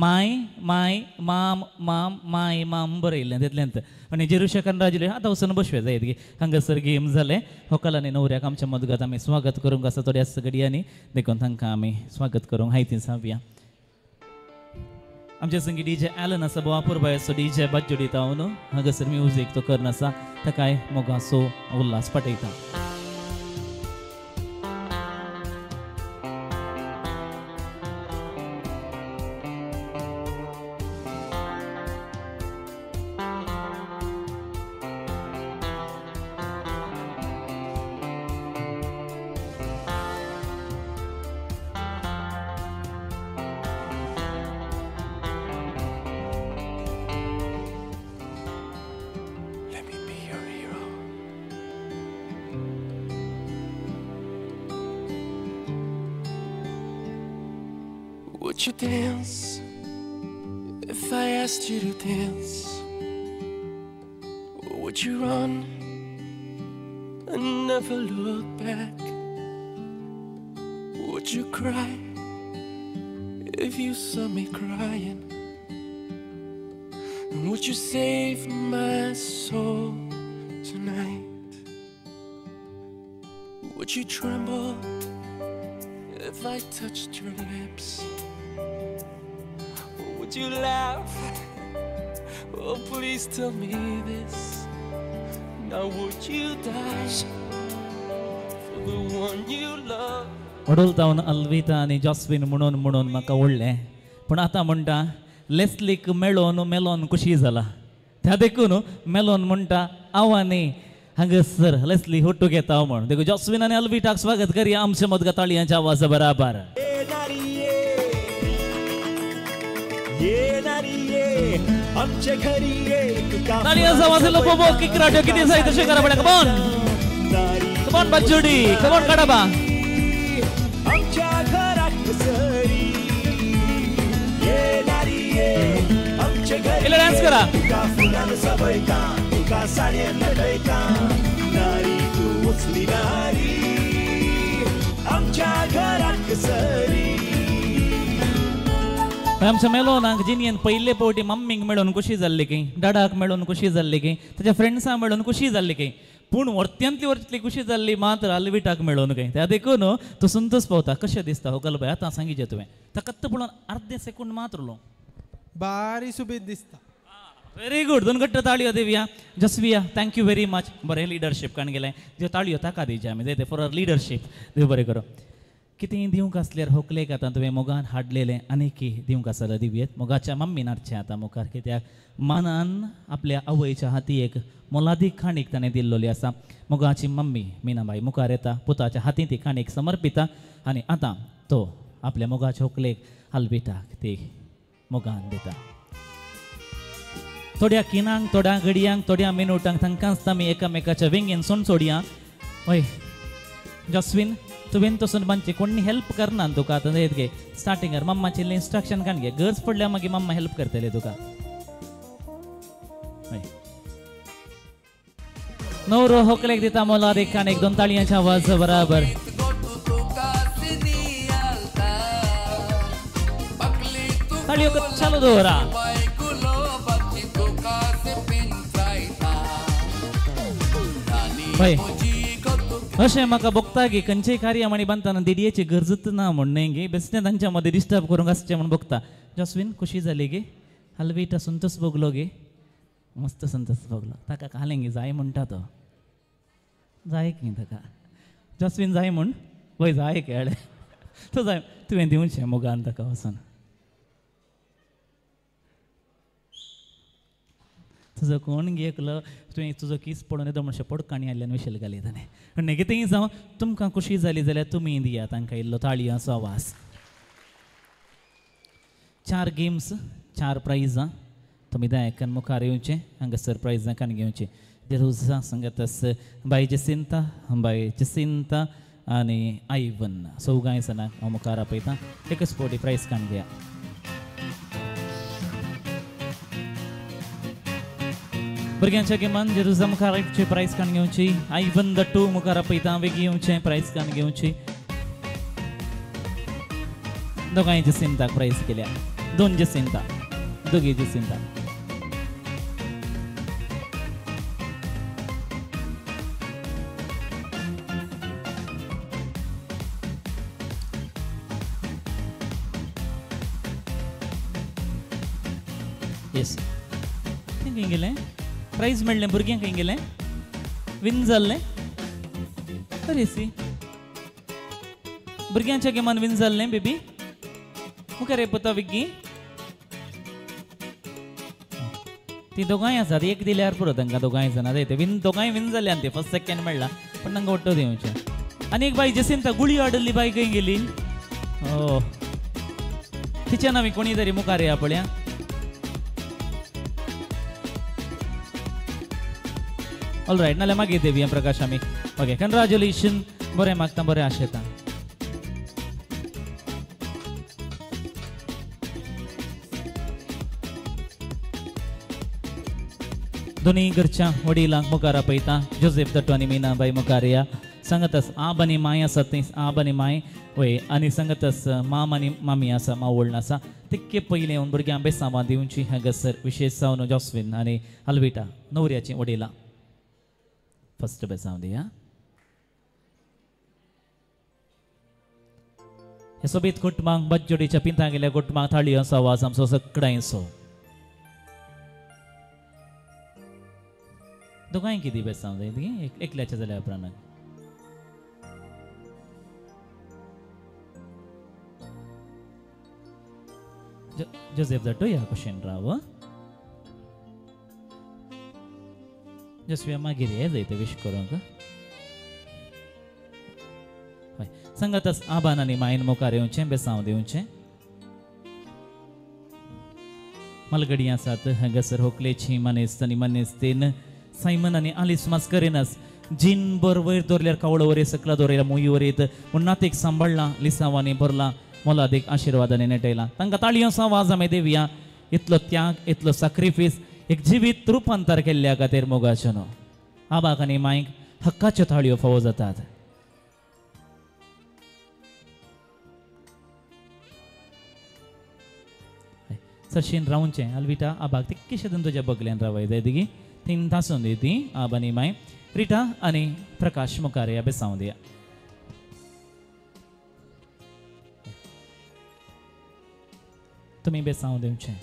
माय माय माम माम माय माम बरयल्लें तितल्यांत आनी जेरुशाकान राजिले आतां वचून बसवे जायत गे हांगासर गेम जाले व्हंकल आनी न्हवऱ्याक आमच्या मदगात आमी स्वागत करूंक आसा थोड्या सगळ्यांनी देखून तांकां आमी स्वागत करूंक हायती सांगया आमचे संगी डीजे एलन आसा बोवापूर बायसो डीजे बज्जो दिता न्हू हांगासर म्युजीक तो करन आसा ताकाय मोगासो उल्हास पटयता Would you dance if I asked you to dance? Or would you run and never look back? Would you cry if you saw me crying? And would you save my soul tonight? Would you tremble if I touched your lips? Would you laugh? Oh, please tell me this. Now would you die for the one you love? वडोलतावन अल्विता आणि जॉस्विन म्हणून म्हणून म्हाका ओडलें पूण आतां म्हणटा लेस्लीक मेळोन Malone खुशी जाला त्या देखून मेलोन म्हणटा आव्हानी हांगासर लेस्ली होटू घेता म्हण देखून जॉस्विन आनी अल्विटाक स्वागत करूया आमच्या मदगा ताळयांच्या आवाजा बराबर आमच्या घरी ताळयांचा आवाज लो बोबो किकराट्यो किती जाय तशें करा पडा कमॉन कमॉन बच्चुडी कमॉन काढाबा आमच्या घरात सरी येणारी ये आमच्या घरी इला डान्स करा तुका फुलान सबयता तुका साडयेन नटयता नारी तू उचली नारी आमच्या घरात सरी आमच्या मेलोनाक जिनियन पयले पावटी मम्मीक मेळून खुशी जाल्ली की डाडाक मेळून खुशी जाल्ली की ताच्या फ्रेंड्सांक मेळून खुशी जाल्ली की पूण वर्त्यांतली वर्तली खुशी जाल्ली मात्र अल्विटाक मेळून काय त्या देखून तो संतोष पावता कशें दिसता हो गलबाय आतां सांगिजे तुवें ताका पळोवन अर्धे सेकंड मात्र उलो बारी सुबीत दिसता व्हेरी गुड 2 गट्ट ताळयो दिवया जसविया थँक्यू व्हेरी मच बरें लिडरशीप काण गेलें जे ताळयो ताका दिवचे आमी दे फॉर लिडरशीप देव बरें करो कितें दिवंक आसल्यार होकलेक आतां तुवें मोगान हाडलेलें आनीक दिवंक आसा जाल्यार दिवयेत मोगाच्या मम्मीन हाडचें आतां मुखार कित्याक मानान आपल्या आवयच्या हाती एक मोलादीक खाणीक ताणें दिल्लोली आसा मोगाची मम्मी मिनाबाई मुखार येता पुताच्या हातीन ती खाणीक समर्पिता आनी आतां तो आपल्या मोगाच्या होकलेक अल्विटाक ती मोगान दिता थोड्या किनांक थोड्या घडयांक थोड्या मिनटांक तांकांच आमी एकामेकाच्या विंगेन सोन सोडया हय जस्विन तुवें तसून मानचे कोणी हेल्प करना तुका आतां येत गे स्टार्टिंगार मम्माचे इन्स्ट्रक्शन काण घे गरज पडल्यार मागीर मम्मा हेल्प करतले तुका नवरो होकलेक दिता मोलाद एक खाण एक 2 ताळयांच्या आवाज बराबर ताळयो चालू दवरा हय अशें म्हाका बघता गे खंयचेय कार्य म्हणी बांदतना दिडयेची गरजच ना म्हणून गे बेश्टें तांच्या मदें डिस्टर्ब करूंक आसचें म्हण बघता जस्विन खुशी जाली गे अल्विटा संतोष भोगलो गे मस्त संतोष भोगलो ताका कालें गे जाय म्हणटा तो जाय की ताका जस्विन जाय म्हण वय जाय खेळ तो जाय तुवें दिवचें मोगान ताका वचून तुजो कोण घेतलो तुवें तुजो किस पडून येदो म्हणशें पडकाणी आयल्यान विशेल घालयतालें पूण कितेंय जावं तुमकां खुशी जाली जाल्यार तुमी दिया तांकां इल्लो ताळयांचो आवाज 4 गेम्स 4 प्रायजां तुमी दायकान मुखार येवचें हांगासर प्रायजां कान घेवचीं जेरुसा सांगातस बाय जसिंता आनी आयवन चौगांय जाणांक हांव मुखार आपयतां एकच फावटी प्रायज कान घेया भुरग्यांच्या गेमान जेरुसा मुखार येवचें प्रायज कान घेवची आयवन दट्टू मुखार आपयतां वेगी येवचें प्रायज कान घेवची दोगांय जसिंताक प्रायज केल्या 2 जसिंता दोगी जसिंता येस खंय गेलें प्रायज मेळ्ळें भुरग्यांक खंय गेलें विन जाल्लें अरे सी भुरग्यांच्या गेमान विन जाल्लें बेबी मुखार येता विग्गी ती दोगांय आसात एक दिल्यार पुरो तांकां दोगांय जाणां ते विन दोगांय विन जाले आनी ते फर्स्ट सेकंड मेळ्ळा पण तांकां ओट्टो दिवचें आनी एक बाई जसिंता गुळी हाडली बाई खंय गेली हो तिच्या नांवी कोणी तरी मुखार या पळया ऑल रायट नाल्यार मागीर देवया प्रकाश आमी ओके कंग्रॅच्युलेशन बरें मागता बरें आशेता दोनी घरच्या वडिलांक मुखार आपयता जोसेफ दट्टो आनी मीनाबाई मुखार या सांगतास आब आनी माय आसा थंय आब आनी माय वय आनी सांगतास माम आनी मामी आसा मावळण आसा तितके पयलीं येवन भुरग्यांक बेसांवां दिवची हांगासर विशेश जावन जॉस्विन आनी अल्विटा न्हवऱ्याची वडिलां फर्स्ट बेसांव दिया हे सोबीत कुटुंबांक बज्जोडीच्या पिंता गेल्या कुटुंबांक थाळयांचो आवाज आमचो सगळ्यांचो दोगांय कितें बेसांव जाय एकल्याच्या जाल्यार उपरांत जोसेफ दट्टो ह्या कुशीन राव जसव्या मागीर हे जायते विश करूंक हय सांगातच आबान आनी मायन मुखार येवचें बेसांव दिवचें मलगडी आसात हांगासर होकलेची मनेस्त आनी मनेस्तेन सायमन आनी आलिस मास्करेनस जीन बर वयर दवरल्यार कावळो वयर सकला दवरल्यार मुई वरयत पूण नातेक सांबाळला लिसांवांनी भरला मोलादीक आशिर्वादांनी नेटयला तांकां ताळयांचो आवाज आमी दिवया इतलो त्याग इतलो सॅक्रिफायस एक जिवीत रुपांतर केल्ल्या खातीर मोगाचो न्हू आबाक आनी मांयक हक्काच्यो थाळयो फावो जातात सरशीन रावचें अल्विटा आबाक तितकेशें तुज्या बगल्यान रावय जाय दिगी तीन तासून दी ती आब आनी माय रिटा आनी प्रकाश मुखार या बेसांव दिया तुमी बेसांव दिवचें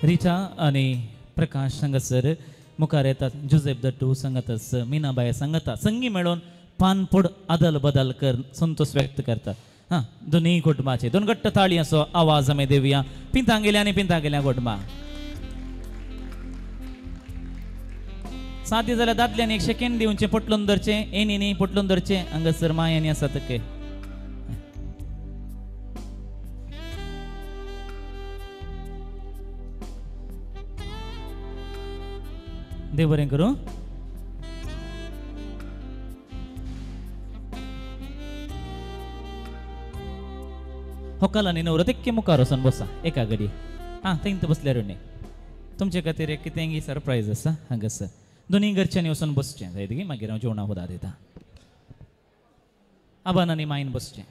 रिटा आनी प्रकाश सांगासर मुखार येतात जोसेफ दट्टू सांगातस मीनाबाई सांगता संगी मेळून पानपड आदल बदल कर संतोष व्यक्त करतात हां दोनी कुटुंबाचे दोन घट्ट ताळयांचो आवाज आमी दिवया पिंता गेल्या आनी पिंता गेल्या कुटुंबा सादी जाल्यार दादल्यांनी एक सेकंड दिवचें पटलून धरचें एनी पटलून धरचें हांगासर मायांनी आसा तके देव बरें करूं होकाल आनी नवरो तेक्के मुखार वचून बसा एका घडी आं थंय बसल्यार न्ही तुमचे खातीर एक कितेंय सरप्रायज आसा हांगासर दोनी घरच्यांनी वचून बसचें जाय मागीर हांव जेवणाक उदक दिता आबानांनी मायन बसचें.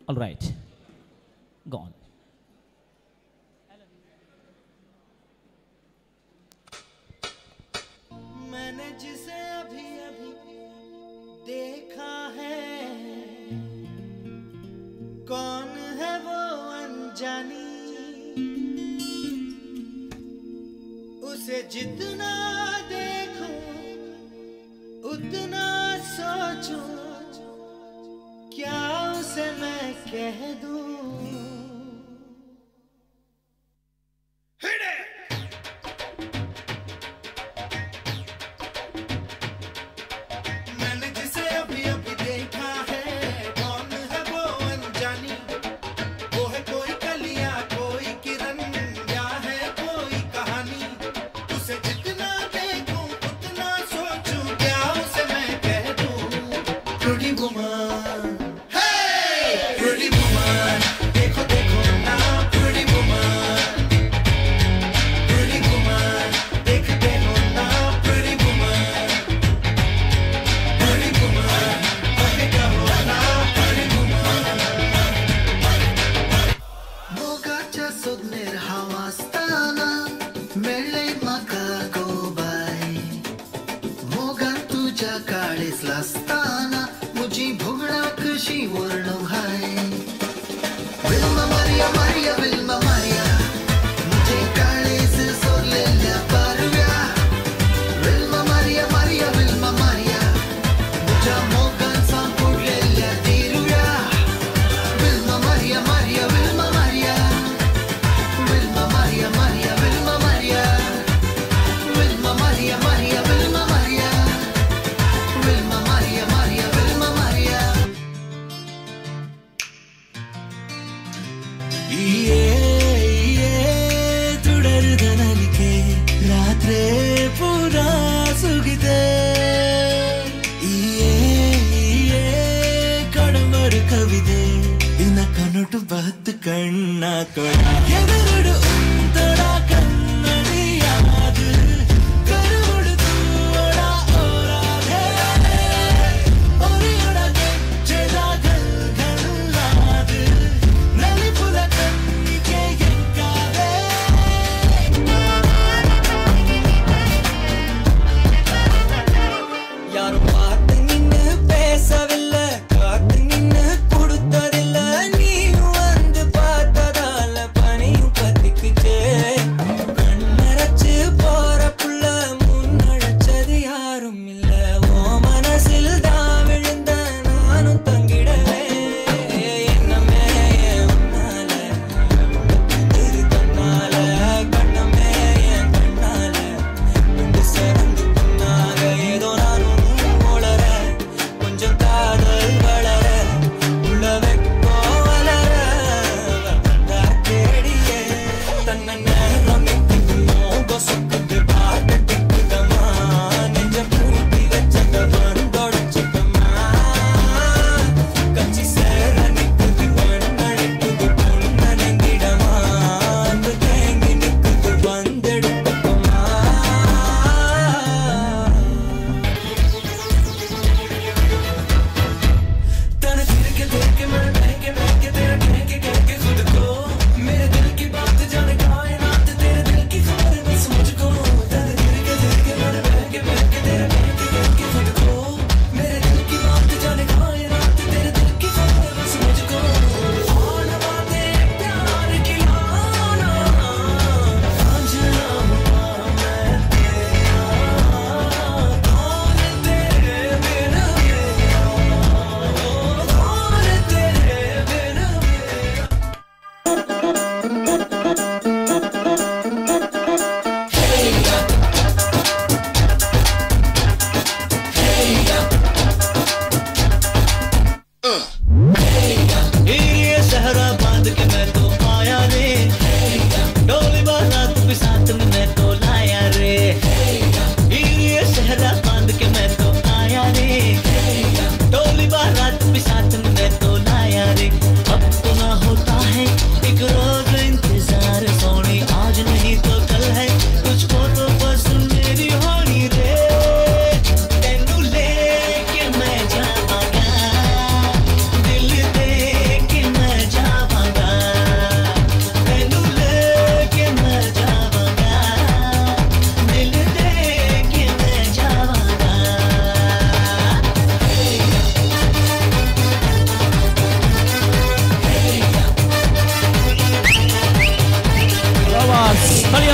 All right. Go on. मैंने जिसे अभी अभी देखा है, कौन है वो अनजानी, उसे जितना देखूं उतना सोचूं, क्या उसे मैं कह दूं. मैंने जिसे अभी अभी देखा है, कौन है वो अनजानी, वो है कोई कलियां कोई किरण, या है कोई कहानी, उसे जितना देखूं उतना सोचूं, क्या उसे मैं कह दूं. Pretty woman, hey, pretty woman, देखो देखो ना pretty woman, pretty woman, देखते हो ना pretty woman, pretty woman, कहेगा हो ना pretty woman. Mogaच्या सोडणेर हांव आसताना मेळ्ळें म्हाका गोबाय, मोगान तुज्या काळीज लासताना मुजी भोगणा कशी वर्णव हाय. विल्मा मारिया मारिया विल्मा मारिया, मुजे काळीज सोडलेल्या पारव्या. विल्मा मारिया मारिया विल्मा मारिया, मुज्या मोगान सांपुडलेल्या दिरुया. विल्मा मारिया मारिया विल्मा मारिया, विल्मा मारिया मारिया विल्मा मारिया, विल्मा मारिया मारिया विल्मा मारिया, विल्मा मारिया मारिया विल्मा मारिया. ತುಡರಿದ ನನಗೆ ರಾತ್ರಿ ಪೂರ ಸುಗಿದೆ, ಕಡಮರು ಕವಿದೆ ದಿನ ಕನಟು ಬತ್ತು ಕಣ್ಣ ಕೊಡ ಎದುರುಡು ಉಂತಡ ಕನ್ನಡಿಯಾದು ಕರುಡುದು ಒಡ ಓರಾದೆ ಒರಿಯೊಡಗೆ ಚೆದ ಗಲ್ಗಲ್ಲಾದು ನಲಿಪುಲ ಕಣ್ಣಿಗೆ ಎಂಕಾದೆ. யாரும் பார்த்து நின்னு பேசவில்லை, காத்து நின்னு கொடுத்ததில்லை, நீயும் வந்து பார்த்ததால பனியும் பத்த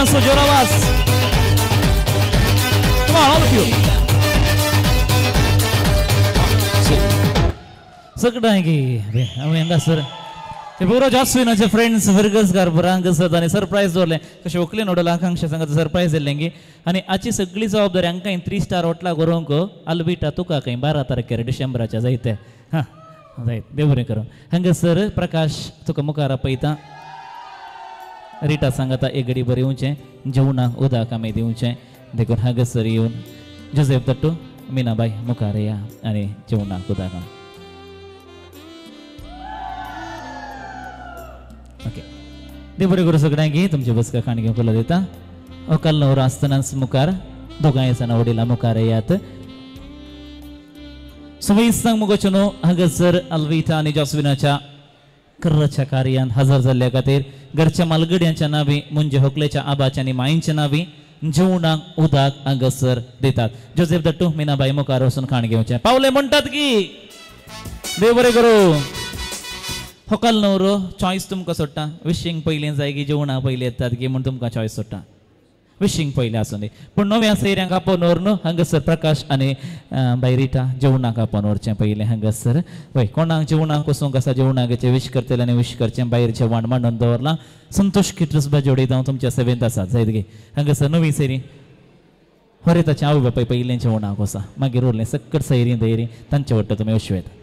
also Joravas. Come on, all of you. सगळ्यांकी आमी हांगासर ते पुरो जास्विनाचे फ्रेंड्स वर्गस कारबरांक आसात आनी सरप्रायज दवरलें कशें ओकले नोडल आकांक्षा सांगात सरप्रायज दिल्लेंगी आनी आजची सगळी जबाबदारी हांकां 3 स्टार हॉटला व्हरूंक अल्विटा तुका खंय 12 तारखेर डिसेंबराच्या जायते हां जायत देव बरें करूं हांगासर प्रकाश तुका मुखार आपयता रिटा सांगाता एक घडी बरें येवचें जेवणाक उदक आमी दिवचें देखून हांगासर येवन जोसेफ तट्टू मिनाबाई मुखार या आनी जेवणाक उदक ओके देव बरें करूं सगळ्यांकी तुमचे बसका खाण घेवंक फुलां दिता अकाल नवरो आसतनाच मुखार दोगांय जाणां वडिलां मुखार येयात सविस्तांक मुगोच्यो न्हू हांगासर अल्विटा आनी जॉस्विनाच्या कर्राच्या कार्यान हजर जाल्ल्या खातीर घरच्या मालगड्यांच्या नांवी म्हणजे होकलेच्या आबाच्या आनी मांयच्या नांवी जेवणाक उदक हांगासर दितात जोसेफ दट्टू मिनाबाई मुखार वचून खाण घेवचें पावले म्हणटात की देव बरें करूं होकाल नवरो चॉयस तुमकां सोडटा विशींग पयलीं जाय की जेवणा पयलीं येतात की म्हूण तुमकां चॉयस सोडटा विशींग पयलीं आसूं दी पूण नव्या सयऱ्यांक आपोवन व्हर न्हू हांगासर प्रकाश आनी बाय रिटा जेवणाक आपोवन व्हरचें पयलें हांगासर हय कोणाक जेवणाक वचूंक आसा जेवणाचें विश करतले आनी विश करचें भायर जेवण मांडून दवरलां संतोश किट्रस बाजोडी जावं तुमच्या सेवेंत आसात जायत गे हांगासर नवी सयरी हरे ताचें आवय बापाय पयलें जेवणाक वचा मागीर उरलें सकट सयरी दैरी तांचे वट्ट तुमी अश्वेत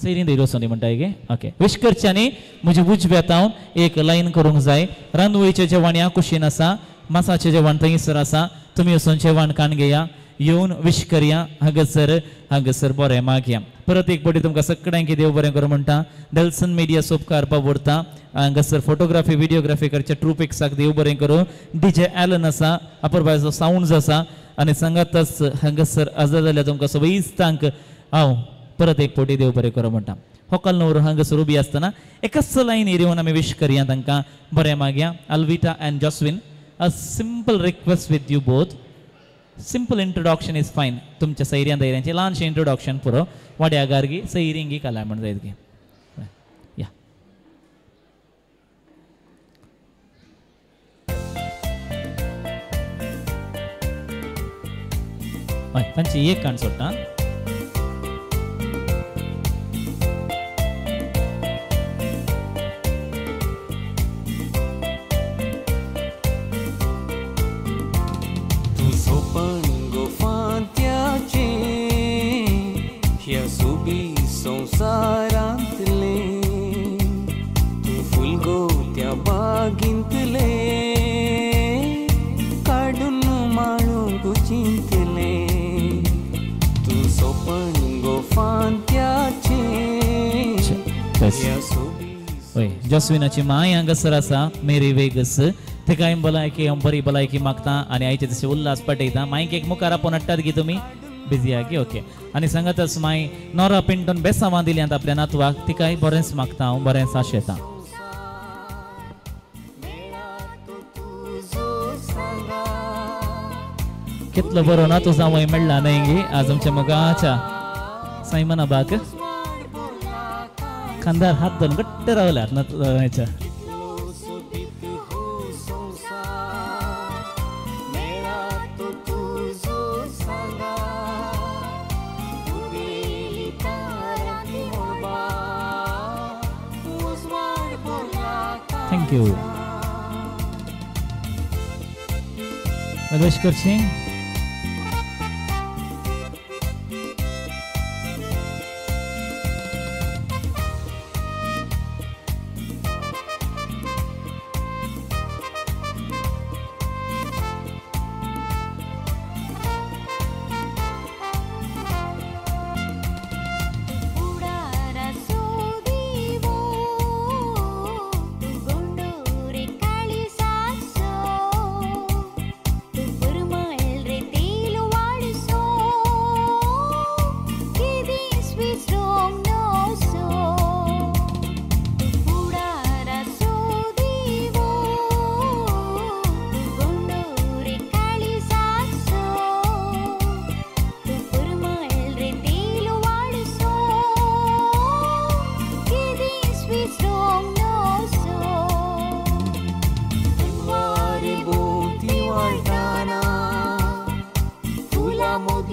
सैरीन दैरो सोनी म्हणटा गे ओके विश करचे आनी म्हजे उजव्या हातावन एक लायन करूंक जाय रांदोळीचें जेवण ह्या कुशीन आसा मासाचें जेवण थंयसर आसा तुमी वचून जेवण काण घेया येवन विश करया हांगासर बरें मागया परत एक फावटी तुमकां सगळ्यांक देव बरें करूं म्हणटा डेल्सन मिडिया सोपकार पावोरता हांगासर फोटोग्राफी विडियोग्राफी करचे ट्रू पिक्साक देव बरें करूं डीजे एलन आसा अप्परवायजर साउंड्स आसा आनी सांगातच हांगासर हजर जाल्यार तुमकां सविस्तांक हांव परत एक फावटी देव बरें करूं म्हणटा होकाल नवरो हांगासर उबी आसतना एकच लायन येवन आमी विश करया तांकां बरें मागया Alvita and Joswin a simple request with you both simple introduction is fine तुमच्या सैऱ्यां दैऱ्यांचें ल्हानशें इंट्रोडक्शन पुरो वाड्या गार्गी सैरींगी कालाय म्हण जायत गे या हय तांची एक काण सोडटा संसारांतले तू फुलगोत्या बागींतले काडून माळूंक चिंतले तू सोपन गोफांत्याचे हय जॉस्विनाची माय हांगासर आसा मेरी वेगस तेका हांवें भलायकी बरी भलायकी मागता आनी आयचे तशें उल्हास पाठयता मायक एक मुखार आपोवन हाडटात गी तुमी बिजी आगे ओके आनी सांगातच माय नोरा पिंटून बेसांवां दिल्यांत आपल्या नातवाक तिकाय बरेंच मागता हांव बरेंच आशेता कितलो बरो नातू जावंय मेळ्ळा न्हय गे आज आमच्या मोगाच्या सायमना बाग खांदार हात धरून घट्ट रावल्यात नातवाच्या Thank you. Madhveshkar Singh.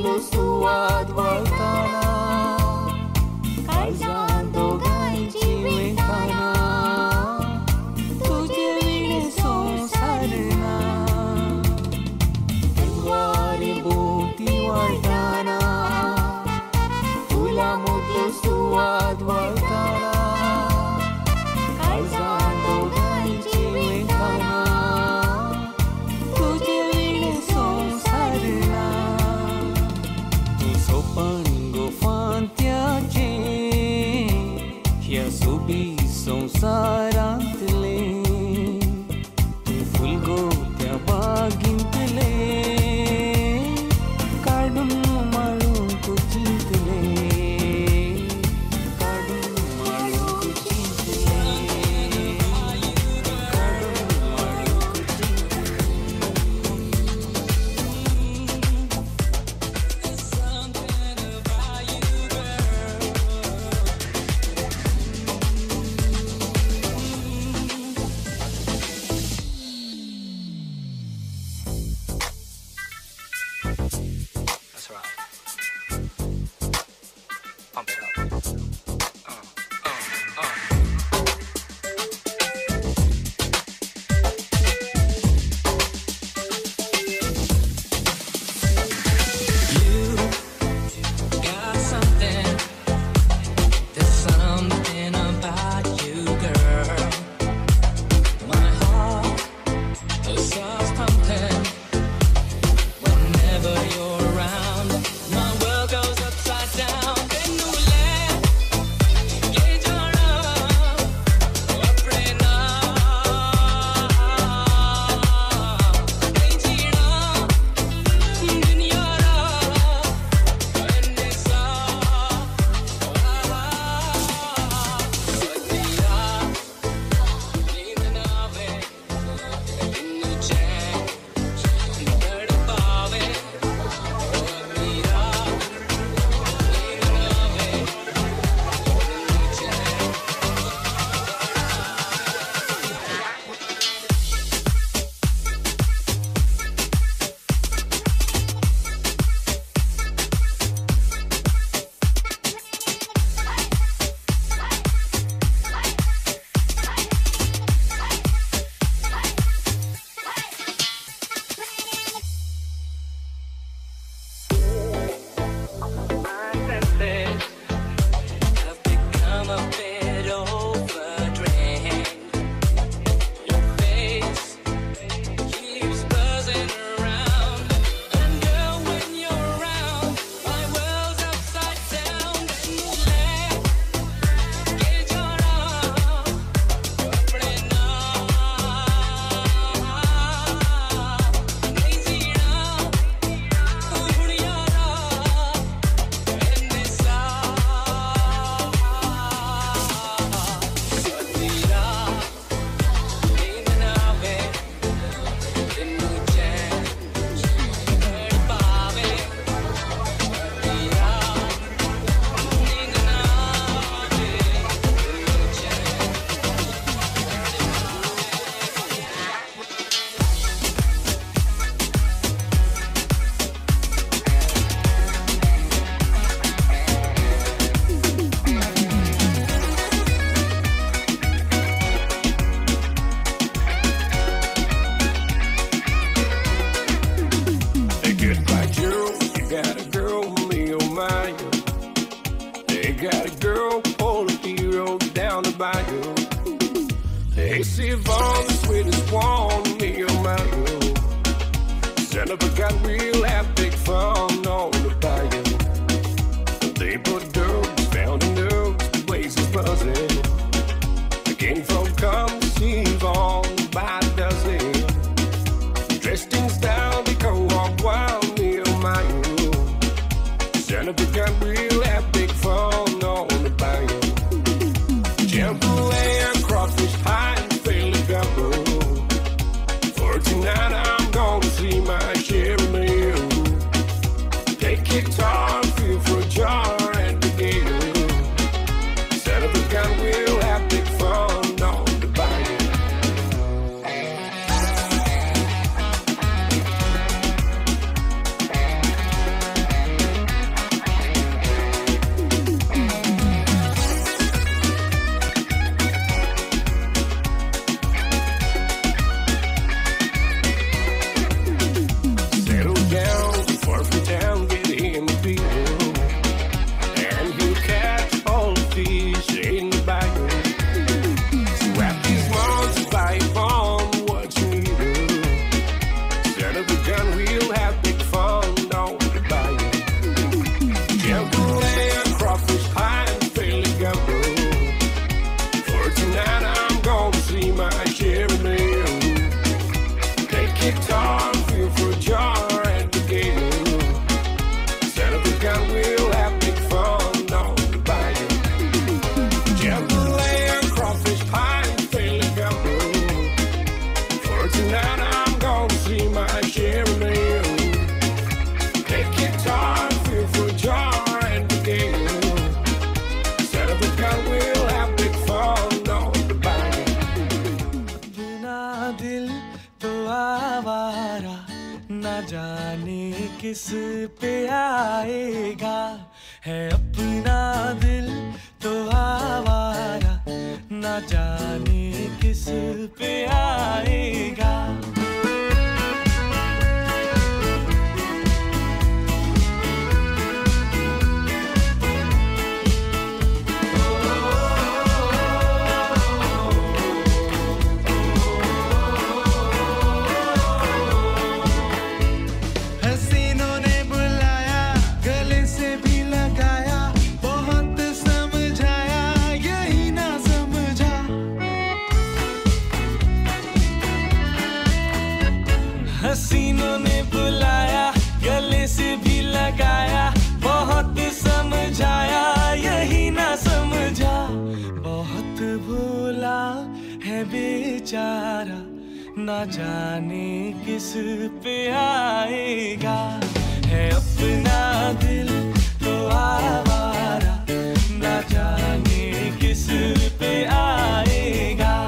मधलो सुवाद वळताना काळजांत दोगांयची वेंखाना तुजे विणे संसार ना वारी भोवती वळताना फुलां मदलो सुवाद वळताना काळजांत दोगांयची वेंखाना तुजे विणे संसार ना तूं सोपन गोफांत्याचें ह्या सोबी संसारांतले तूं फुलगोत्या बागींतले काडून माळूंक चिंतले काडून माळूंक चिंतले काडून माळूंक That's right. Pump it up. You got something, there's something about you, girl. My heart starts pumping whenever you're around. My world goes upside down. got a girl pulling hero down the bayou. Hey, see Vaughn, the sweetest one, me on my own. Senator got real, have big fun on the bayou. They put dogs, found in dogs, the ways is buzzing. I came from come to see Vaughn by the dozen. Dressed in style, they go walk wild, me on my own. Senator got real, have big fun on the bayou. Jambalaya, crawfish pie, and fairly gumbo. 49, I'm gonna see my share of meal. किस पे आएगा, है अपना दिल तो आवारा, ना जाने किस पे आएगा। हसीनों ने बुलाया, गले से भी लगाया, बहुत समझाया, यही ना समझा। बहुत भोला है बेचारा, ना जाने किस पे आएगा, है अपना दिल तो आवारा, ना जाने किस पे आएगा।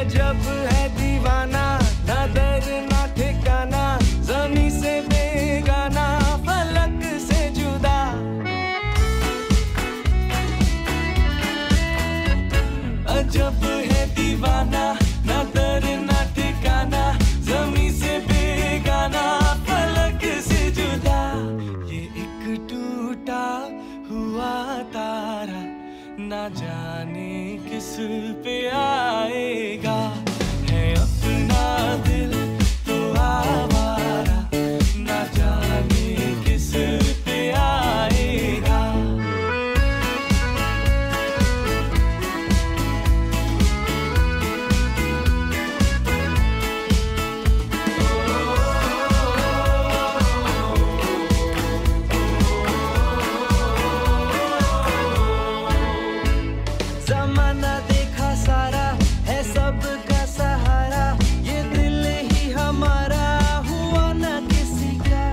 जब है दीवाना, ना दर ना ठिकाना, ज़मीं से बेगाना, फलक से जुदा। जब है दीवाना, ना दर ना ठिकाना, ज़मीं से बेगाना, फलक से जुदा। ये एक टूटा हुआ तारा, ना जाने किस पे आएगा, है अपना दिल तो आवारा, ना जाने किस पे आएगा। ज़माना देखा सारा, है सबका सहारा, ये दिल ही हमारा, हुआ ना किसी का।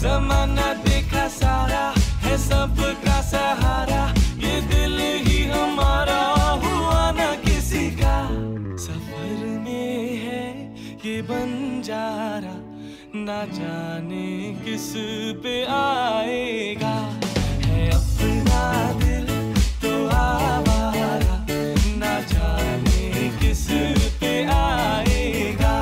ज़माना देखा सारा, है सबका सहारा, ये दिल ही हमारा, हुआ ना किसी का। सफर में है ये बंजारा, ना जाने किस पे आएगा, है अपना दिल तो आवारा, ना जाने किस पे आएगा।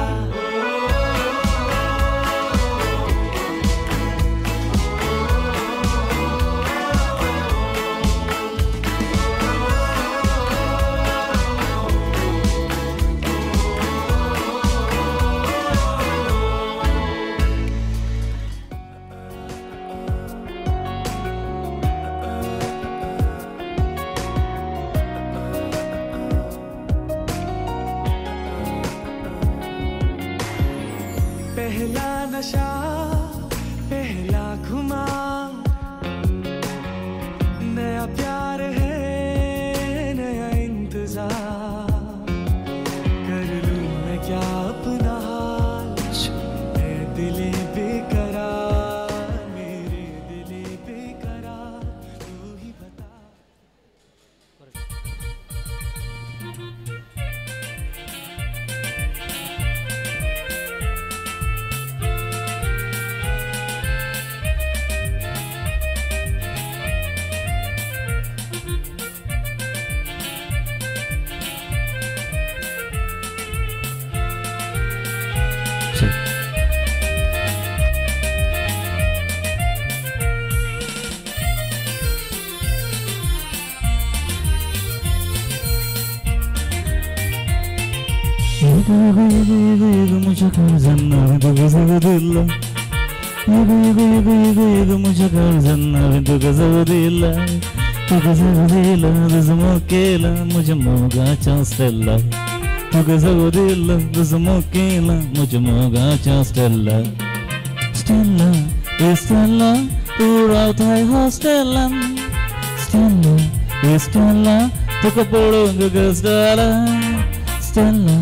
पहला नशा, पहला खुमार, नया प्यार है, नया इंतजार, कर लूं मैं क्या अपना हाल, है दिले बेकरार, मेरे दिले बेकरार, तू ही बता। मुझे कर जन्ना तो कैसे दिल्ला, मुझे कर जन्ना तो कैसे दिल्ला, तो कैसे दिल्ला, तो समोकेला, मुझे मोगा चांस्टेला, तो कैसे दिल्ला, तो समोकेला, मुझे मोगा चांस्टेला। Stella, Stella, पूरा था हॉस्टेलन, Stella, Stella, तो कपड़ों का गस्ताला। Stella,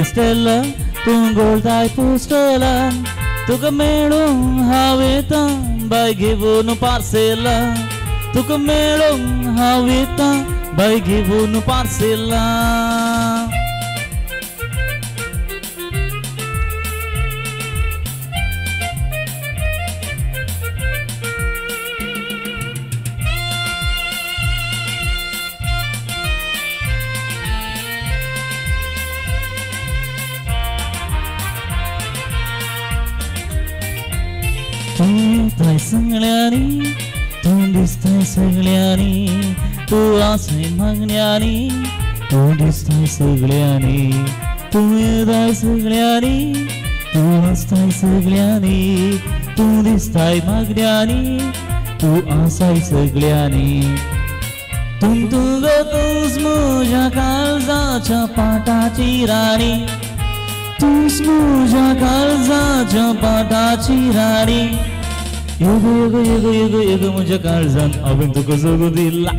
Stella, tun goldai pustola, tuka melum haveta, by givunu parcela, tuka melum haveta, by givunu parcela. Tay sanglyani, tu distai sanglyani, tu asai magnyani, tu distai sanglyani, tu yedai sanglyani, tu astai sanglyani, tu distai magnyani, tu asai sanglyani. Tuz mujha kalzacha patachi rani, tuz mujha kalzacha patachi rani. Yugo yugo yugo yugo yugo mujhe karzan abin tuko zogo dilla.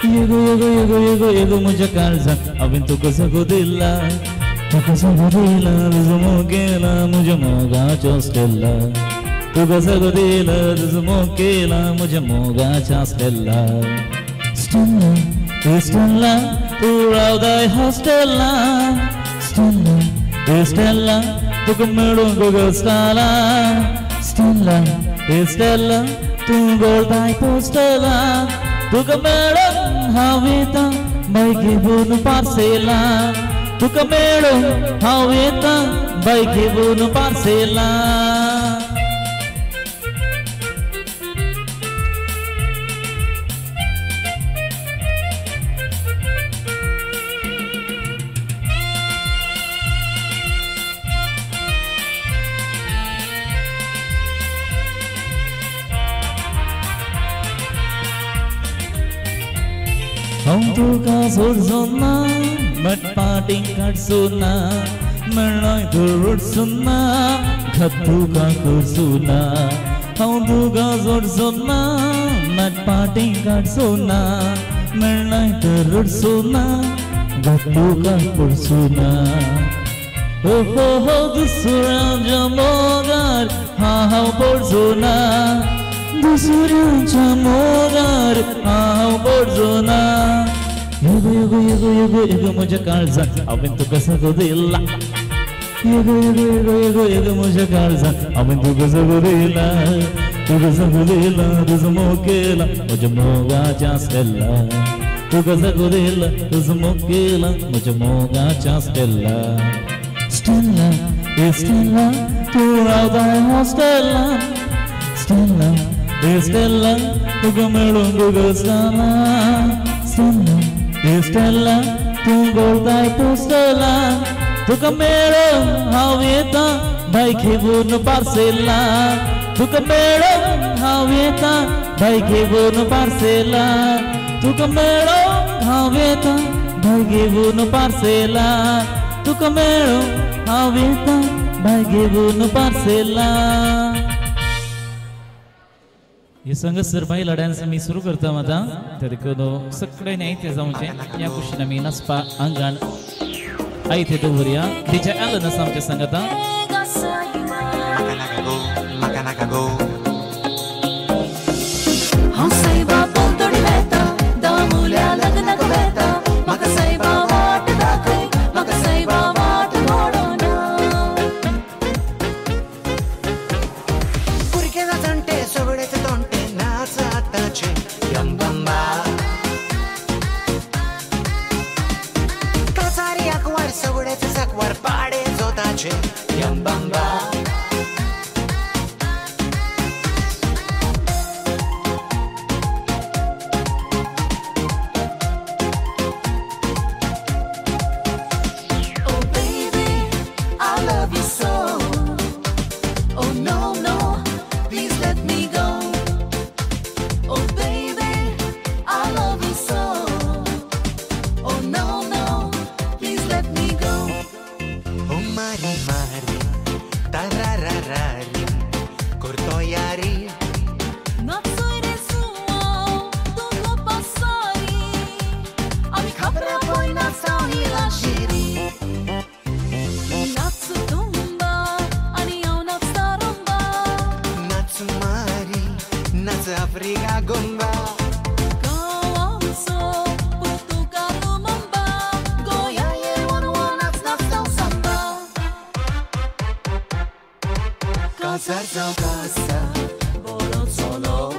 Yugo yugo yugo yugo yugo mujhe karzan abin tuko zogo dilla. Tuko zogo dilla zumo kela mujhe moga chostella. Tuko zogo dilla zumo kela mujhe moga chostella. Stella, Stella, tu raudai hostella. Stella, Stella, tuko melungo gostala. Stella, Stella, tu goldai postela, tu camelo haveta, by givunu parcela, tu camelo haveta, by givunu parcela. Tuka surzuna, mat parting katsuna, meloi turut sunna, khatuka kursuna. Tuka surzuna, mat parting katsuna, meloi turut sunna, khatuka kursuna. Oh ho ho, dusura jamogar, ha ha porzuna. Dusura jamogar, ha ha porzuna. Yugo yugo yugo yugo yugo mujhe karzan abin tuka zogo dilla. Yugo yugo yugo yugo yugo mujhe karzan abin tuka zogo dilla. Tuka zogo dilla zumo kela mujhe moga chastella. Tuka zogo dilla zumo kela mujhe moga chastella. Stella, Stella, tu raudai hostella. Stella, Stella, tuka melungo gostala. Stella, Stella, tu goldai postela, tu camelo haveta, by givunu parcela, tu camelo haveta, by givunu parcela, tu camelo haveta, by givunu parcela, tu camelo haveta, by givunu parcela. हे संघ सरबाई लढ्यांचं मी सुरू करतो आता तर कदो सगळे नाही ते जाऊचे या कुशीन मी नसपा अंगण आई ते दोहरिया डीजे एलन आमच्या संगता हांव सैबा पोंतोडी वेता दामुल्या लग्न वेता म्हाका सैबा वाट दाखय म्हाका सैबा वाट मोडोना भुरगे जाणटे सगळेच तोंटे नाच आतांचे यंबंबा काचारी आकवार सगळेच साकवार पाडे जोताचे यंबंबा casar sau casa Borozzolo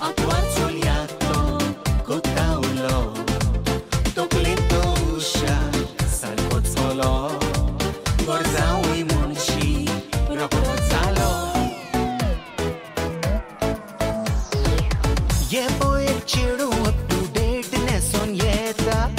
Acquazzoliato Cottaulo Toclento uscia Salpozzolo Gorzau i munci Rocozzalo Ye poet chiru up to date neson yeta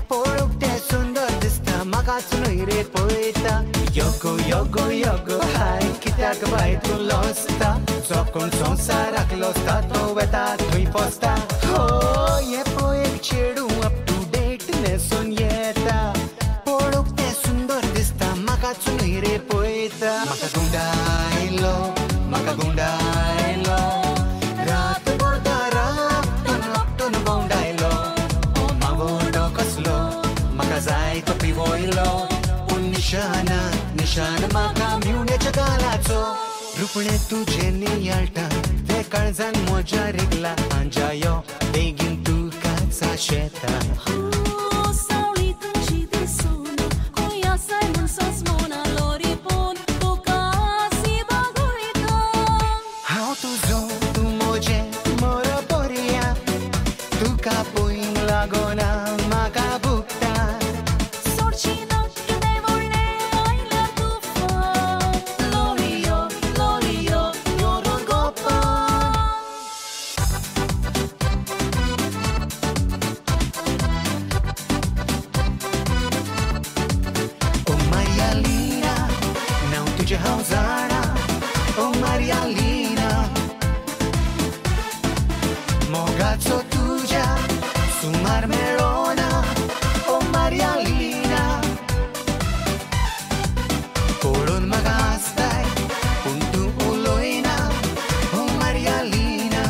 Porukte sundar dista magatsunoi re poeta Yogo yogo yogo hai kitak vai tu losta Zokon sonsarak losta to veta tui posta Oh ye poet chiru up to date neson yeta Porukte sundar dista magatsunoi re poeta Makagundailo Makagundailo Rat bordara ton bondailo O mavodo kaslo Makazai to pivoilo निशान माका मिळण्याच्या कालाचो रुपणे तुझे नियाळटा ते काळजान मोज्या रेगला अंजायो बेगीन तुकाचा शेता सावळी तुझी दिसोना कोया Simon ससमोना लोरी पोन तुका सिदा गोयता हांव तुजो तू मोजे मोरो पोरिया तुका पोईंग लागोना म्हाका भुकता सोडची Hausana, oh Marialina Mogazzo tuja, su Marmelona, oh Marialina Coron magastai, puntu uloina, oh Marialina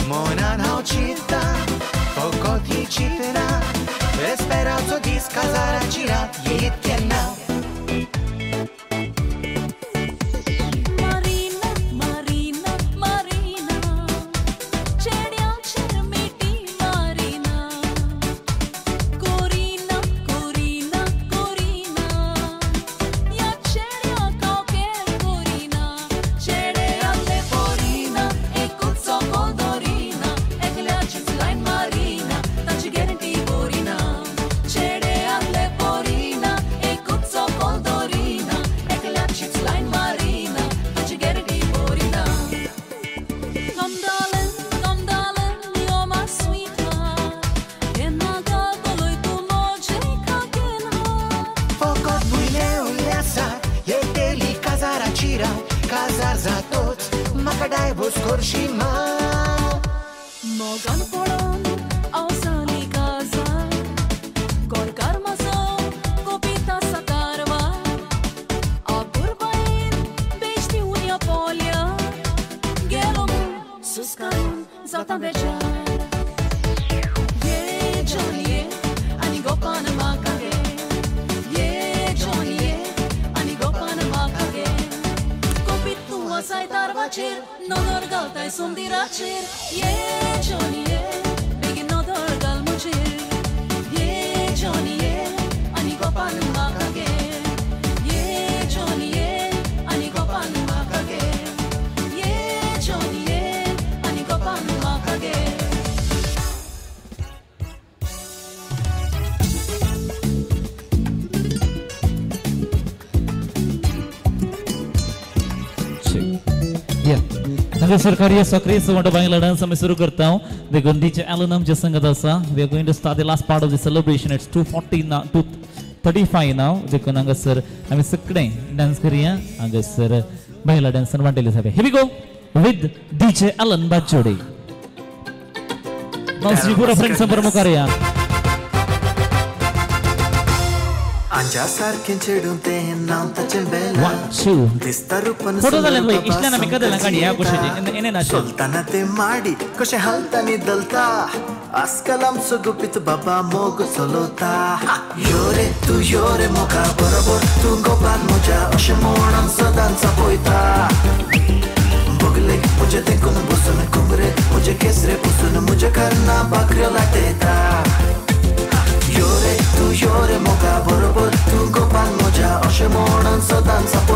Monan haucita, pocoti citena Esperanzo di scasare a girat, yetiena सरकारी सक्रिय मोठा बांगला डान्स आम्ही सुरू करता देखो डीजे एलन आमच्या संगत आसा we are going to start the last part of the celebration it's 2:40 now 2:35 now देखो हांगासर आम्ही सगळे डान्स करूया हांगासर बांगला डान्स वांटेले साहेब here we go with DJ Alan बाजोडे नाउ पूरा फ्रेंड्स संपर्क करूया Angia sarkin chedun te naam tachin bela 1 2 Distarupan photo झाले भाई इसने ना मिका देला काढी या गोष्टी एने ना Sultana te madi koshe haltani dalta Askalam sugupit baba mog solota Yore moka borobor tu gopan moja Oshemonan sadan sapoita Bogle mujhe dekun busun kumre Mujhe kesre busun mujhe karna bakre lateta Yore moka borobor tu gopan moja Oshemonan sadan sapoita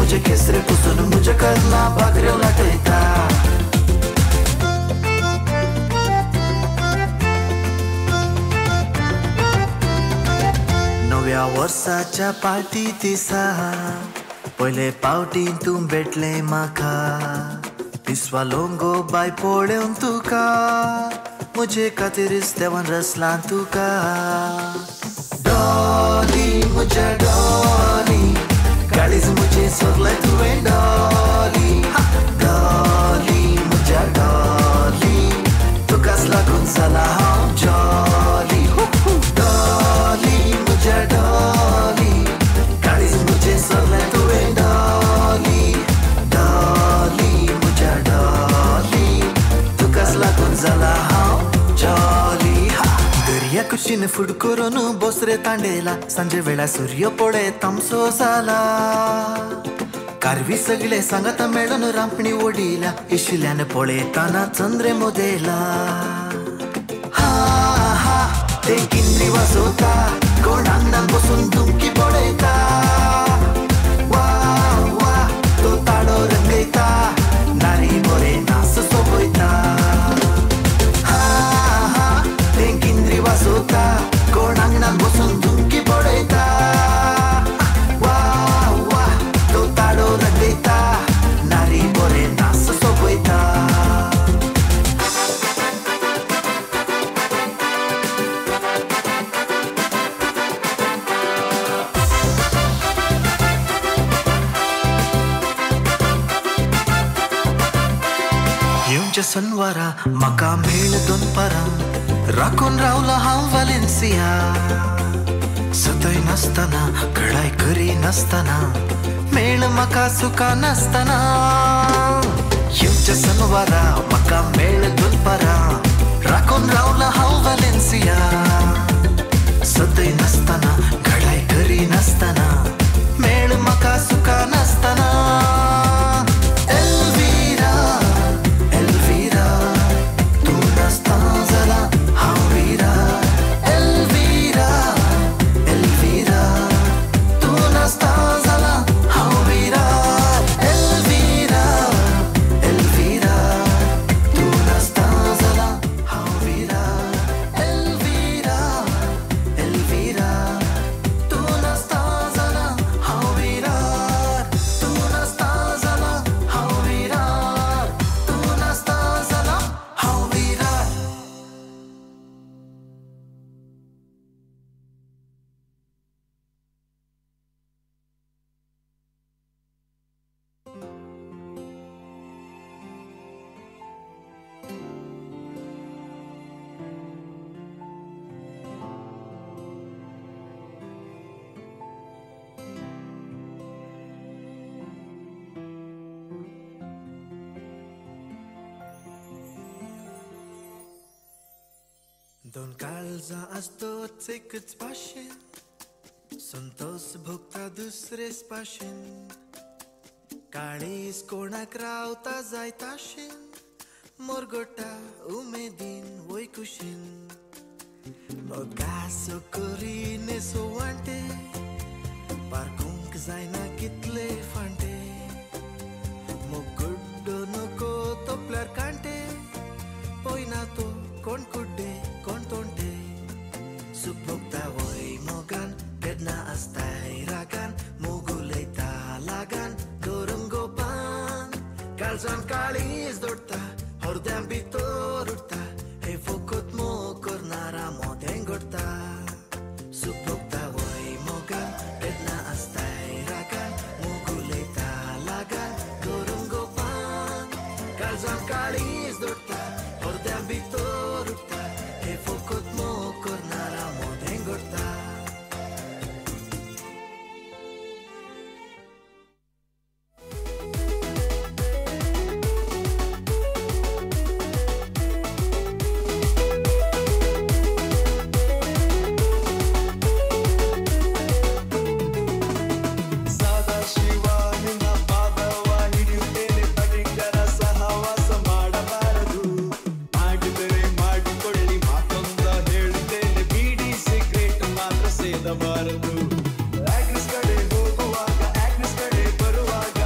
मुझे केसरे पुसून मुझे कदला बाकऱ्यो लाटयता नव्या वर्साच्या party दिसा पहिले पावटीन तूं भेटले म्हाका दिसवा लोंगो bye पळोवन तुका मुझे खातीरच देवान रचला तुका डॉली मुझे डॉली काळीज मुझे सोरलाय तुवें डॉली डॉली मुझे डॉली तुकाच लागून जाला हांव जॉली डॉली मुझे डॉली काळीज मुझे सोरलाय तुवें डॉली डॉली मुझे डॉली तुकाच लागून जाला हांव जॉली दर्या कुशीन फुड करून बोसरे तांडेला सांजे वेळा सूर्य पळे तामसो जाला कारवी सगळे सांगता मेळून रांपणी ओडिल्या इशिल्यान पळयताना चंद्रे मोदेला हा हा ते किंद्री वाजवता कोण अंगणान बसून धुमकी पळयता वा वा तो ताळो रंगयता नारी बरे नाच सोबयता वाजवता कोण अंगणात बसून धुमकी पळयता वा वा तो ताळो रंगयता नारी बरे नाच सोबयता येवच्या सनवारा म्हाका मेळ दोनपारां राखून रावला हांव वालेन्सिया सतय नासतना घडाय करी नासतना मेळ म्हाका सुका नासतना येवच्या सनवारा म्हाका मेळ दोनपारां राखून रावला हांव वालेन्सिया सतय नासतना घडाय करी नासतना मेळ म्हाका सुका नासतना एल्विरा एल्विरा तूं नासता जाला Elvira, Elvira, tu nastas ala Elvira, Elvira, Elvira, tu nastas ala Elvira, Elvira, Elvira, tu nastas ala Elvira, tu nastas ala Elvira, tu nastas ala Elvira. दोन काळजां आसतोच एकच भाशेन संतोष भोगता दुसरेच भाशेन काळीज कोणाक रावता जाय ताशेन मोरगोटा उमेदीन वय कुशीन मोगासो करीन सो वांटे पारखूंक जायना कितले फांटे मोगुड्डो नको तोपल्यार कांटे पयना तो कोण कुड्डे कोण तोंटे सुभोगता वय मोगान वेदना आसताय रागान मोगुलयता लागान गोरंगोपान काळजान काळीज दोडता हृदयान भितर उरता हे फकत मोग करनारा मोदें घडता सुभोगता वय मोगान वेदना आसताय रागान मोगुलयता लागान गोरंगोपान काळजान काळीज दोडता हृदयान भितर उरता हे फकत मोग करनारा मोदें घडता Agnes ಕಡೆ ಹೋಗುವಾಗ Agnes ಕಡೆ ಬರುವಾಗ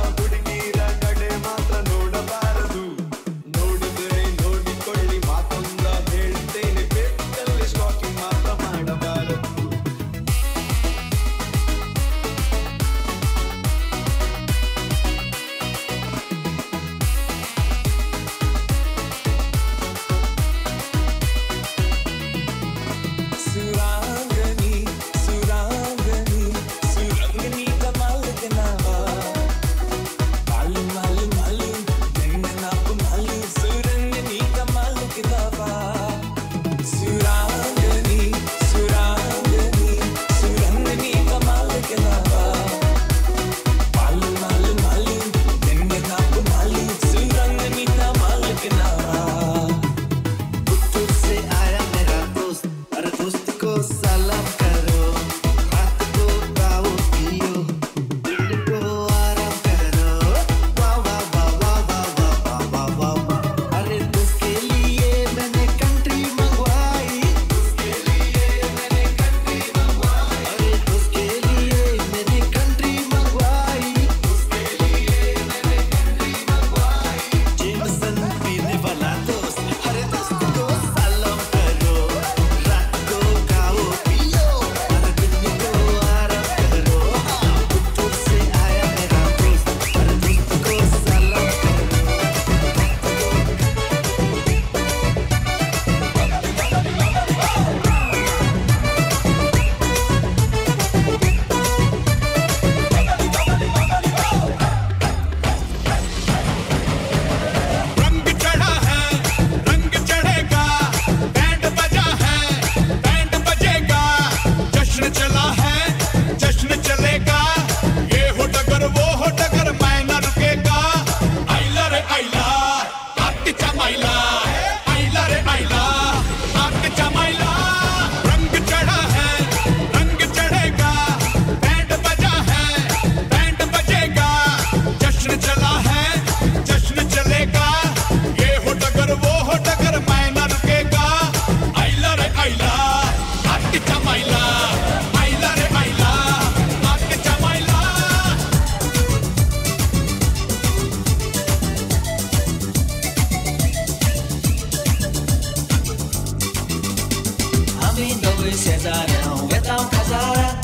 Amidowy Cezarę, wetał kazara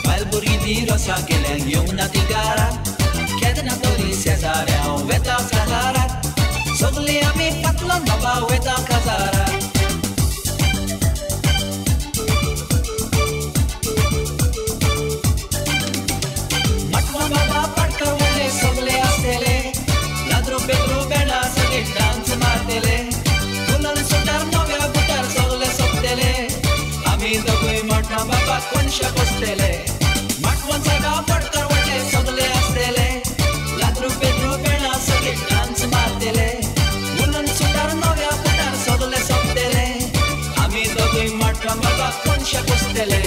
Balburidi rosa geleng na tigara Kiedy doli Cezarę, wetał kazara Sogli ami patlan baba wetał kazara Matwa baba patka wale sogle astele Ladro pedro bena sage dance martele Kulal sotar novia butar sogle sottele Amidowy matwa baba koncha postele Matwan saga patka wale sogle astele Ladro pedro bena sage dance martele Kulal sotar novia butar sogle sottele Amidowy matwa baba koncha postele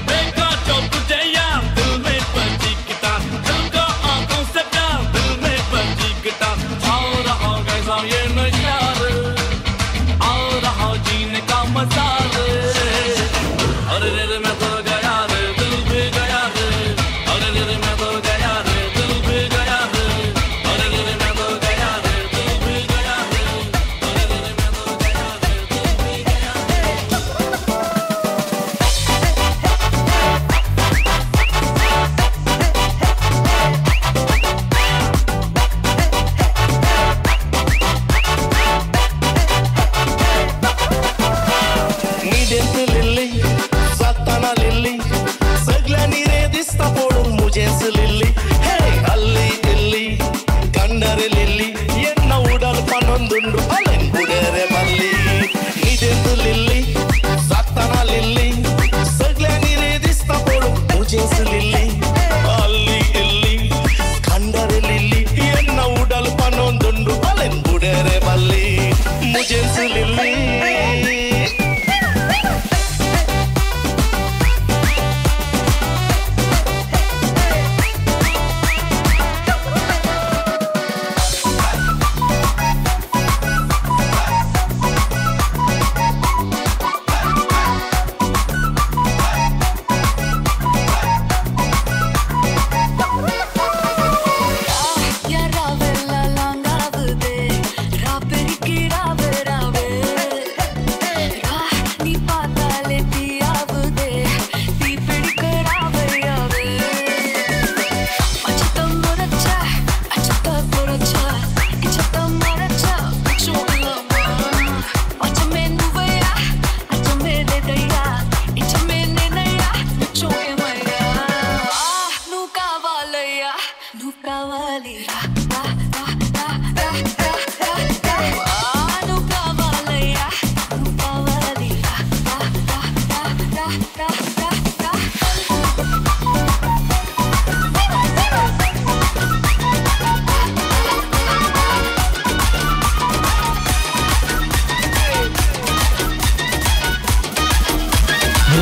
देखा जो तुझे यार दिल में बजी guitar दिल को आंखों से प्यार दिल में बजी गिटार आ रहा कैसा ये नशा रे आ रहा जीने का मजा रे अरे रे मैं तो गया रे दिल भी गया रे अरे रे मैं तो गया रे दिल भी गया रे अरे रे मैं तो गया रे दिल भी गया रे अरे रे मैं तो गया रे दिल भी गया Nidentu lilli, satana lilli, saglani re dista podun mujensu lilli. Hey, alli illi, kandare lilli, yenna udal panondundu alen budere malli. Nidentu lilli, satana lilli, saglani re dista podun mujensu lilli. Alli illi, kandare lilli, yenna udal panondundu alen budere malli. Mujensu lilli.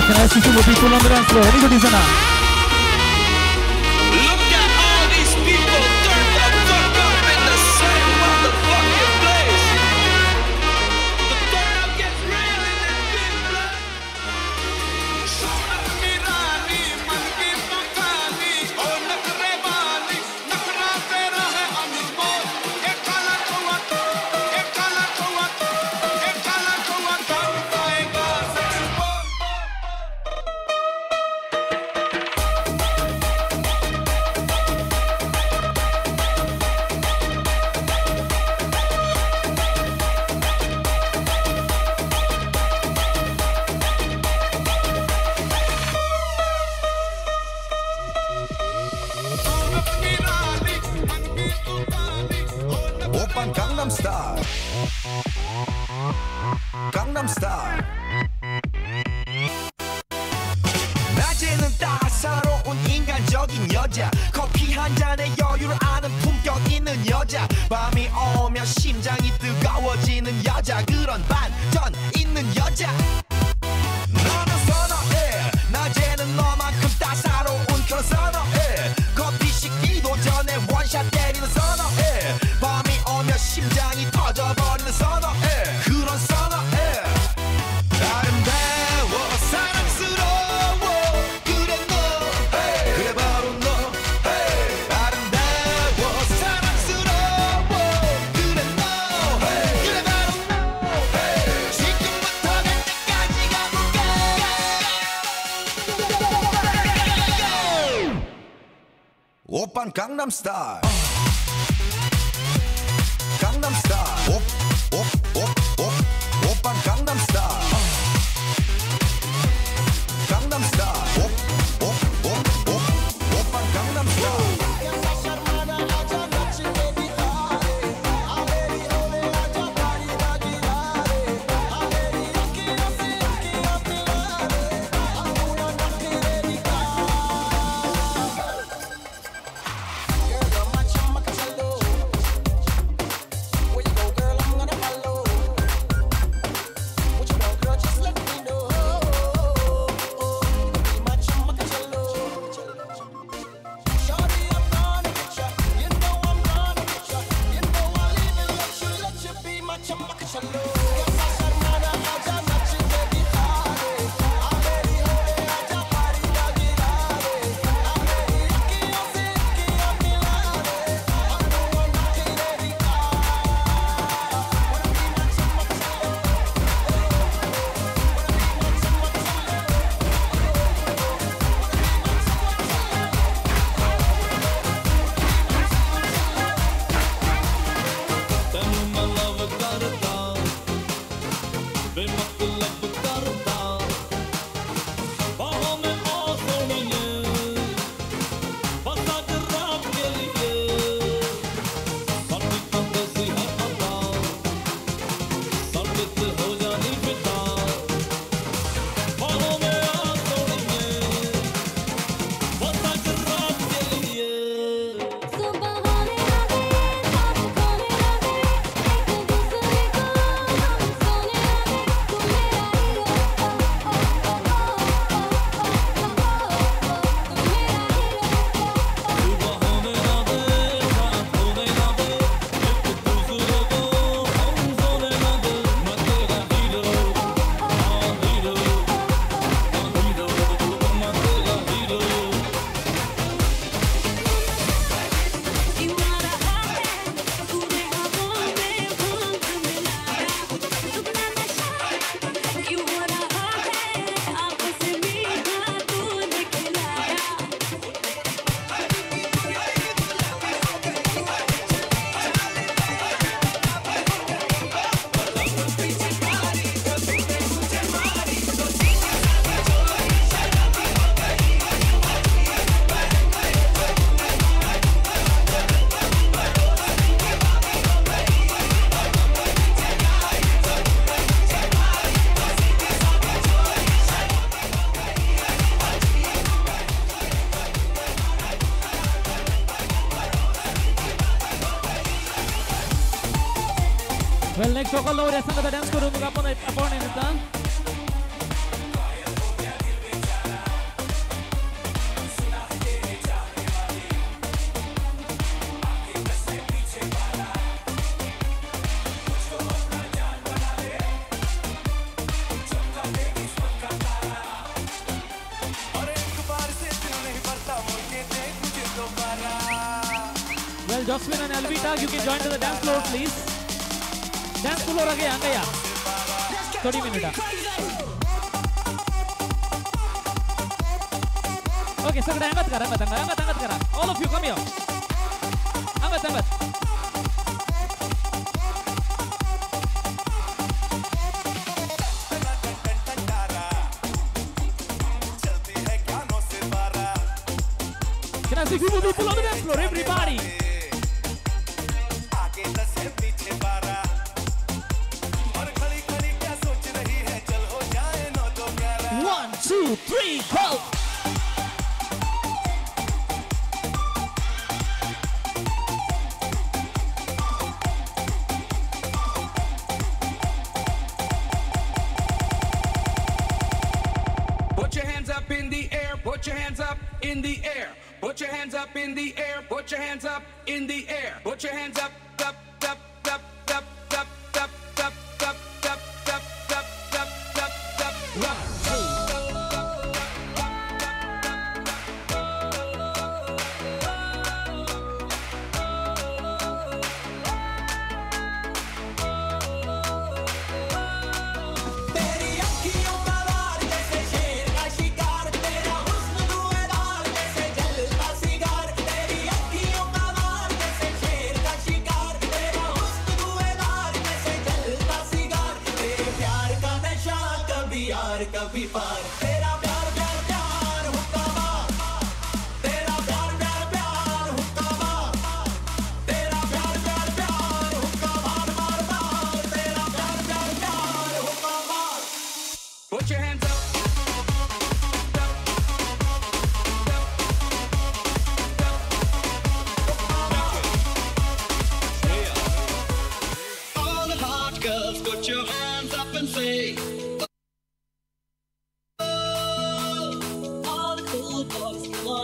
Can I see some more people on the dance floor? Anybody sana? Look at all these people turn the fuck up in the same motherfucking place. The turn up gets real in this big place. Sonak mirani, man ki tutani, oh nakre wali, nakra tera hai anmol. Ek kala kawa, ek kala kawa, ek kala kawa, kar paega sexbol. 오빤 강남스타일 강남스타일 낮에는 따사로운 인간적인 여자 커피 한 잔에 여유를 아는 품격 있는 여자 밤이 오면 심장이 뜨거워지는 여자 그런 반전 있는 여자 너는 선어해 낮에는 너만큼 따사로운 그런 선어해 Oppan Gangnam Style. Gangnam Style. Oppan Gangnam Style. Gangnam Style. Oppan Gangnam Style. Well, next vocal load is the dance guru upon it done. Well, Jocelyn and Alvita, you can join to the dance floor, please. Dance floor again, angaya. 30 minutes. Okay, sagda angat kara. All of you come here. Angat. Can I see people on the dance floor, everybody? 1, 2, 3, go! Put your hands up in the air, put your hands up in the air. Put your hands up in the air, put your hands up in the air. Put your hands up, up, up, up, up, up, up, up, up, up, up, up, up, up. तेरी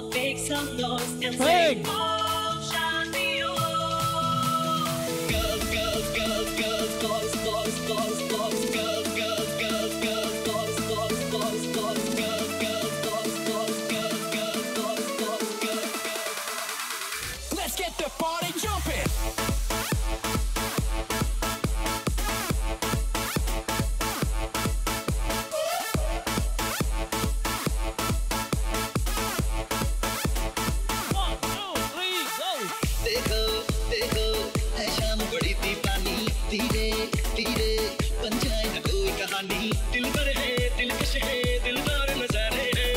on, make some noise and Sing. sing. Oh, Shandio. Girls, girls, girls, girls, boys, boys, boys, boys, girls, girls, girls, girls, boys, boys, boys, boys, girls, girls, boys, boys, girls, girls, boys, boys, girls. Let's get the party jumping. देखो देखो है शाम बड़ी दीवानी धीरे धीरे बन जाए ना कोई कहानी दिल पर है दिलकश है दिलदार नजारे हैं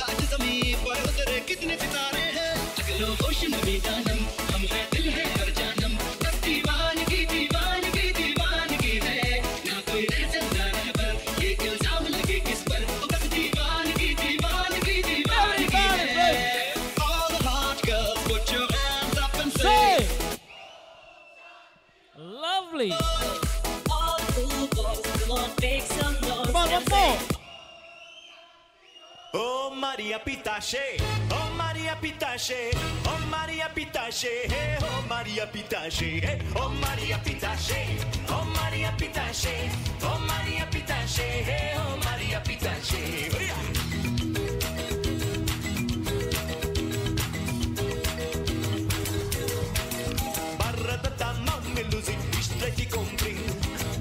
आज ज़मीं पर उतरे कितने सितारे हैं अगलो ओशन में जानम हम है दिल है हर जानम बस दीवानगी दीवानगी दीवानगी है ना कोई रह सकता रह पर ये इल्जाम लगे किस पर बस दीवानगी दीवानगी दीवानगी है all the hot girls put your hands up and say Lovely. all cool boys come on make some noise Come on, and one more. sing. Oh Maria Pitache, oh Maria Pitache, oh Maria Pitache, hey, oh Maria Pitache, hey, oh Maria Pitache, oh Maria Pitache, oh Maria Pitache, hey, oh Maria Pitache. Barra da tamma mi lusi, istretti compri.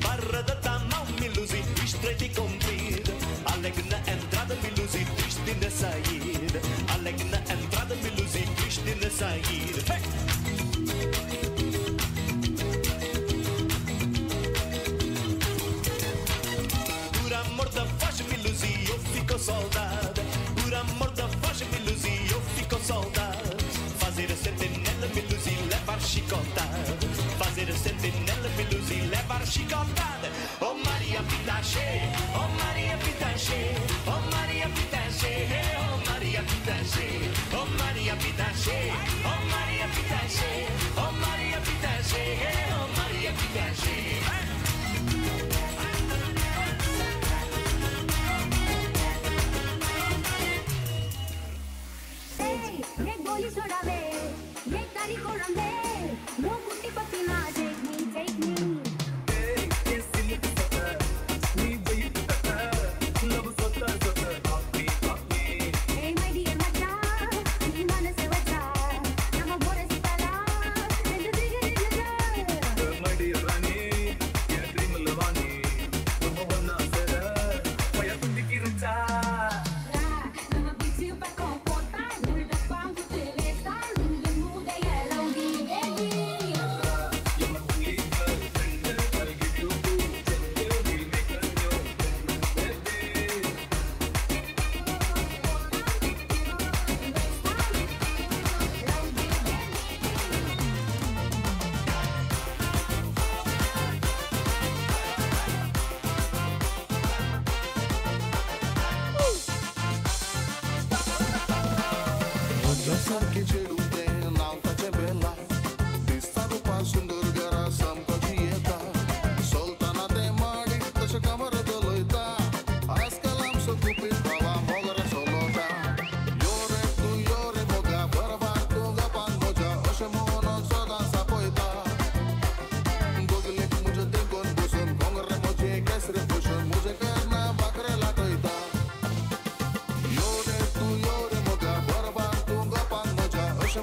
Barra da tamma mi lusi, istretti compri. Alegna entrada mi lusi, triste na saída. Alegna entrada mi lusi, triste na saída. Hey! Por amor da voz me lusi, eu fico soldado. Por amor da voz me lusi, eu fico soldado. Fazer a sentinela me lusi, levar chicotada. Fazer a sentinela me lusi, levar chicotada. Oh Maria Pitache, oh Maria Pitache, oh Maria Pitache, hey, oh Maria Pitache, oh Maria Pitache, oh Maria Pitache, oh Maria Pitache, hey, oh Maria Pitache. ये गोली छोड़ावे ये तारी कोड़ावे वो गुट्टी पत्ती ना take me hey my dear macha ni मन से बचा हम बोरे सितारा दिल दिल दिल My dear Rani, ya dream lavani, तुम होना सदा, पया तुंडी की Rucha. Nama bici pa kompota nul da pam te lesta nul mude yellow di baby सारखी चिडूते नावताचे बेला दिसता रुपा सुंदर गरा सामकोची येता सोलताना ते माडी तशे कमर दोलयता आजकाल आमचो कुपीत भावा मोगरा सोलोता योरे तू योरे मोगा बरबार तू गपान मोजा अशे मोहन सदां सापयता दोगलेक मुजे देखून बसून भोंगरे मोजे केसरे पुसून मुजे करना बाकरे लाटयता योरे तू योरे मोगा बरबार तू गपान मोजा अशे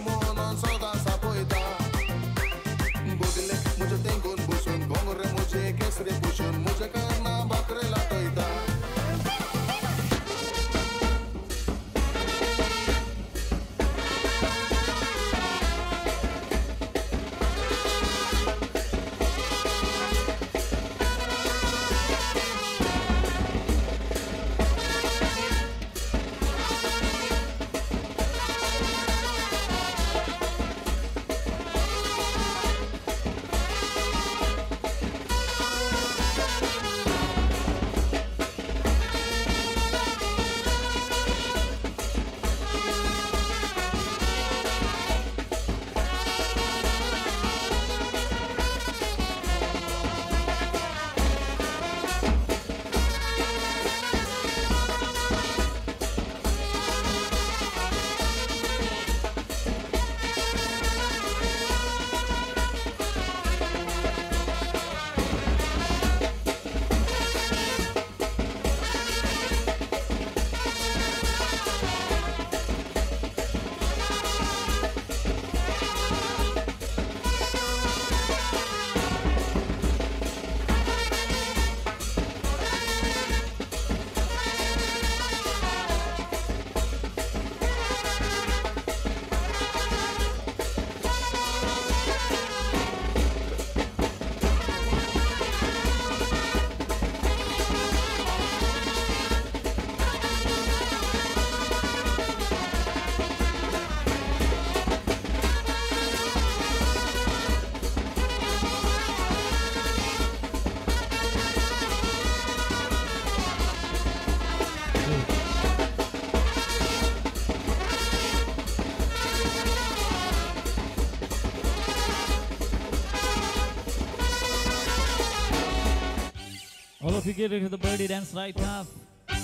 All of you give it to the birdie dance right now. 1,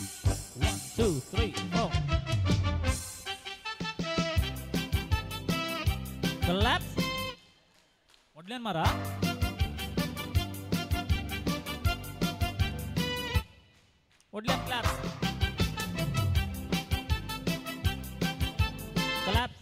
2, 3, 4. Collapse. Modlen mara. Modlen claps. Collapse.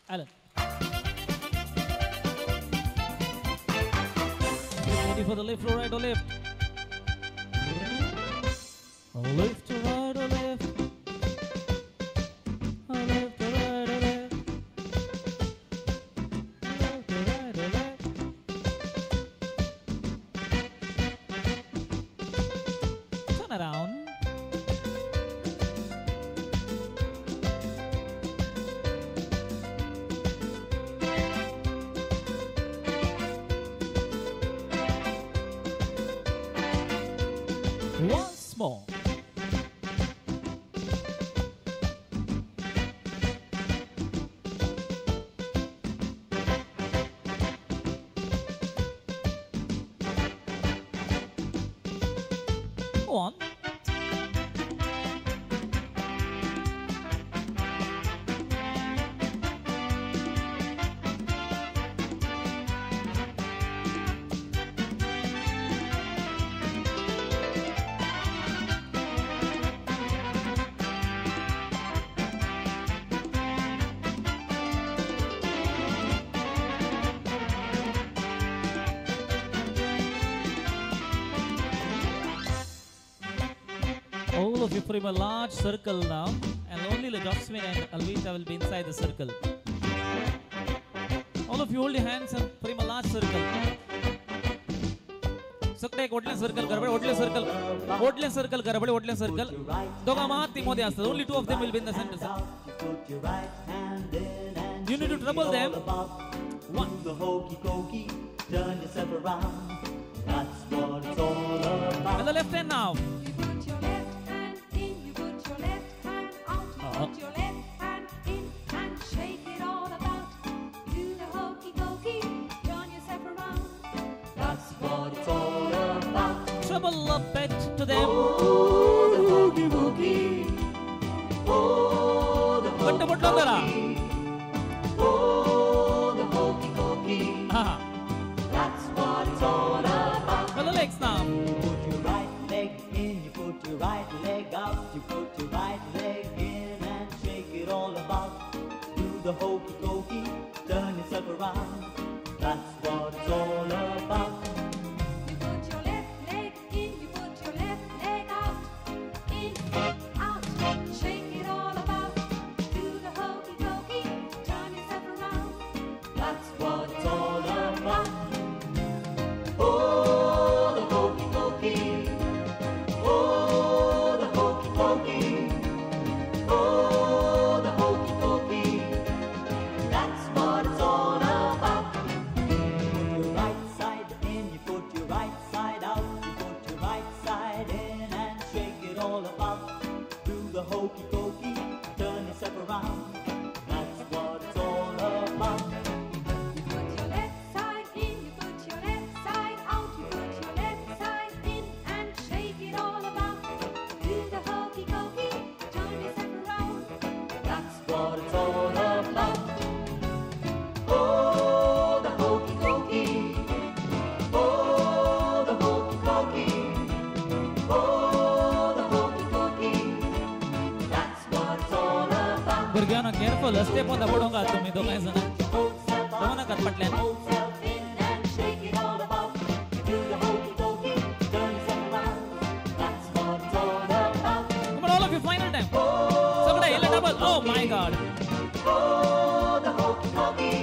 Alan. Ready for the left or right or left? Left to right or left? Left to right or left? Left to right or left? Turn around. Once more. One. All of you form a large circle now, and only the Josephine and Alvita will be inside the circle. All of you hold your hands and form a large circle. Take oddly circle, oddly circle, oddly circle, oddly circle. Only two of them will be in the center. You need to trouble them. One. Turn yourself around. That's what it's all about. And the left hand now. Put your left hand in and shake it all about. Do the hokey pokey, turn yourself around. That's what it's all about. Wobble a bit to them. Gutta putlu andara. That's what it's all about. Well, the legs now. Put your right leg in, you put your right leg out, you put your right leg in and shake it all about. Do the hokey pokey, turn yourself around. That's what it's all about. You put your left leg in, you put your left leg out, in, out, shake it all about. Do the hokey pokey, turn yourself around. That's what it's all about. Oh, the hokey pokey. Oh, the hokey pokey. Oh, the hokey pokey. That's what it's all about. Put your right side in, you put your right side out, you put your right side in and shake it all about. Do the hokey pokey, turn yourself around. That's what it's all about. You put your left side in, you put your left side out, you put your left side in and shake it all about. Do the hokey pokey, turn yourself around. That's what it's all about. Oh, the hokey pokey. Oh, the hokey pokey. Oh, the hokey pokey. That's what it's all about. भुरग्यांनो careful step मध्ये पडूंगा तुम्ही दोघांय जण दोन नाकात पटल्यान Shake it all about. Do the hokey pokey. Turn yourself around. That's what it's all about. Come on, all of you, final time. Somebody hit a double. Oh my God. Oh, the hokey pokey.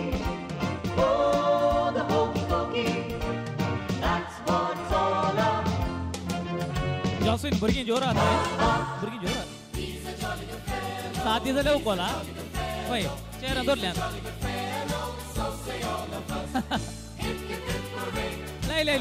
Oh, the hokey pokey. That's what it's all about. जॉस्विन भुरगीं जोरात आहे भुरगीं जोरात साथी जाल्यार उकोला पळय चेहरा धरल्यान लय लय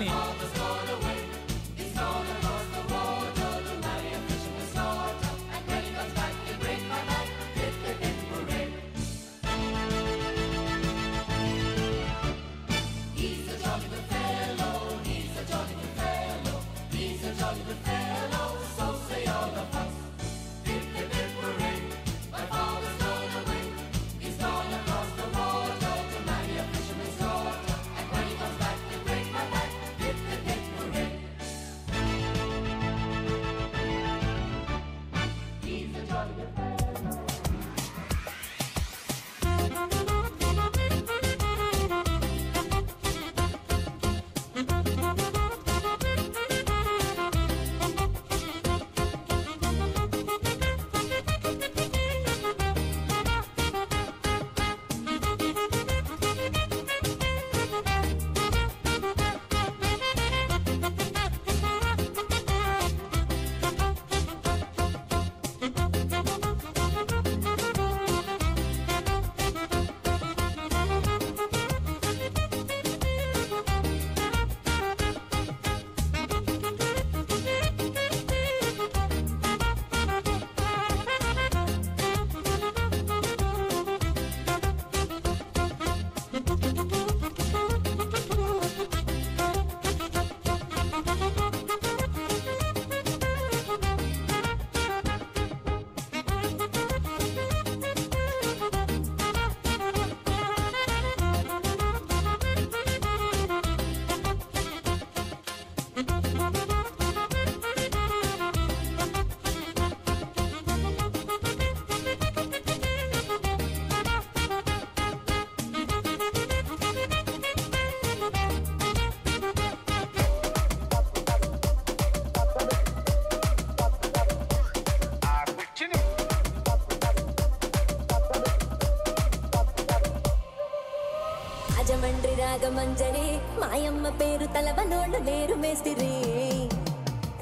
రాజమండ్రి రాగమంజరి మాయమ్మ పేరు తలవనోళ్ళు లేరు మేస్తిరి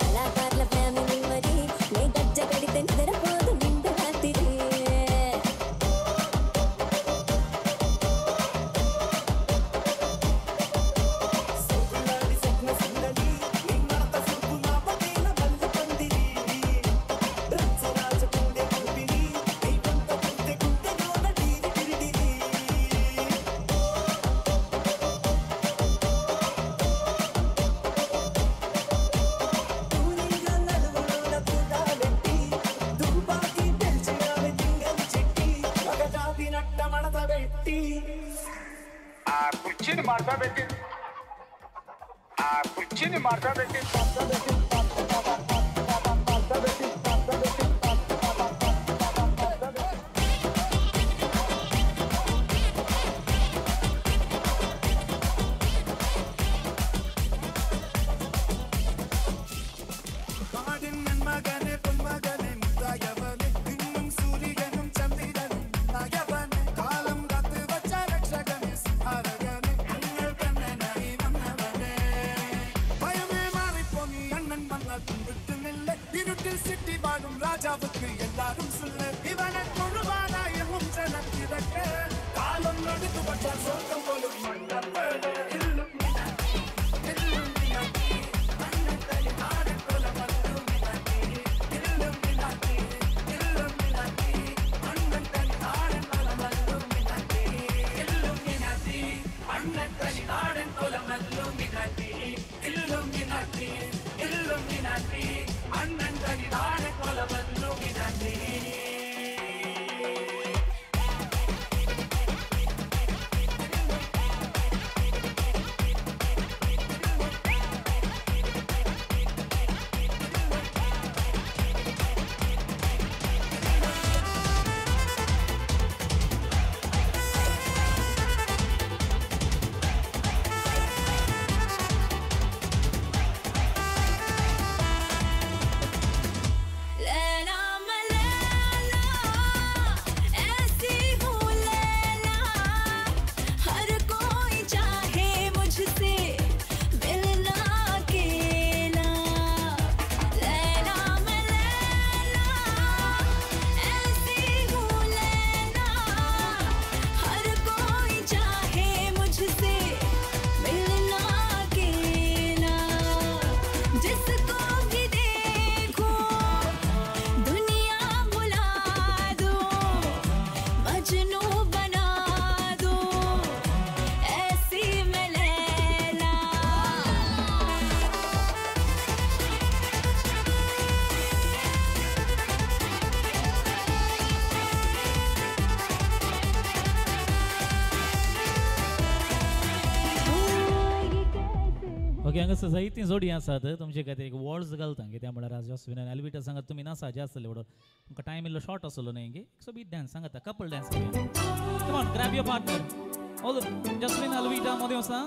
కళాకారుల ఫ్యామిలీ మరి నే గజ్జ కడితే నిద్రపోదు నిండు రాత్రి ಮಾಡದಬೇಟಿ ಆ ಕುರ್ಚಿನ ಮಾಡದಬೇಟಿ ಆ ಕುರ್ಚಿನ ಮಾಡದಬೇಟಿ காடின் நன்மகனே பொன்மகனே முத்தாயவனே இன்னும் சூரியனும் சந்திரனும் நாயவனே காலம் காத்து வச்ச ரட்சகனே சிம்ஹாரகனே எங்கள் கண்ணனை வந்தவனே பயமே மாறிப்போ நீ அண்ணன் மன்னால் கும்பிட்டு நில்ல இருட்டில் சிட்டி வாழும் ராஜாவுக்கு எல்லாரும் சொல்ல இவனை கொழுவானாயும் ஜனத்திறக்க காலம் நடுத்து வச்சால் சொர்க்கம் போலும் மன்னப்பட இல்லும் ओके हांगा जायतीं जोडी आसात तुमचे खातीर एक वॉल्स घालता कित्याक म्हळ्यार आज जॉस्विन आनी एल्विटा सांगात तुमी नासा जे आसतले म्हणून तुमकां टायम इल्लो शॉर्ट आसलो न्ही हिंगे सो बीट डान्स सांगात couple dance come on grab your partner all Joswin Elvita मोदियोसा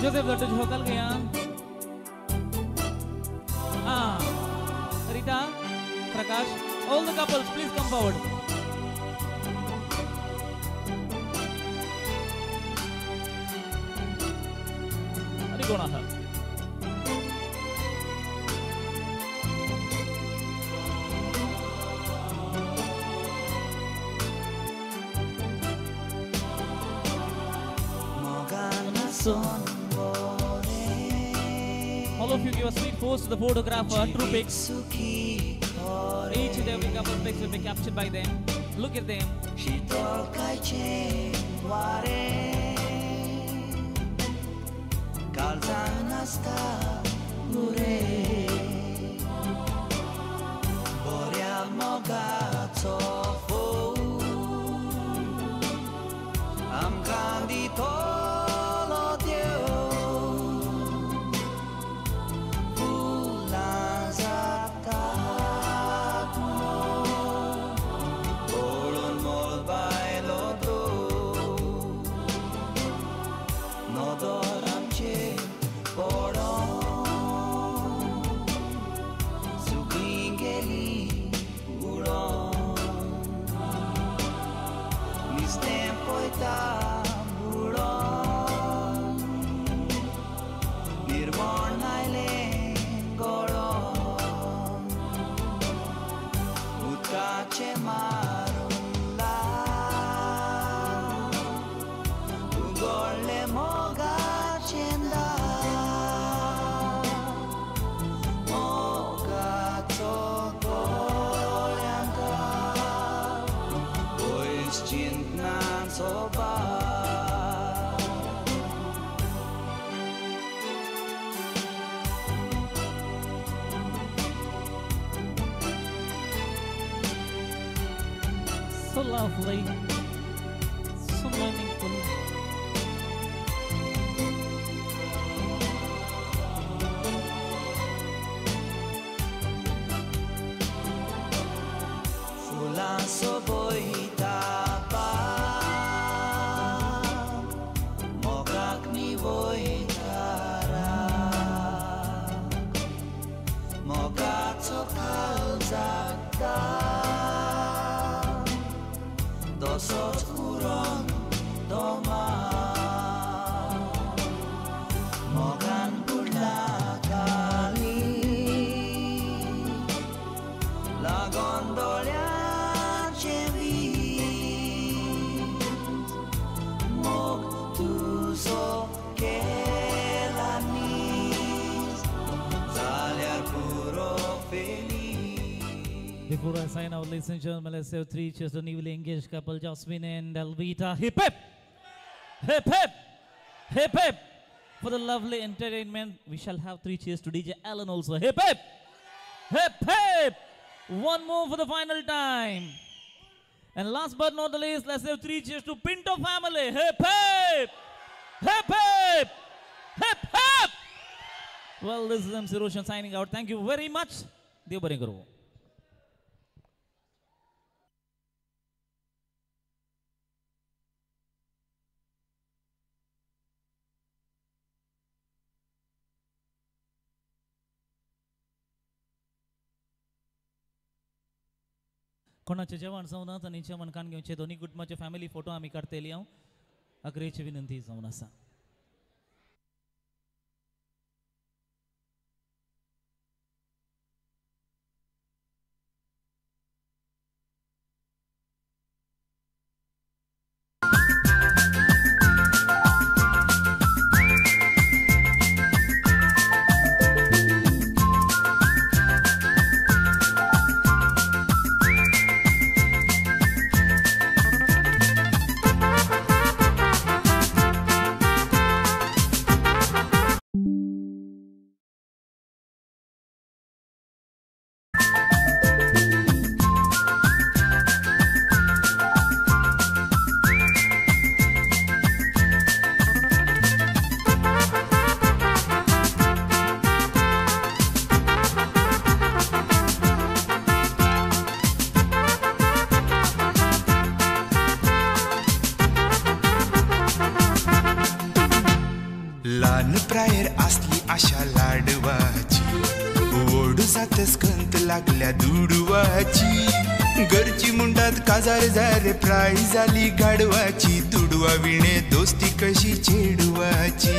जोसेफ दट्टो होकल गया Rita Prakash all the couples please come forward going on her. All of you give a sweet pose to the photographer, true pics. Each and every couple pics will be captured by them. Look at them. Calzanasta mure Boria mogato fo Am candito lo dio Ulazata Olon mol bailo do Nodoram che So lovely. some meaningful. Fulan soboita pa mogak ni voitara mogak sokal zakta dosot kurang doma mogan pula kali la gondola Before I sign out, ladies and gentlemen, let's have three cheers to newly engaged couple Jasmine and Alvita. Hip hip! Hip hip! Hip hip! For the lovely entertainment, we shall have three cheers to DJ Alan also. Hip hip! Hip hip! One more for the final time. And last but not the least, let's have three cheers to Pinto family. Hip hip! Hip hip! Hip hip! Well, this is MC Roshan signing out. Thank you very much. Dev Bari Karo. कोणाचे जेवण जाऊन आणि जेवण कान घेऊन दोन्ही कुटुंबाचे family photo आम्ही काढतेली आहोत अग्रेची विनंती जाऊन असा प्रायर असली आशा लाडवाची ओढू जातच कंत लागल्या दुडवाची घरची मुंडात काजार जारे प्राईज झाली गाडवाची तुडवा विणे दोस्ती कशी छेडवाची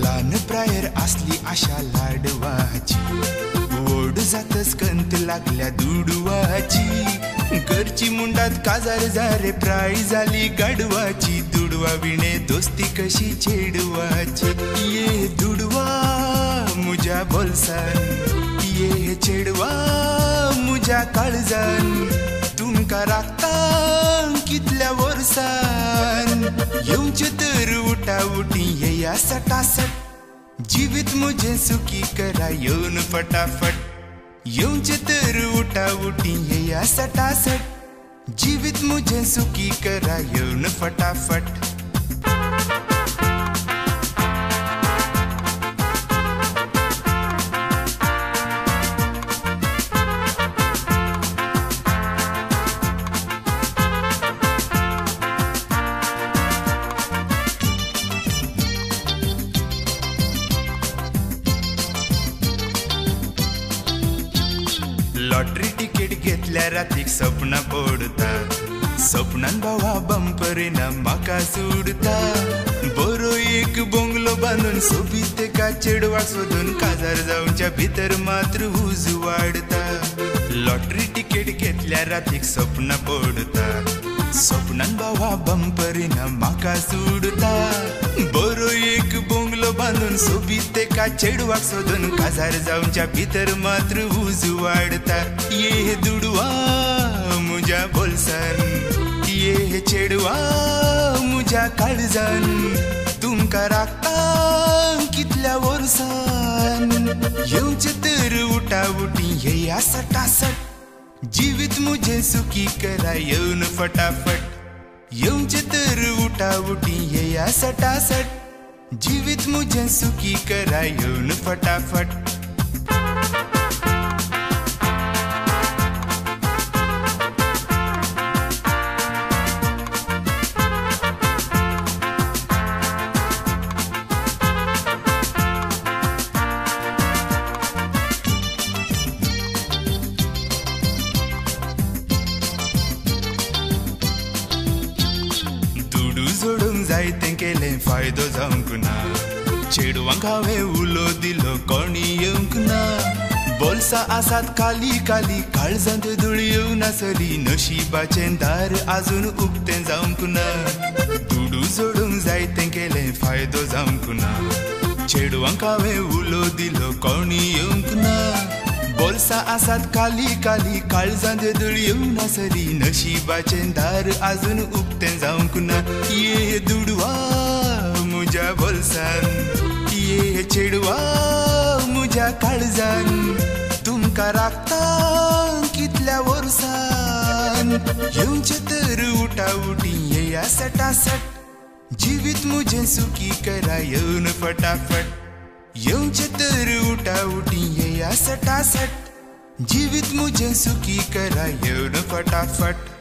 लहान प्रायर असली आशा लाडवाची ओढू जातच कंत लागल्या दुडवाची घरची मुंडात काजार जारे प्राईज झाली गाडवाची दुडवा विणे दोस्ती कशी छेडवाची ये दुडवा मुझ्या बोलसान ये छेडवा मुझ्या काळजान तुमका राखता कितल्या वर्सान येऊंचे तर उठा उठी ये या सटासट जीवित मुझे सुखी करा येऊन फटाफट येऊंचे तर उठा उठी ये या सटासट जीवित मुझे सुखी करा येऊन फटाफट लॉटरी तिकीट घेतल्या रातीक सपना पडता सपनान भावा बंपरीना म्हाका सोडता बरो एक बंगलो बांदून सोबीत का चेडवाक सोदून काजार जावच्या भितर मात्र हुज वाडता लॉटरी तिकीट घेतल्या रातीक सपना पडता सपनान भावा बंपरीना म्हाका सोडता बरो एक बंगलो बांदून सोबीत का चेडवाक सोदून काजार जावच्या भितर मात्र हुज वाडता ये दुडवा मुझ्या बोलसान ये चेडवा मुझ्या काळजान तुमका राखता कितल्या वर्सान येऊचे तर उठा उठी ये या सटासट जीवित मुझे सुखी करा येऊन फटाफट येऊचे तर उठा उठी ये या सटासट जीवित मुझे सुखी करा येऊन फटाफट जोडूंक जाय तें केलें फायदो जावंक ना चेडवांक हांवें उलो दिलो कोणी येवंक ना बोल्सां आसात काली काली काळजांत धूळ येवन आसली नशिबाचें दार आजून उक्तें जावंक ना दुडू जोडूंक जाय तें केलें फायदो जावंक ना चेडवांक हांवें उलो दिलो कोणी येवंक ना बोल्सां आसात काली काली काळजांत धूळ येवन आसली नशिबाचें दार आजून उक्तें जावंक ना ये दुडवा म्हज्या बोल्सान ये चेडवा म्हज्या काळजान तुमकां राखता कितल्या वर्सान येवचें तर उठा उठी येया सटासट जिवीत म्हजें सुखी करा येवन फटाफट येवचें तर उठा उठी येया सटासट जीवित मुझे सुखी करा येऊन फटाफट